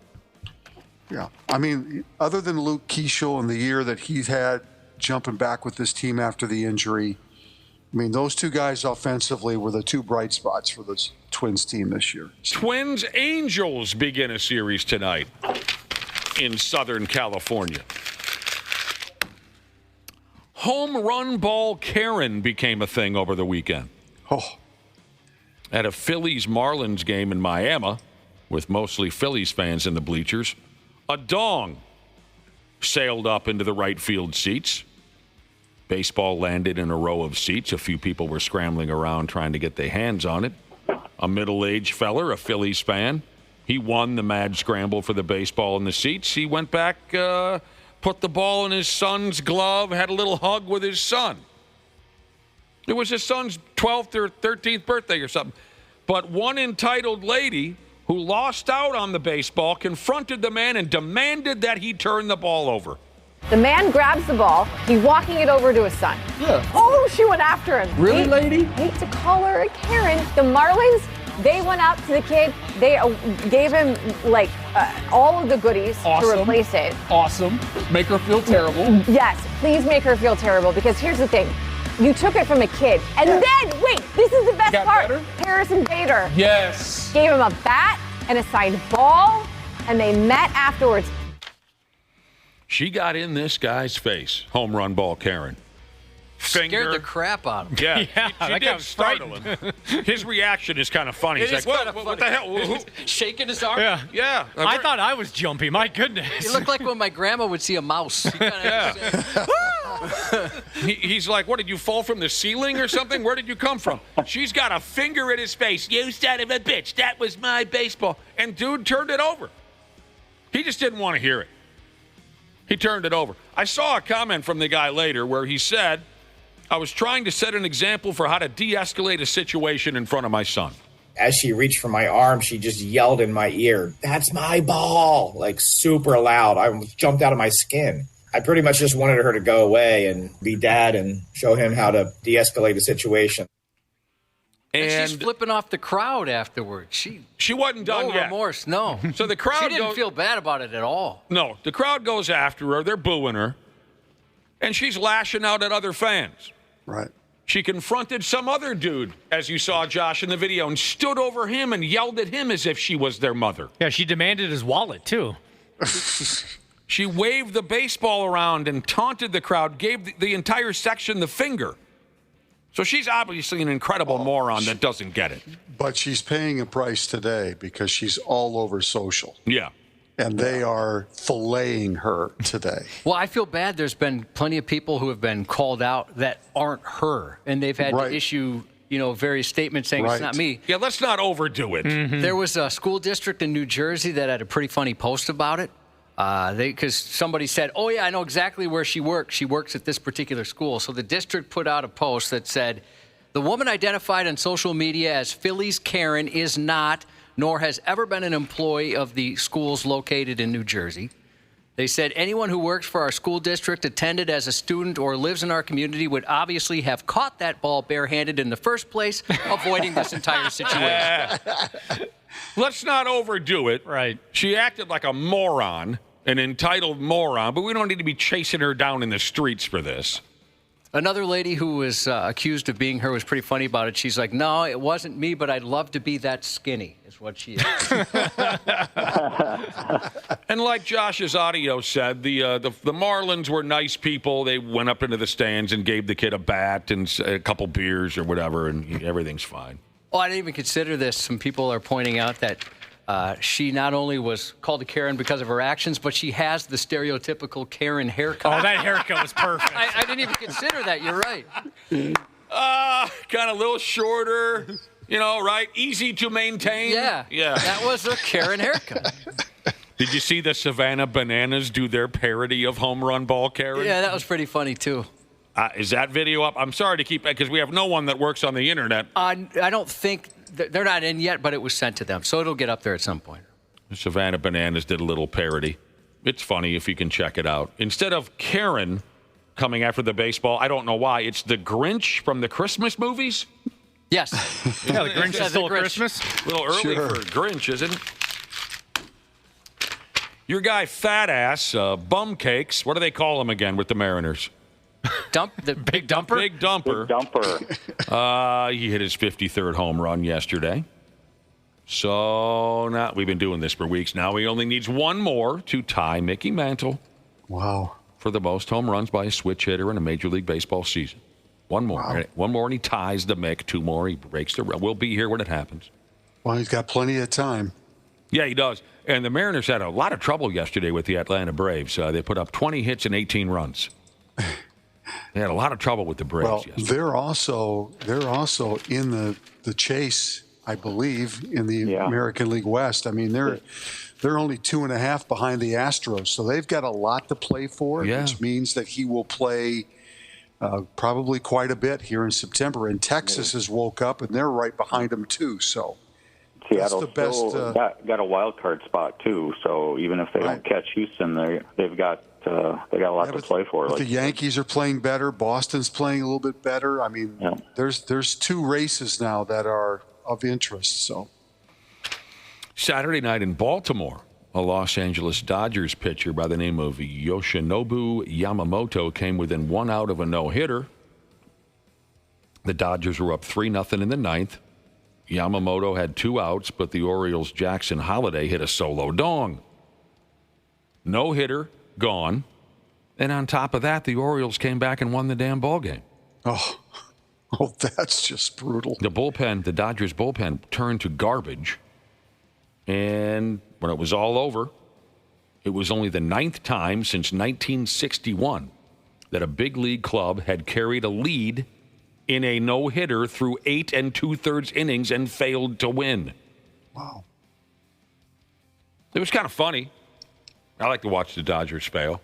Yeah. I mean, other than Luke Keeschel and the year that he's had jumping back with this team after the injury, I mean, those two guys offensively were the two bright spots for this Twins team this year. Twins Angels begin a series tonight in Southern California. Home run ball Karen became a thing over the weekend. At a Phillies-Marlins game in Miami, with mostly Phillies fans in the bleachers, a dong sailed up into the right field seats. Baseball landed in a row of seats. A few people were scrambling around trying to get their hands on it. A middle-aged feller, a Phillies fan, he won the mad scramble for the baseball in the seats. He went back, put the ball in his son's glove, had a little hug with his son. It was his son's 12th or 13th birthday or something. But one entitled lady who lost out on the baseball confronted the man and demanded that he turn the ball over. The man grabs the ball. He's walking it over to his son. Yeah. Oh, she went after him. Really, lady? Hate to call her a Karen. The Marlins, they went up to the kid. They gave him, all of the goodies to replace it. Awesome. Make her feel terrible. Yes, please make her feel terrible, because here's the thing. You took it from a kid. And then, wait, this is the best part. Better? Harrison Bader. Yes. Gave him a bat and a signed ball, and they met afterwards. She got in this guy's face, home run ball Karen. Scared the crap out of him. Yeah, she did startle him. His reaction is kind of funny. He's like, what the hell? Shaking his arm. Yeah. I thought I was jumpy. My goodness. You look like when my grandma would see a mouse. He's like, what, did you fall from the ceiling or something? Where did you come from? She's got a finger in his face. You son of a bitch. That was my baseball. And dude turned it over. He just didn't want to hear it. He turned it over. I saw a comment from the guy later where he said, I was trying to set an example for how to de-escalate a situation in front of my son. As she reached for my arm, she just yelled in my ear, "That's my ball," super loud. I jumped out of my skin. I pretty much just wanted her to go away and be dad and show him how to de-escalate a situation. And she's flipping off the crowd afterwards. She wasn't done yet. No remorse, no. So the crowd She didn't feel bad about it at all. No, the crowd goes after her. They're booing her. And she's lashing out at other fans. Right. She confronted some other dude, as you saw, Josh, in the video, and stood over him and yelled at him as if she was their mother. Yeah, she demanded his wallet, too. She waved the baseball around and taunted the crowd, gave the entire section the finger. So she's obviously an incredible moron that doesn't get it. But she's paying a price today because she's all over social. Yeah. And they are filleting her today. Well, I feel bad. There's been plenty of people who have been called out that aren't her. And they've had to issue, various statements saying it's not me. Yeah, let's not overdo it. Mm-hmm. There was a school district in New Jersey that had a pretty funny post about it. Because somebody said, oh, yeah, I know exactly where she works. She works at this particular school. So the district put out a post that said, the woman identified on social media as Phillies Karen is not, nor has ever been an employee of the schools located in New Jersey. They said anyone who works for our school district, attended as a student, or lives in our community would obviously have caught that ball barehanded in the first place, avoiding this entire situation. Let's not overdo it. Right. She acted like a moron. An entitled moron, but we don't need to be chasing her down in the streets for this. Another lady who was accused of being her was pretty funny about it. She's like, no, it wasn't me, but I'd love to be that skinny, is what she is. And like Josh's audio said, the Marlins were nice people. They went up into the stands and gave the kid a bat and a couple beers or whatever, and everything's fine. Oh, I didn't even consider this. Some people are pointing out that she not only was called a Karen because of her actions, but she has the stereotypical Karen haircut. Oh, that haircut was perfect. I didn't even consider that. You're right. Kind of a little shorter, right? Easy to maintain. Yeah. That was a Karen haircut. Did you see the Savannah Bananas do their parody of Home Run Ball Karen? Yeah, that was pretty funny, too. Is that video up? I'm sorry to keep it, because we have no one that works on the internet. I don't think they're not in yet, but it was sent to them, so it'll get up there at some point. The Savannah Bananas did a little parody. It's funny if you can check it out. Instead of Karen coming after the baseball, I don't know why, it's the Grinch from the Christmas movies. Yes. Yeah, the Grinch is still Christmas. A little early for Grinch, isn't it? Your guy, Fat Ass, Bum Cakes, what do they call him again with the Mariners? The Big Dumper? Big Dumper. Big Dumper. He hit his 53rd home run yesterday. So now we've been doing this for weeks now. He only needs one more to tie Mickey Mantle. Wow. For the most home runs by a switch hitter in a Major League Baseball season. One more. Wow. One more, and he ties the Mick. Two more, he breaks the record. We'll be here when it happens. Well, he's got plenty of time. Yeah, he does. And the Mariners had a lot of trouble yesterday with the Atlanta Braves. They put up 20 hits and 18 runs. They had a lot of trouble with the Braves yesterday. They're also in the chase, I believe, in the American League West. I mean, they're only 2.5 behind the Astros, so they've got a lot to play for, which means that he will play probably quite a bit here in September. And Texas has woke up, and they're right behind them too. So Seattle's that's the best. Still got a wild card spot too. So even if they don't catch Houston, they've got a lot to play for. The Yankees are playing better. Boston's playing a little bit better. I mean, there's two races now that are of interest. So Saturday night in Baltimore, a Los Angeles Dodgers pitcher by the name of Yoshinobu Yamamoto came within 1 out of a no-hitter. The Dodgers were up 3-0 in the ninth. Yamamoto had 2 outs, but the Orioles' Jackson Holliday hit a solo dong. No-hitter, gone. And on top of that, the Orioles came back and won the damn ball game. Oh, that's just brutal. The Dodgers bullpen turned to garbage. And when it was all over, it was only the 9th time since 1961 that a big league club had carried a lead in a no-hitter through 8 2/3 innings and failed to win. Wow. It was kind of funny. I like to watch the Dodgers fail,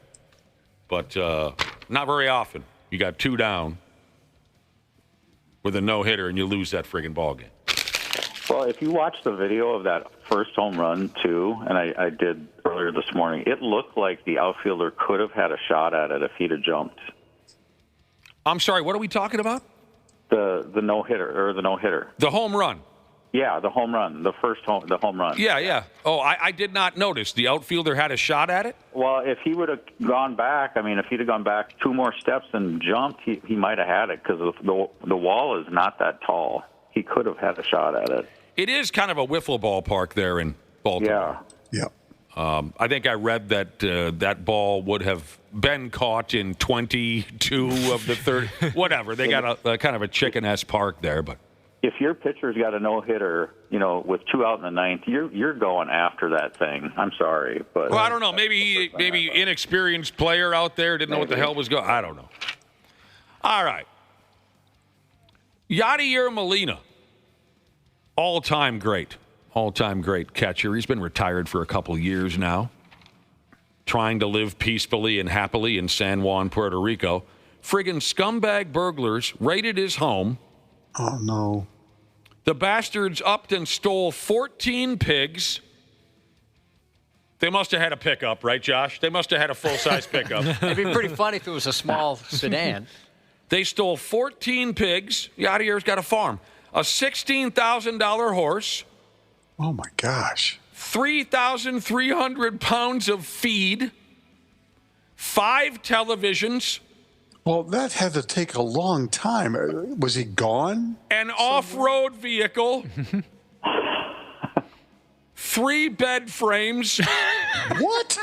but not very often. You got 2 down with a no-hitter and you lose that friggin' ball game. Well, if you watch the video of that first home run, too, and I did earlier this morning, it looked like the outfielder could have had a shot at it if he'd have jumped. I'm sorry, what are we talking about? The no-hitter, or the no-hitter. The home run. Yeah, the home run, the home run. Yeah. Oh, I did not notice. The outfielder had a shot at it? Well, if he would have gone back, if he'd have gone back 2 more steps and jumped, he might have had it, because the wall is not that tall. He could have had a shot at it. It is kind of a wiffle ball park there in Baltimore. Yeah. I think I read that that ball would have been caught in 22 of the 30. Whatever. They got a kind of a chicken-ass park there. But if your pitcher's got a no-hitter, with 2 out in the 9th, you're going after that thing. I'm sorry, but I don't know. Maybe inexperienced player out there didn't know what the hell was going. I don't know. All right. Yadier Molina, all-time great catcher. He's been retired for a couple years now, trying to live peacefully and happily in San Juan, Puerto Rico. Friggin' scumbag burglars raided his home. Oh, no. The bastards upped and stole 14 pigs. They must have had a pickup, right, Josh? They must have had a full-size pickup. It'd be pretty funny if it was a small sedan. They stole 14 pigs. Yadier's got a farm. A $16,000 horse. Oh, my gosh. 3,300 pounds of feed. 5 televisions. Well, that had to take a long time. Was he gone? An off-road vehicle. 3 bed frames. What?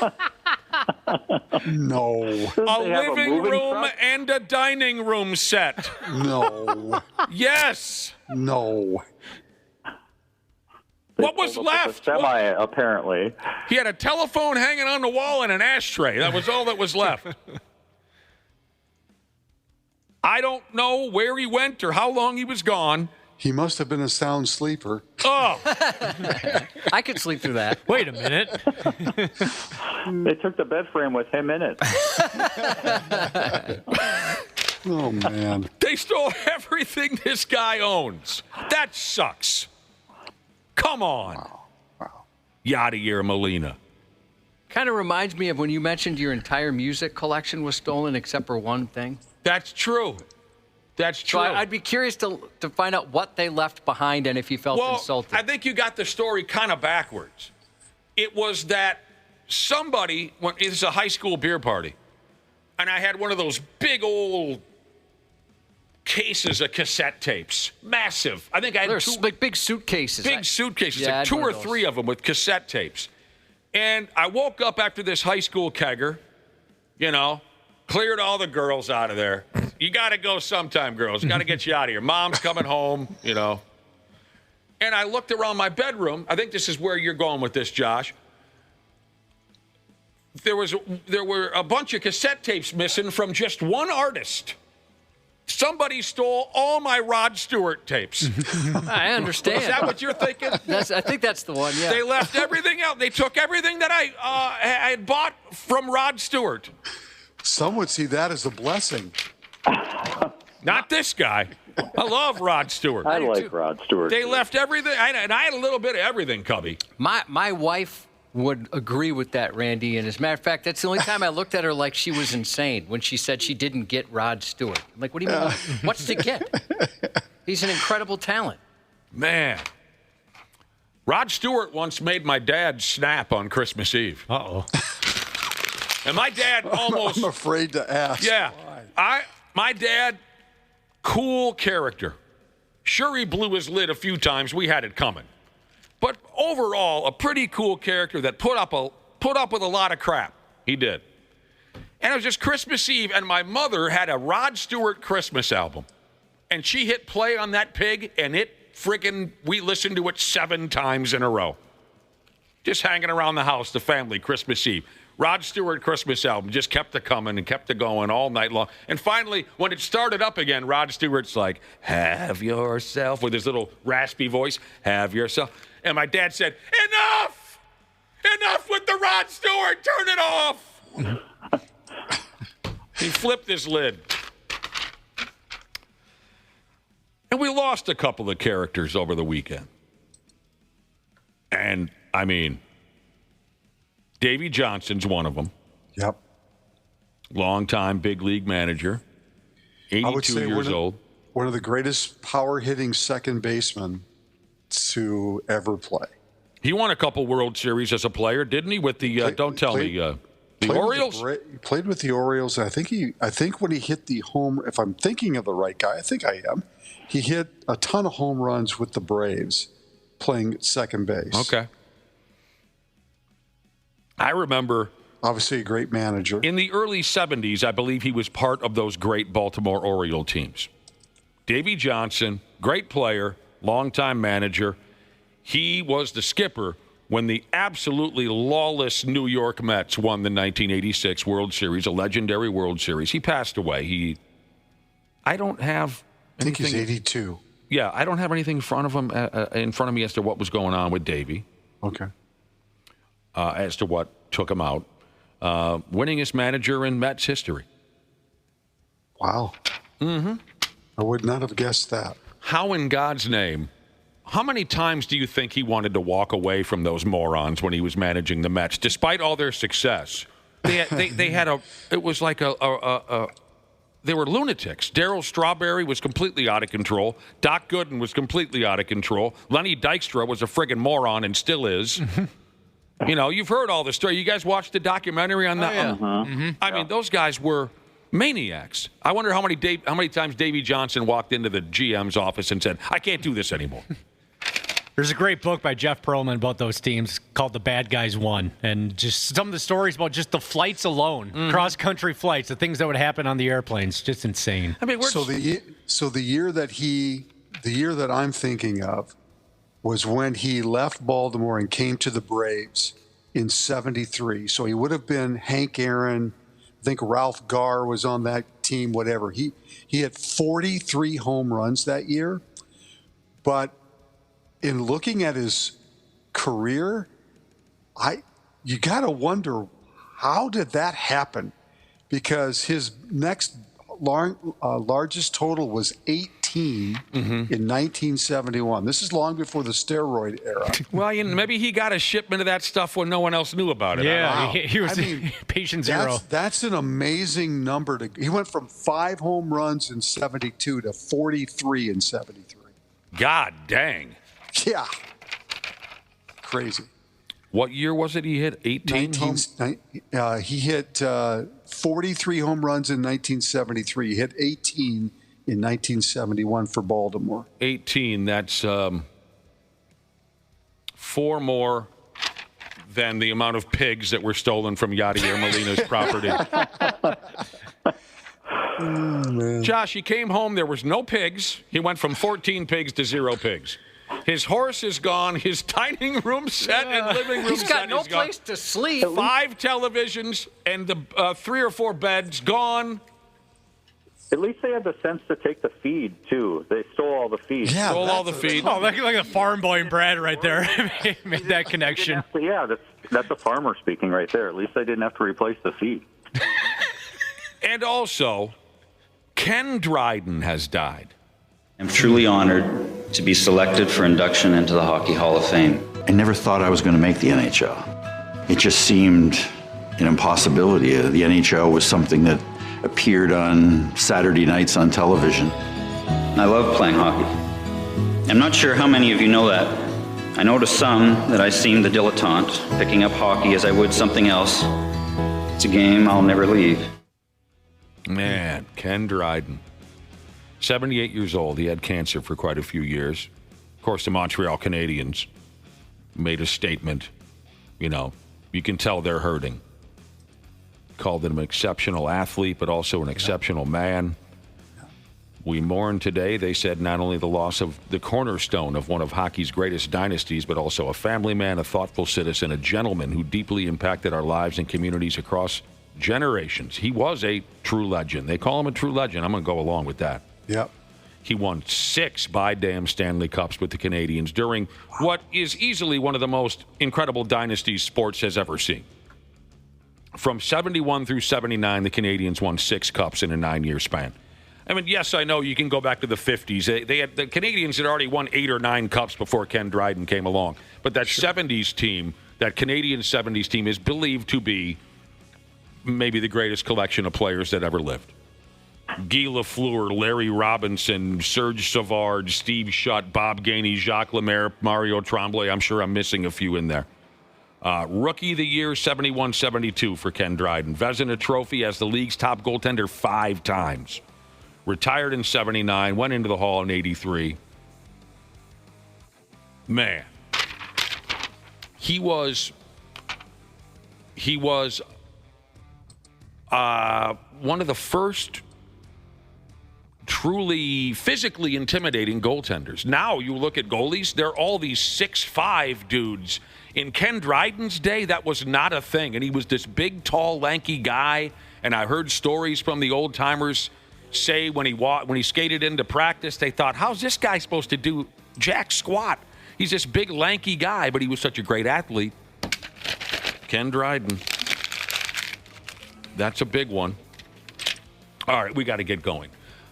No. A living room and a dining room set. No. Yes. No. What was left? Semi, apparently. He had a telephone hanging on the wall and an ashtray. That was all that was left. I don't know where he went or how long he was gone. He must have been a sound sleeper. Oh. I could sleep through that. Wait a minute. They took the bed frame with him in it. Oh, man. They stole everything this guy owns. That sucks. Come on. Wow. Yadier Molina. Kind of reminds me of when you mentioned your entire music collection was stolen except for one thing. That's true. That's true. So I'd be curious to find out what they left behind and if you felt insulted. I think you got the story kind of backwards. It was that somebody, it was a high school beer party, and I had one of those big old cases of cassette tapes. Massive. I think I had like big suitcases. Big suitcases, Yeah, like 2 or 3 of them with cassette tapes. And I woke up after this high school kegger, cleared all the girls out of there. You got to go sometime, girls. Got to get you out of here. Mom's coming home, And I looked around my bedroom. I think this is where you're going with this, Josh. There were a bunch of cassette tapes missing from just one artist. Somebody stole all my Rod Stewart tapes. I understand. Is that what you're thinking? I think that's the one, yeah. They left everything out. They took everything that I had bought from Rod Stewart. Some would see that as a blessing. Not this guy. I love Rod Stewart. I like Rod Stewart. They left everything, and I had a little bit of everything, Cubby. My wife would agree with that, Randy. And as a matter of fact, that's the only time I looked at her like she was insane when she said she didn't get Rod Stewart. I'm like, what do you mean? What's to get? He's an incredible talent. Man. Rod Stewart once made my dad snap on Christmas Eve. Uh-oh. And my dad almost... I'm afraid to ask. Yeah. My dad, cool character. Sure, he blew his lid a few times. We had it coming. But overall, a pretty cool character that put up with a lot of crap. He did. And it was just Christmas Eve, and my mother had a Rod Stewart Christmas album. And she hit play on that pig, and we listened to it 7 times in a row. Just hanging around the house, the family, Christmas Eve. Rod Stewart Christmas album just kept it coming and kept it going all night long. And finally, when it started up again, Rod Stewart's like, have yourself, with his little raspy voice, have yourself. And my dad said, enough! Enough with the Rod Stewart! Turn it off! He flipped his lid. And we lost a couple of characters over the weekend. And, Davey Johnson's one of them. Yep. Longtime big league manager. 82 years old. One of the greatest power-hitting second basemen to ever play. He won a couple World Series as a player, didn't he? With the the Orioles. He played with the Orioles. I think when he hit the home, if I'm thinking of the right guy, I think I am. He hit a ton of home runs with the Braves, playing second base. Okay. I remember. Obviously, a great manager. In the early 70s, I believe he was part of those great Baltimore Oriole teams. Davey Johnson, great player, longtime manager. He was the skipper when the absolutely lawless New York Mets won the 1986 World Series, a legendary World Series. He passed away. I don't have anything. I think he's 82. Yeah, I don't have anything in front of me as to what was going on with Davey. Okay. As to what took him out. Winningest manager in Mets history. Wow. Mm-hmm. I would not have guessed that. How in God's name, how many times do you think he wanted to walk away from those morons when he was managing the Mets, despite all their success? They had it was like they were lunatics. Darryl Strawberry was completely out of control. Doc Gooden was completely out of control. Lenny Dykstra was a friggin' moron and still is. You've heard all the story. You guys watched the documentary on that? Oh, yeah. Those guys were maniacs. I wonder how many times Davey Johnson walked into the GM's office and said, I can't do this anymore. There's a great book by Jeff Pearlman about those teams called The Bad Guys Won, and just some of the stories about just the flights alone, cross-country flights, the things that would happen on the airplanes, just insane. So the year that I'm thinking of, was when he left Baltimore and came to the Braves in 73. So he would have been Hank Aaron. I think Ralph Garr was on that team, whatever. He had 43 home runs that year. But in looking at his career, you got to wonder, how did that happen? Because his next largest total was 18 in 1971. This is long before the steroid era. Well, maybe he got a shipment of that stuff when no one else knew about it. Yeah, he was patient zero. That's an amazing number. He went from 5 home runs in 72 to 43 in 73. God dang. Yeah. Crazy. What year was it he hit? 18 he hit 43 home runs in 1973. He hit 18 in 1971 for Baltimore. 18, that's 4 more than the amount of pigs that were stolen from Yadier Molina's property. Josh, he came home, there was no pigs. He went from 14 pigs to 0 pigs. His horse is gone. His dining room set and living room set He's got no place to sleep. 5 televisions and the 3 or 4 beds gone. At least they had the sense to take the feed, too. They stole all the feed. Yeah, stole all the feed. Oh, like a farm boy and Brad right there. Made that connection. That's a farmer speaking right there. At least they didn't have to replace the feed. And also, Ken Dryden has died. I'm truly honored to be selected for induction into the Hockey Hall of Fame. I never thought I was going to make the NHL. It just seemed an impossibility. The NHL was something that appeared on Saturday nights on television. I love playing hockey. I'm not sure how many of you know that. I know to some that I seem the dilettante, picking up hockey as I would something else. It's a game I'll never leave. Man, Ken Dryden. 78 years old. He had cancer for quite a few years. Of course, the Montreal Canadiens made a statement. You can tell they're hurting. Called him an exceptional athlete, but also an exceptional man. We mourn today, they said, not only the loss of the cornerstone of one of hockey's greatest dynasties, but also a family man, a thoughtful citizen, a gentleman who deeply impacted our lives and communities across generations. He was a true legend. They call him a true legend. I'm going to go along with that. Yep. He won 6 by-damn Stanley Cups with the Canadiens during what is easily one of the most incredible dynasties sports has ever seen. From 71 through 79, the Canadiens won 6 cups in a 9-year span. I mean, yes, I know you can go back to the 50s. The Canadiens had already won 8 or 9 cups before Ken Dryden came along. But that 70s team, that Canadian 70s team, is believed to be maybe the greatest collection of players that ever lived. Guy Lafleur, Larry Robinson, Serge Savard, Steve Shutt, Bob Gainey, Jacques Lemaire, Mario Tremblay. I'm sure I'm missing a few in there. Rookie of the Year, 71-72 for Ken Dryden. Vezina Trophy as the league's top goaltender 5 times. Retired in 79, went into the Hall in 83. Man. He was one of the first truly physically intimidating goaltenders. Now you look at goalies, they're all these 6'5" dudes. In Ken Dryden's day, that was not a thing. And he was this big, tall, lanky guy. And I heard stories from the old-timers say when he skated into practice, they thought, how's this guy supposed to do jack squat? He's this big, lanky guy, but he was such a great athlete. Ken Dryden. That's a big one. All right, we got to get going.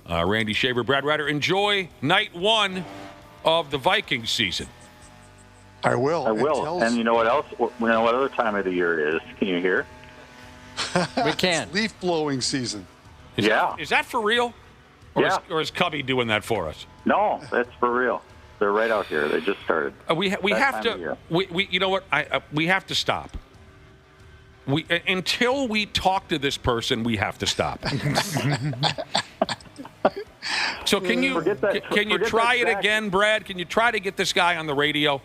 Randy Shaver, Brad Ryder, enjoy night 1 of the Vikings season. I will. And you know what else? You know what other time of the year it is? Can you hear? We can. It's leaf blowing season. Is that for real? Or is Cubby doing that for us? No, that's for real. They're right out here. They just started. We have to. You know what? We have to stop. Until we talk to this person, we have to stop. So can you try it again, Brad? Can you try to get this guy on the radio?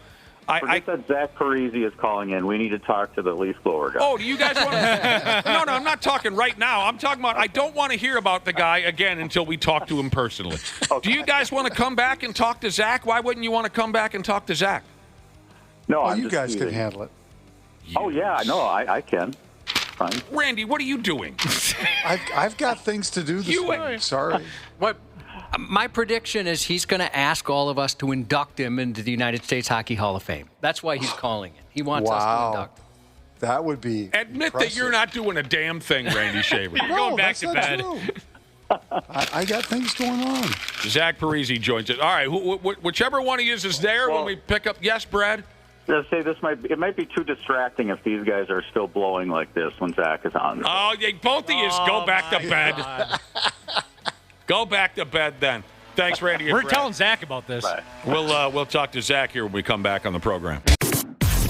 Forget that Zach Parise is calling in. We need to talk to the leaf blower guy. Oh, do you guys want to? No, I'm not talking right now. I'm talking about I don't want to hear about the guy again until we talk to him personally. Okay. Do you guys want to come back and talk to Zach? Why wouldn't you want to come back and talk to Zach? No, you guys can handle it. Oh, yeah. No, I can. Fine. Randy, what are you doing? I've got things to do this morning. Sorry. What? My prediction is he's going to ask all of us to induct him into the United States Hockey Hall of Fame. That's why he's calling it. He wants us to induct him. That would be Admit impressive. that you're not doing a damn thing, Randy Shaver. You're going back to bed. I got things going on. Zach Parise joins us. All right, whichever one of you is there when we pick up. Yes, Brad? Let's say it might be too distracting if these guys are still blowing like this when Zach is on. Oh, both of you go back to bed. Go back to bed then. Thanks, Randy. We're telling Zach about this. Bye. We'll talk to Zach here when we come back on the program.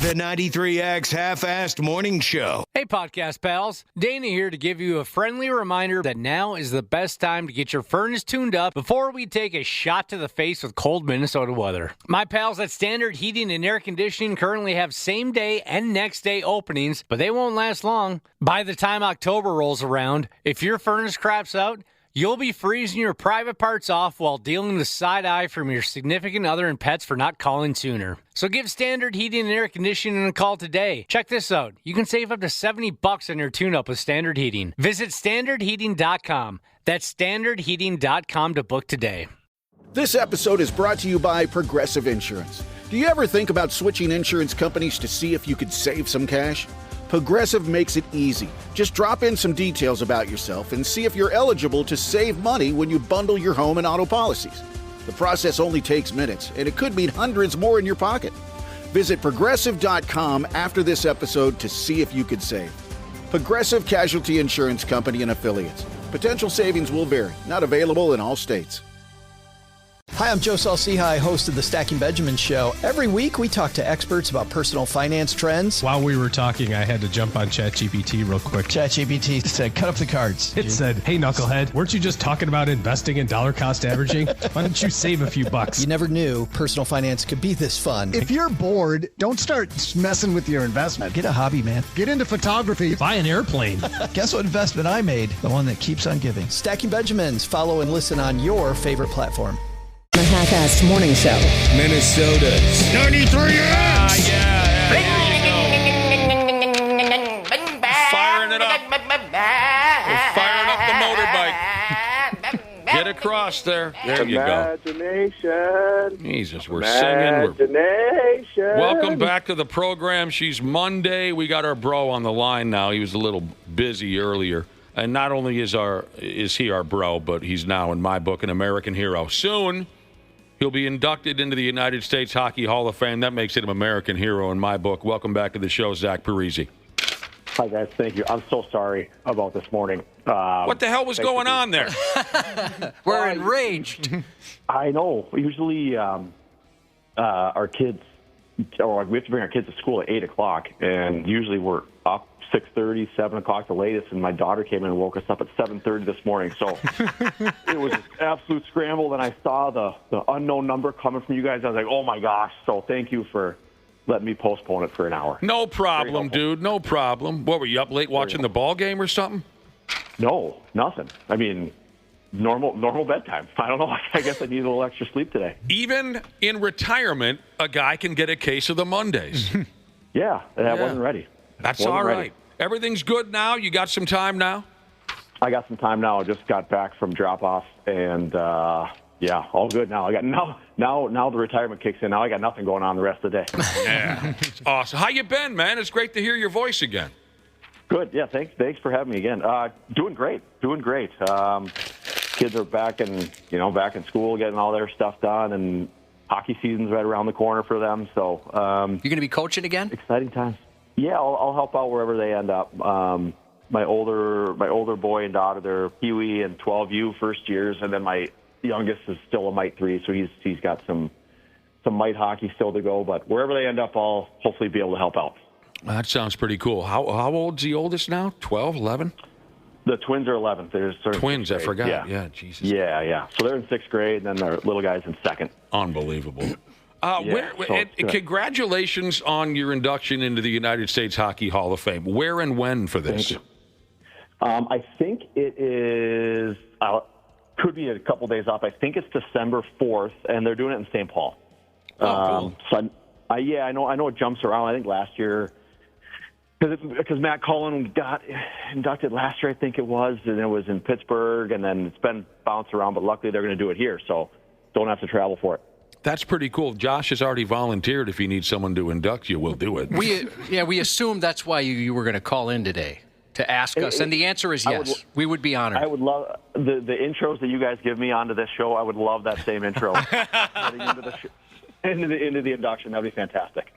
The 93X Half-Assed Morning Show. Hey, podcast pals. Dana here to give you a friendly reminder that now is the best time to get your furnace tuned up before we take a shot to the face with cold Minnesota weather. My pals at Standard Heating and Air Conditioning currently have same-day and next-day openings, but they won't last long. By the time October rolls around, if your furnace craps out, you'll be freezing your private parts off while dealing with side eye from your significant other and pets for not calling sooner. So give Standard Heating and Air Conditioning a call today. Check this out. You can save up to $70 on your tune-up with Standard Heating. Visit standardheating.com. That's standardheating.com to book today. This episode is brought to you by Progressive Insurance. Do you ever think about switching insurance companies to see if you could save some cash? Progressive makes it easy. Just drop in some details about yourself and see if you're eligible to save money when you bundle your home and auto policies. The process only takes minutes, and it could mean hundreds more in your pocket. Visit Progressive.com after this episode to see if you could save. Progressive Casualty Insurance Company and Affiliates. Potential savings will vary. Not available in all states. Hi, I'm Joe Saul-Sehy, host of the Stacking Benjamin Show. Every week, we talk to experts about personal finance trends. While we were talking, I had to jump on ChatGPT real quick. ChatGPT said, cut up the cards. It said, hey, knucklehead, weren't you just talking about investing in dollar cost averaging? Why don't you save a few bucks? You never knew personal finance could be this fun. If you're bored, don't start messing with your investment. Get a hobby, man. Get into photography. Buy an airplane. Guess what investment I made? The one that keeps on giving. Stacking Benjamins. Follow and listen on your favorite platform. The Half-Assed Morning Show. Minnesota's 93X. Firing it up. We're firing up the motorbike. Get across there. There you go. Imagination. Jesus, we're singing. Welcome back to the program. She's Monday. We got our bro on the line now. He was a little busy earlier. And not only is he our bro, but he's now, in my book, an American hero. Soon, he'll be inducted into the United States Hockey Hall of Fame. That makes him an American hero in my book. Welcome back to the show, Zach Parise. Hi, guys. Thank you. I'm so sorry about this morning. What the hell was going on there? We're enraged. I know. Usually our kids, or we have to bring our kids to school at 8 o'clock, and usually we're up 6:30, 7 o'clock the latest, and my daughter came in and woke us up at 7:30 this morning. So it was an absolute scramble. Then I saw the unknown number coming from you guys. I was like, oh, my gosh. So thank you for letting me postpone it for an hour. No problem, dude. No problem. What, were you up late watching the ball game or something? No, nothing. I mean, normal bedtime. I don't know. I guess I need a little extra sleep today. Even in retirement, a guy can get a case of the Mondays. Yeah, I wasn't ready. That's all right. Everything's good now? You got some time now? I got some time now. I just got back from drop-off, and, yeah, all good now. I got now the retirement kicks in. Now I got nothing going on the rest of the day. Yeah, it's awesome. How you been, man? It's great to hear your voice again. Good. Yeah, thanks for having me again. Doing great. Kids are back in school, getting all their stuff done, and hockey season's right around the corner for them. So you're going to be coaching again? Exciting times. Yeah, I'll help out wherever they end up. My older boy and daughter, they're Pee-wee and 12U first years, and then my youngest is still a Mite 3, so he's got some Mite hockey still to go. But wherever they end up, I'll hopefully be able to help out. That sounds pretty cool. How old's the oldest now? 12, 11? The twins are 11. They're twins, I forgot. Yeah, Jesus. Yeah. So they're in 6th grade, and then their little guy's in 2nd. Unbelievable. Congratulations on your induction into the United States Hockey Hall of Fame. Where and when for this? Thank you. I think it is, could be a couple days off. I think it's December 4th, and they're doing it in St. Paul. Cool. So, I know it jumps around. I think last year, because Matt Cullen got inducted last year, I think it was, and it was in Pittsburgh, and then it's been bounced around, but luckily they're going to do it here, so don't have to travel for it. That's pretty cool. Josh has already volunteered. If you need someone to induct you, we'll do it. We assumed that's why you were going to call in today to ask us, and the answer is yes. We would be honored. I would love the intros that you guys give me onto this show. I would love that same intro into the induction. That'd be fantastic.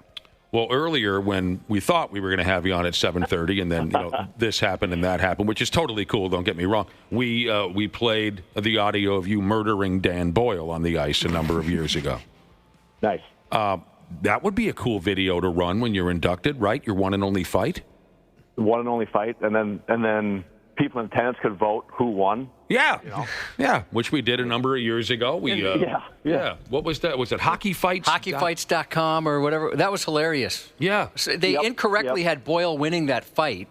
Well, earlier when we thought we were going to have you on at 7:30, and then this happened and that happened, which is totally cool. Don't get me wrong. We played the audio of you murdering Dan Boyle on the ice a number of years ago. Nice. That would be a cool video to run when you're inducted, right? Your one and only fight. One and only fight, and then people in attendance could vote who won. Yeah, yeah, which we did a number of years ago. Yeah. What was that? Was it Hockey Fights? HockeyFights.com or whatever. That was hilarious. Yeah. So they incorrectly had Boyle winning that fight.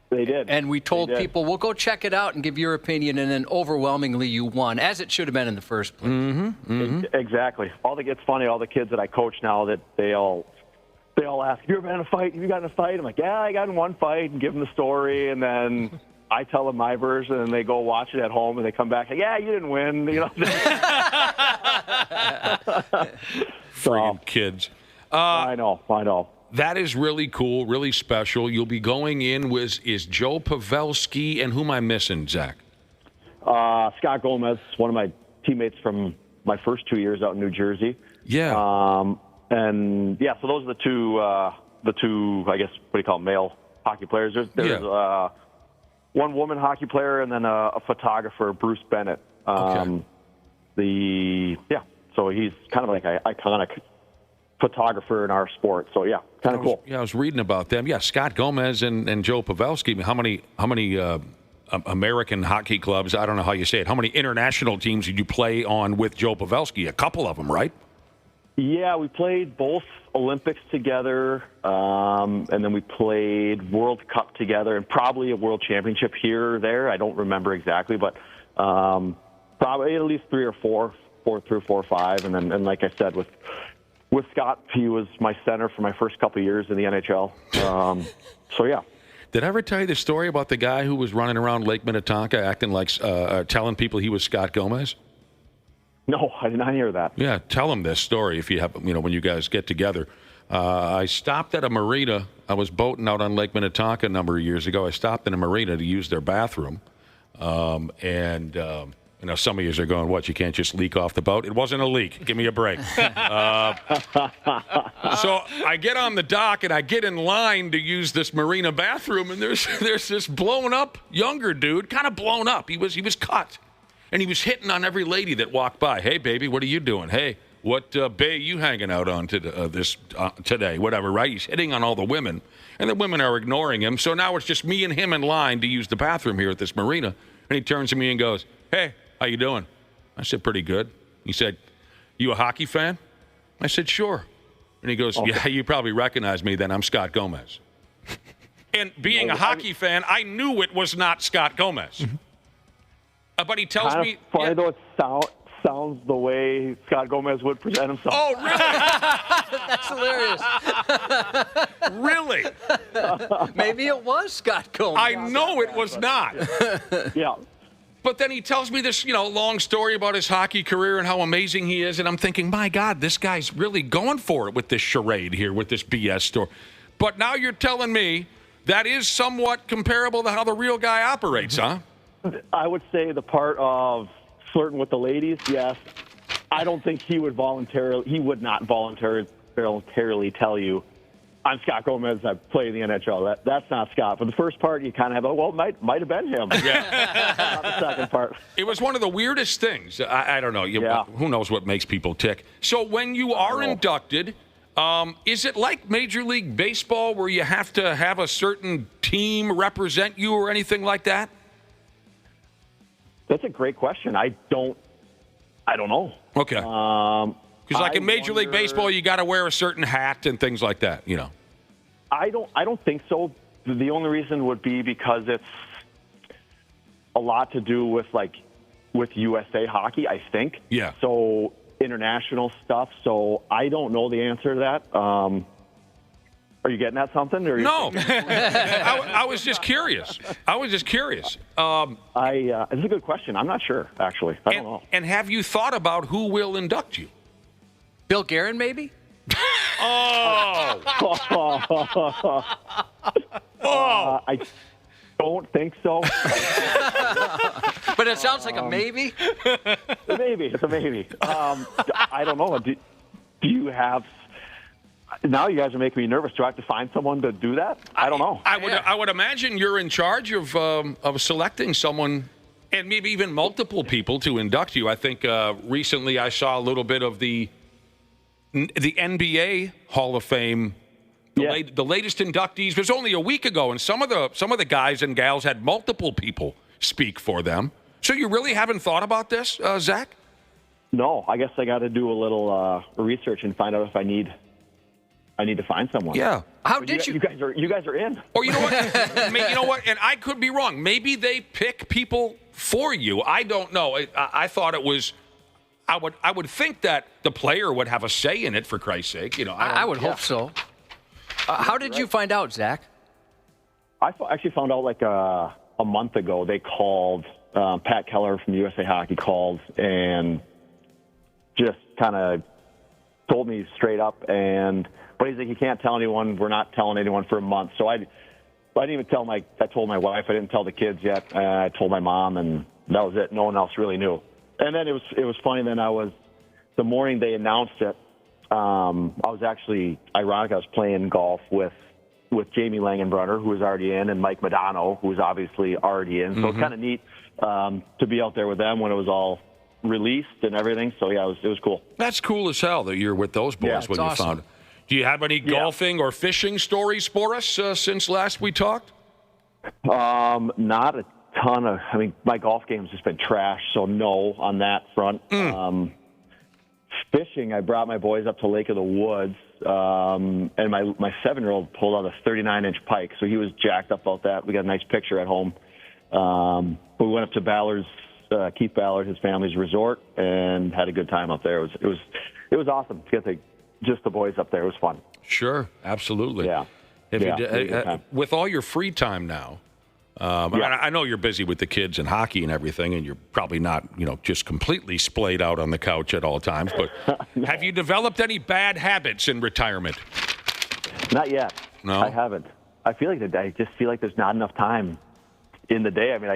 They did. And we told people, we'll go check it out and give your opinion, and then overwhelmingly you won, as it should have been in the first place. Exactly. It's funny, all the kids that I coach now, that they all ask, have you ever been in a fight? Have you gotten in a fight? I'm like, yeah, I got in one fight, and give them the story, and then I tell them my version, and they go watch it at home, and they come back, like, yeah, you didn't win. Freaking kids. I know. That is really cool, really special. You'll be going in with, is Joe Pavelski, and who am I missing, Zach? Scott Gomez, one of my teammates from my first 2 years out in New Jersey. Yeah. So those are the two, I guess, what do you call them, male hockey players. There's one woman hockey player, and then a photographer, Bruce Bennett. So he's kind of like an iconic photographer in our sport. So kind of cool. Yeah, I was reading about them. Yeah, Scott Gomez and Joe Pavelski. How many American hockey clubs? I don't know how you say it. How many international teams did you play on with Joe Pavelski? A couple of them, right? Yeah, we played both Olympics together, and then we played World Cup together, and probably a World Championship here or there. I don't remember exactly, but probably at least 3 or 4 or 5. And then, like I said, with Scott, he was my center for my first couple of years in the NHL. Did I ever tell you the story about the guy who was running around Lake Minnetonka acting like, telling people he was Scott Gomez? No, I did not hear that. Yeah, tell them this story if you have, when you guys get together. I stopped at a marina. I was boating out on Lake Minnetonka a number of years ago. I stopped in a marina to use their bathroom. Some of you are going, what, you can't just leak off the boat? It wasn't a leak. Give me a break. So I get on the dock, and I get in line to use this marina bathroom, and there's this blown up younger dude, kind of blown up. He was cut. And he was hitting on every lady that walked by. Hey, baby, what are you doing? Hey, what bay you hanging out on today? Whatever, right? He's hitting on all the women, and the women are ignoring him. So now it's just me and him in line to use the bathroom here at this marina. And he turns to me and goes, hey, how you doing? I said, pretty good. He said, you a hockey fan? I said, sure. And he goes, yeah, you probably recognize me then. I'm Scott Gomez. And being a hockey fan, I knew it was not Scott Gomez. But he tells me... Funny though, it sounds the way Scott Gomez would present himself. Oh, really? That's hilarious. Really? Maybe it was Scott Gomez. I know it was not. Yeah. But then he tells me this, long story about his hockey career and how amazing he is, and I'm thinking, my God, this guy's really going for it with this charade here, with this BS story. But now you're telling me that is somewhat comparable to how the real guy operates, huh? I would say the part of flirting with the ladies, yes. I don't think he would not voluntarily tell you, I'm Scott Gomez, I play in the NHL. That's not Scott. But the first part, you kind of have, might have been him. Yeah. Not the second part. It was one of the weirdest things. I don't know. Who knows what makes people tick. So when you are inducted, is it like Major League Baseball where you have to have a certain team represent you or anything like that? That's a great question. I don't know. Okay. Because like in Major League Baseball, you got to wear a certain hat and things like that, you know. I don't think so. The only reason would be because it's a lot to do with USA hockey, I think. Yeah. So international stuff. So I don't know the answer to that. Are you getting at something? Or No. I was just curious. This is a good question. I'm not sure, actually. I don't know. And have you thought about who will induct you? Bill Guerin, maybe? Oh. I don't think so. But it sounds like a maybe. It's a maybe. I don't know. Do you have? Now you guys are making me nervous. Do I have to find someone to do that? I don't know. I would imagine you're in charge of selecting someone, and maybe even multiple people to induct you. I think recently I saw a little bit of the NBA Hall of Fame. The latest inductees was only a week ago, and some of the guys and gals had multiple people speak for them. So you really haven't thought about this, Zach? No, I guess I got to do a little research and find out if I need to find someone. Yeah. How did you guys are in? Or you know what? You know what? And I could be wrong. Maybe they pick people for you. I don't know. I thought it was. I would think that the player would have a say in it. For Christ's sake, you know. I would hope so. How did you find out, Zach? I actually found out like a month ago. They called. Pat Keller from USA Hockey called and just kind of told me straight up. But he's like, you can't tell anyone. We're not telling anyone for a month. So I didn't even tell I told my wife. I didn't tell the kids yet. I told my mom, and that was it. No one else really knew. And then it was funny. Then the morning they announced it. I was actually, ironic, I was playing golf with Jamie Langenbrunner, who was already in, and Mike Madano, who was obviously already in. So it's kind of neat to be out there with them when it was all released and everything. So, yeah, it was cool. That's cool as hell that you're with those boys when you found it. Do you have any golfing or fishing stories for us since last we talked? Not a ton of. I mean, my golf game's just been trash, so no on that front. Fishing, I brought my boys up to Lake of the Woods, and my 7-year-old pulled out a 39-inch pike, so he was jacked up about that. We got a nice picture at home. We went up to Keith Ballard, his family's resort, and had a good time up there. It was awesome to get just the boys up there. It was fun. Sure, absolutely. Yeah. With all your free time now, I know you're busy with the kids and hockey and everything, and you're probably not, just completely splayed out on the couch at all times. But have you developed any bad habits in retirement? Not yet. No, I haven't. I just feel like there's not enough time in the day. I mean,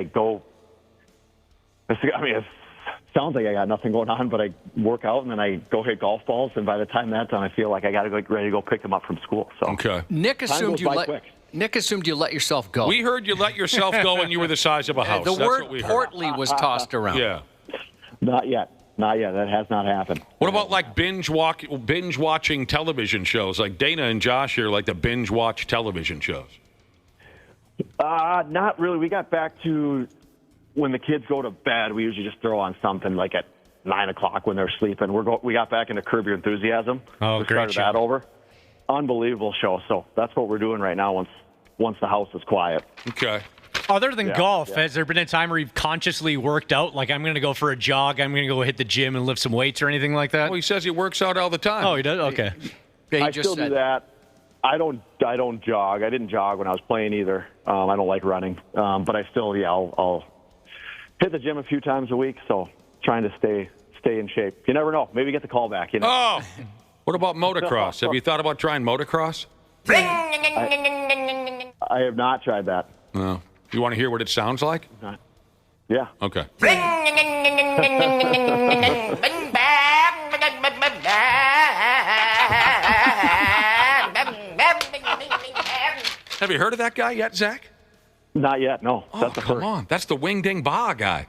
it sounds like I got nothing going on, but I work out and then I go hit golf balls, and by the time that's done, I feel like I got to get ready to go pick them up from school. So okay. Nick assumed you let yourself go. We heard you let yourself go when you were the size of a house. The word portly was tossed around. Yeah. Not yet. That has not happened. What about like binge watching television shows? Like Dana and Josh here like to binge watch television shows. Not really. We got back to when the kids go to bed. We usually just throw on something like at 9 o'clock when they're sleeping. We got back into Curb Your Enthusiasm. Oh, we great started that over. Unbelievable show. So that's what we're doing right now once the house is quiet. Okay. Other than golf, has there been a time where you've consciously worked out? Like, I'm going to go for a jog, I'm going to go hit the gym and lift some weights or anything like that? Well, he says he works out all the time. Oh, he does? Okay. I still do that. I don't jog. I didn't jog when I was playing either. I don't like running. But I still, I'll hit the gym a few times a week, so trying to stay in shape. You never know. Maybe get the call back. Oh! What about motocross? Have you thought about trying motocross? I have not tried that. No. You want to hear what it sounds like? Yeah. Okay. Have you heard of that guy yet, Zach? Not yet, no. Oh, come on. That's the Wing Ding Ba guy.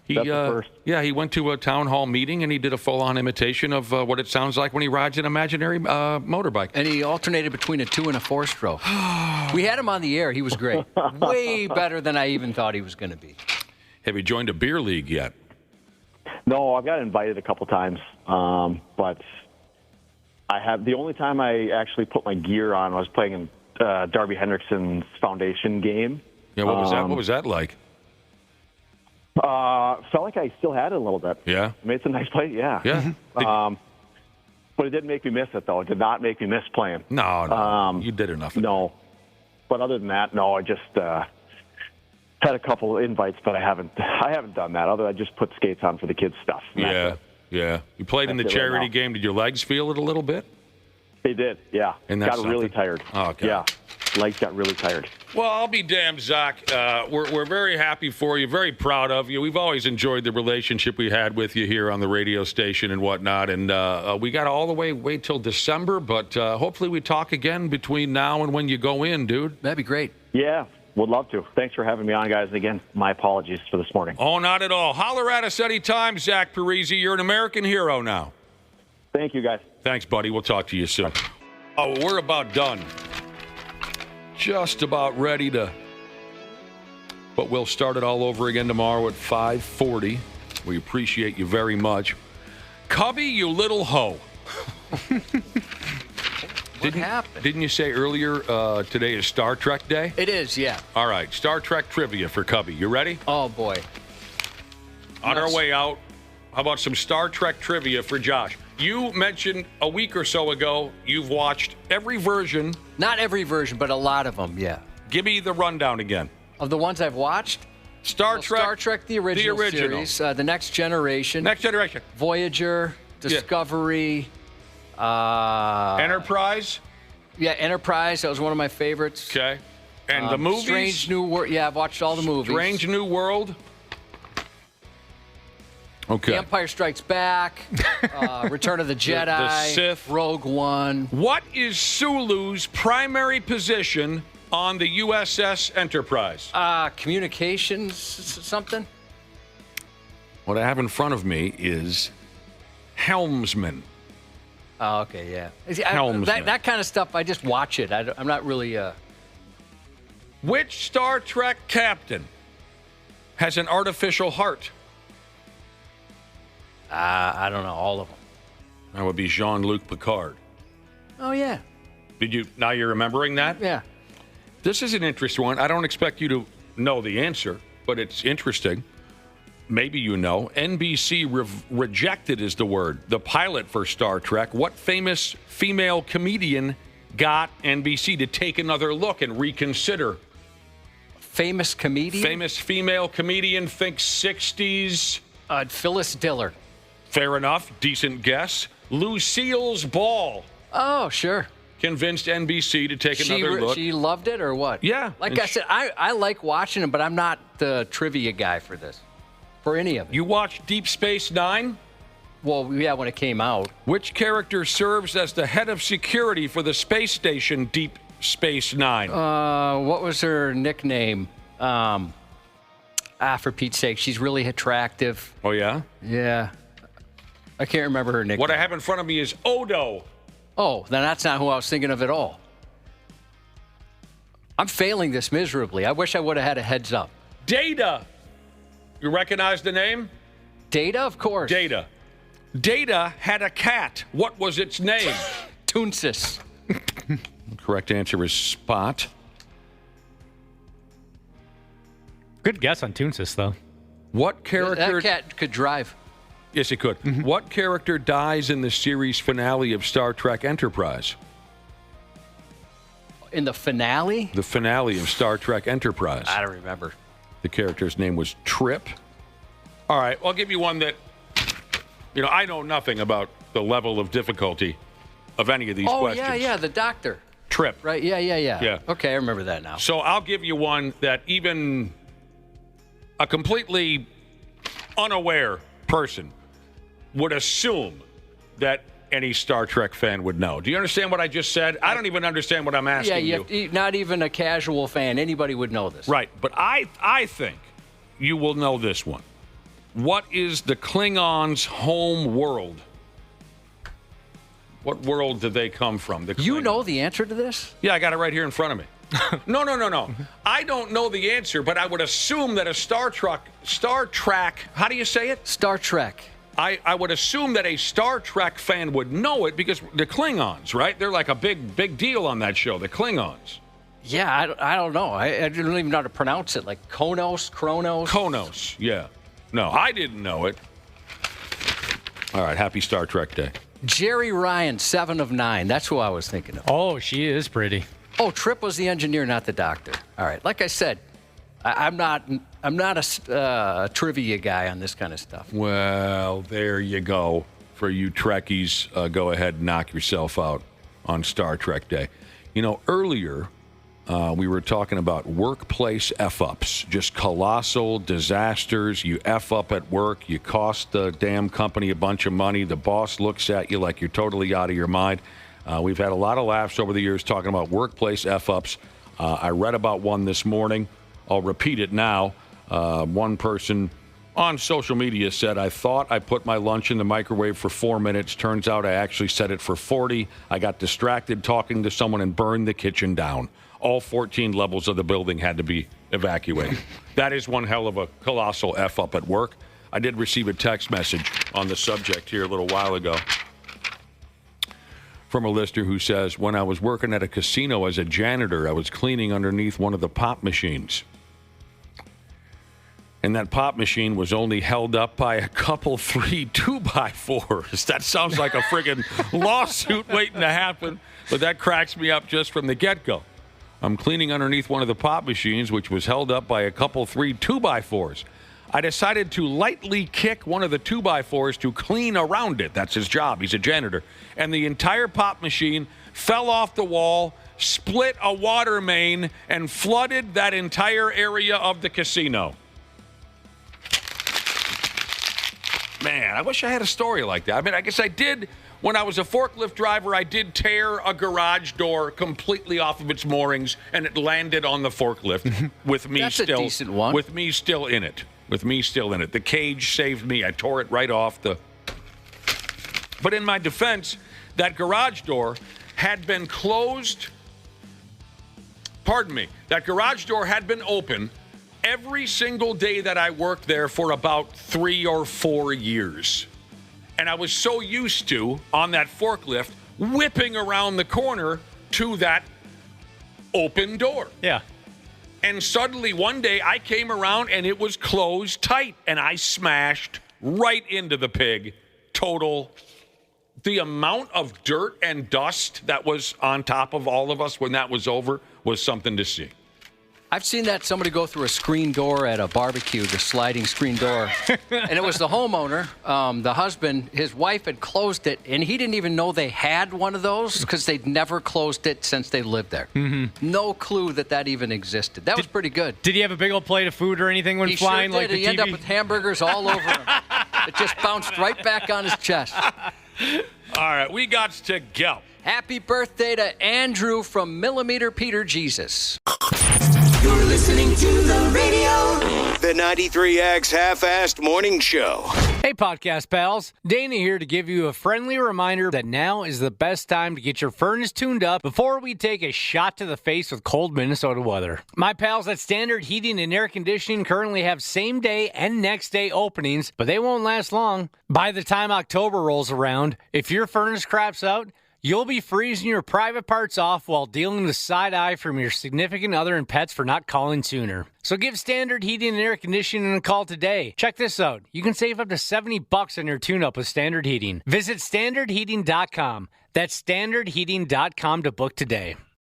That's the first. Yeah, he went to a town hall meeting and he did a full-on imitation of what it sounds like when he rides an imaginary motorbike. And he alternated between a 2- and a 4-stroke. We had him on the air. He was great. Way better than I even thought he was going to be. Have you joined a beer league yet? No, I've got invited a couple times, but the only time I actually put my gear on was playing in Darby Hendrickson's foundation game. Yeah, what was that? What was that like? Felt like I still had it a little bit. Yeah, made some nice play. Yeah. But it didn't make me miss it, though. It did not make me miss playing. No, you did enough. No, but other than that, no. I just had a couple of invites, but I haven't done that. I just put skates on for the kids' stuff. Yeah. You played in the charity game. Did your legs feel it a little bit? They did. Yeah. And that's got really tired. Oh, okay. Yeah. Legs got really tired. Well, I'll be damned, Zach. We're very happy for you, very proud of you. We've always enjoyed the relationship we had with you here on the radio station and whatnot. And we got all the way wait till December, but hopefully we talk again between now and when you go in, dude. That'd be great. Yeah, would love to. Thanks for having me on, guys. And again, my apologies for this morning. Oh, not at all. Holler at us anytime, Zach Parise. You're an American hero now. Thank you, guys. Thanks, buddy. We'll talk to you soon. Oh, we're about done. Just about ready to. But we'll start it all over again tomorrow at 5:40. We appreciate you very much. Cubby, you little hoe. What happened? Didn't you say earlier today is Star Trek Day? It is, yeah. All right, Star Trek trivia for Cubby. You ready? Oh, boy. On our way out, how about some Star Trek trivia for Josh? You mentioned a week or so ago you've watched every version. Not every version, but a lot of them, yeah. Give me the rundown again. Of the ones I've watched? Star Trek, the original series. The Next Generation. Next Generation. Voyager, Discovery. Enterprise? Yeah, Enterprise. That was one of my favorites. Okay. And the movies? Strange New World. Yeah, I've watched all the movies. Strange New World? Okay. The Empire Strikes Back, Return of the Jedi, the Sith, Rogue One. What is Sulu's primary position on the USS Enterprise? Communications, something. What I have in front of me is helmsman. Oh, okay, yeah. Helmsman. That kind of stuff, I just watch it. I'm not really. Which Star Trek captain has an artificial heart? I don't know, all of them. That would be Jean-Luc Picard. Oh, yeah. Now you're remembering that? Yeah. This is an interesting one. I don't expect you to know the answer, but it's interesting. Maybe you know. NBC rejected is the word. The pilot for Star Trek. What famous female comedian got NBC to take another look and reconsider? Famous comedian? Famous female comedian, think 60s. Phyllis Diller. Fair enough. Decent guess. Lucille's Ball. Oh, sure. Convinced NBC to take another look. She loved it or what? Yeah. Like I said, I like watching it, but I'm not the trivia guy for this. For any of it. You watched Deep Space Nine? Well, yeah, when it came out. Which character serves as the head of security for the space station Deep Space Nine? What was her nickname? For Pete's sake, she's really attractive. Oh, yeah? Yeah. I can't remember her nickname. What I have in front of me is Odo. Oh, then that's not who I was thinking of at all. I'm failing this miserably. I wish I would have had a heads up. Data. You recognize the name? Data, of course. Data. Data had a cat. What was its name? Toonsis. Correct answer is Spot. Good guess on Toonsis, though. What character... That cat could drive. Yes, it could. Mm-hmm. What character dies in the series finale of Star Trek Enterprise? In the finale? The finale of Star Trek Enterprise. I don't remember. The character's name was Trip. All right, I'll give you one that, I know nothing about the level of difficulty of any of these questions. Oh, yeah, the doctor. Trip. Right, yeah. Yeah. Okay, I remember that now. So I'll give you one that even a completely unaware person would assume that any Star Trek fan would know. Do you understand what I just said? I don't even understand what I'm asking you. Not even a casual fan. Anybody would know this. Right, but I think you will know this one. What is the Klingons' home world? What world do they come from? You know the answer to this? Yeah, I got it right here in front of me. No. I don't know the answer, but I would assume that a Star Trek, how do you say it? Star Trek. I would assume that a Star Trek fan would know it because the Klingons, right? They're like a big deal on that show, the Klingons. Yeah, I don't know. I don't even know how to pronounce it. Like Kronos? Kronos, yeah. No, I didn't know it. All right, happy Star Trek Day. Jerry Ryan, 7 of 9. That's who I was thinking of. Oh, she is pretty. Oh, Tripp was the engineer, not the doctor. All right. Like I said, I'm not a trivia guy on this kind of stuff. Well, there you go. For you Trekkies, go ahead and knock yourself out on Star Trek Day. You know, earlier we were talking about workplace F-ups, just colossal disasters. You F up at work, you cost the damn company a bunch of money. The boss looks at you like you're totally out of your mind. We've had a lot of laughs over the years talking about workplace F-ups. I read about one this morning. I'll repeat it now. One person on social media said, I thought I put my lunch in the microwave for 4 minutes. Turns out I actually set it for 40. I got distracted talking to someone and burned the kitchen down. All 14 levels of the building had to be evacuated. That is one hell of a colossal F-up at work. I did receive a text message on the subject here a little while ago from a listener who says, when I was working at a casino as a janitor, I was cleaning underneath one of the pop machines. And that pop machine was only held up by a couple 3 2x4s. That sounds like a friggin' lawsuit waiting to happen, but that cracks me up just from the get-go. I'm cleaning underneath one of the pop machines, which was held up by a couple 3 2x4s. I decided to lightly kick one of the 2x4s to clean around it. That's his job. He's a janitor. And the entire pop machine fell off the wall, split a water main, and flooded that entire area of the casino. Man, I wish I had a story like that. I mean, I guess I did. When I was a forklift driver, I did tear a garage door completely off of its moorings, and it landed on the forklift with me That's still a decent one. with me still in it. With me still in it. The cage saved me. I tore it right off the. But in my defense, that garage door had been closed. Pardon me. That garage door had been open every single day that I worked there for about 3 or 4 years. And I was so used to, on that forklift, whipping around the corner to that open door. Yeah. And suddenly one day I came around and it was closed tight and I smashed right into the pig. Total. The amount of dirt and dust that was on top of all of us when that was over was something to see. I've seen that somebody go through a screen door at a barbecue, the sliding screen door. And it was the homeowner, the husband, his wife had closed it, and he didn't even know they had one of those because they'd never closed it since they lived there. Mm-hmm. No clue that even existed. That was pretty good. Did he have a big old plate of food or anything when flying sure did. like the He TV? ended up with hamburgers all over him. It just bounced right back on his chest. All right, we got to go. Happy birthday to Andrew from Millimeter Peter Jesus. You're listening to the radio. The 93X Half-Assed Morning Show. Hey, podcast pals. Dana here to give you a friendly reminder that now is the best time to get your furnace tuned up before we take a shot to the face with cold Minnesota weather. My pals at Standard Heating and Air Conditioning currently have same-day and next-day openings, but they won't last long. By the time October rolls around, if your furnace craps out, you'll be freezing your private parts off while dealing with side eye from your significant other and pets for not calling sooner. So give Standard Heating and Air Conditioning a call today. Check this out. You can save up to $70 on your tune-up with Standard Heating. Visit standardheating.com. That's standardheating.com to book today.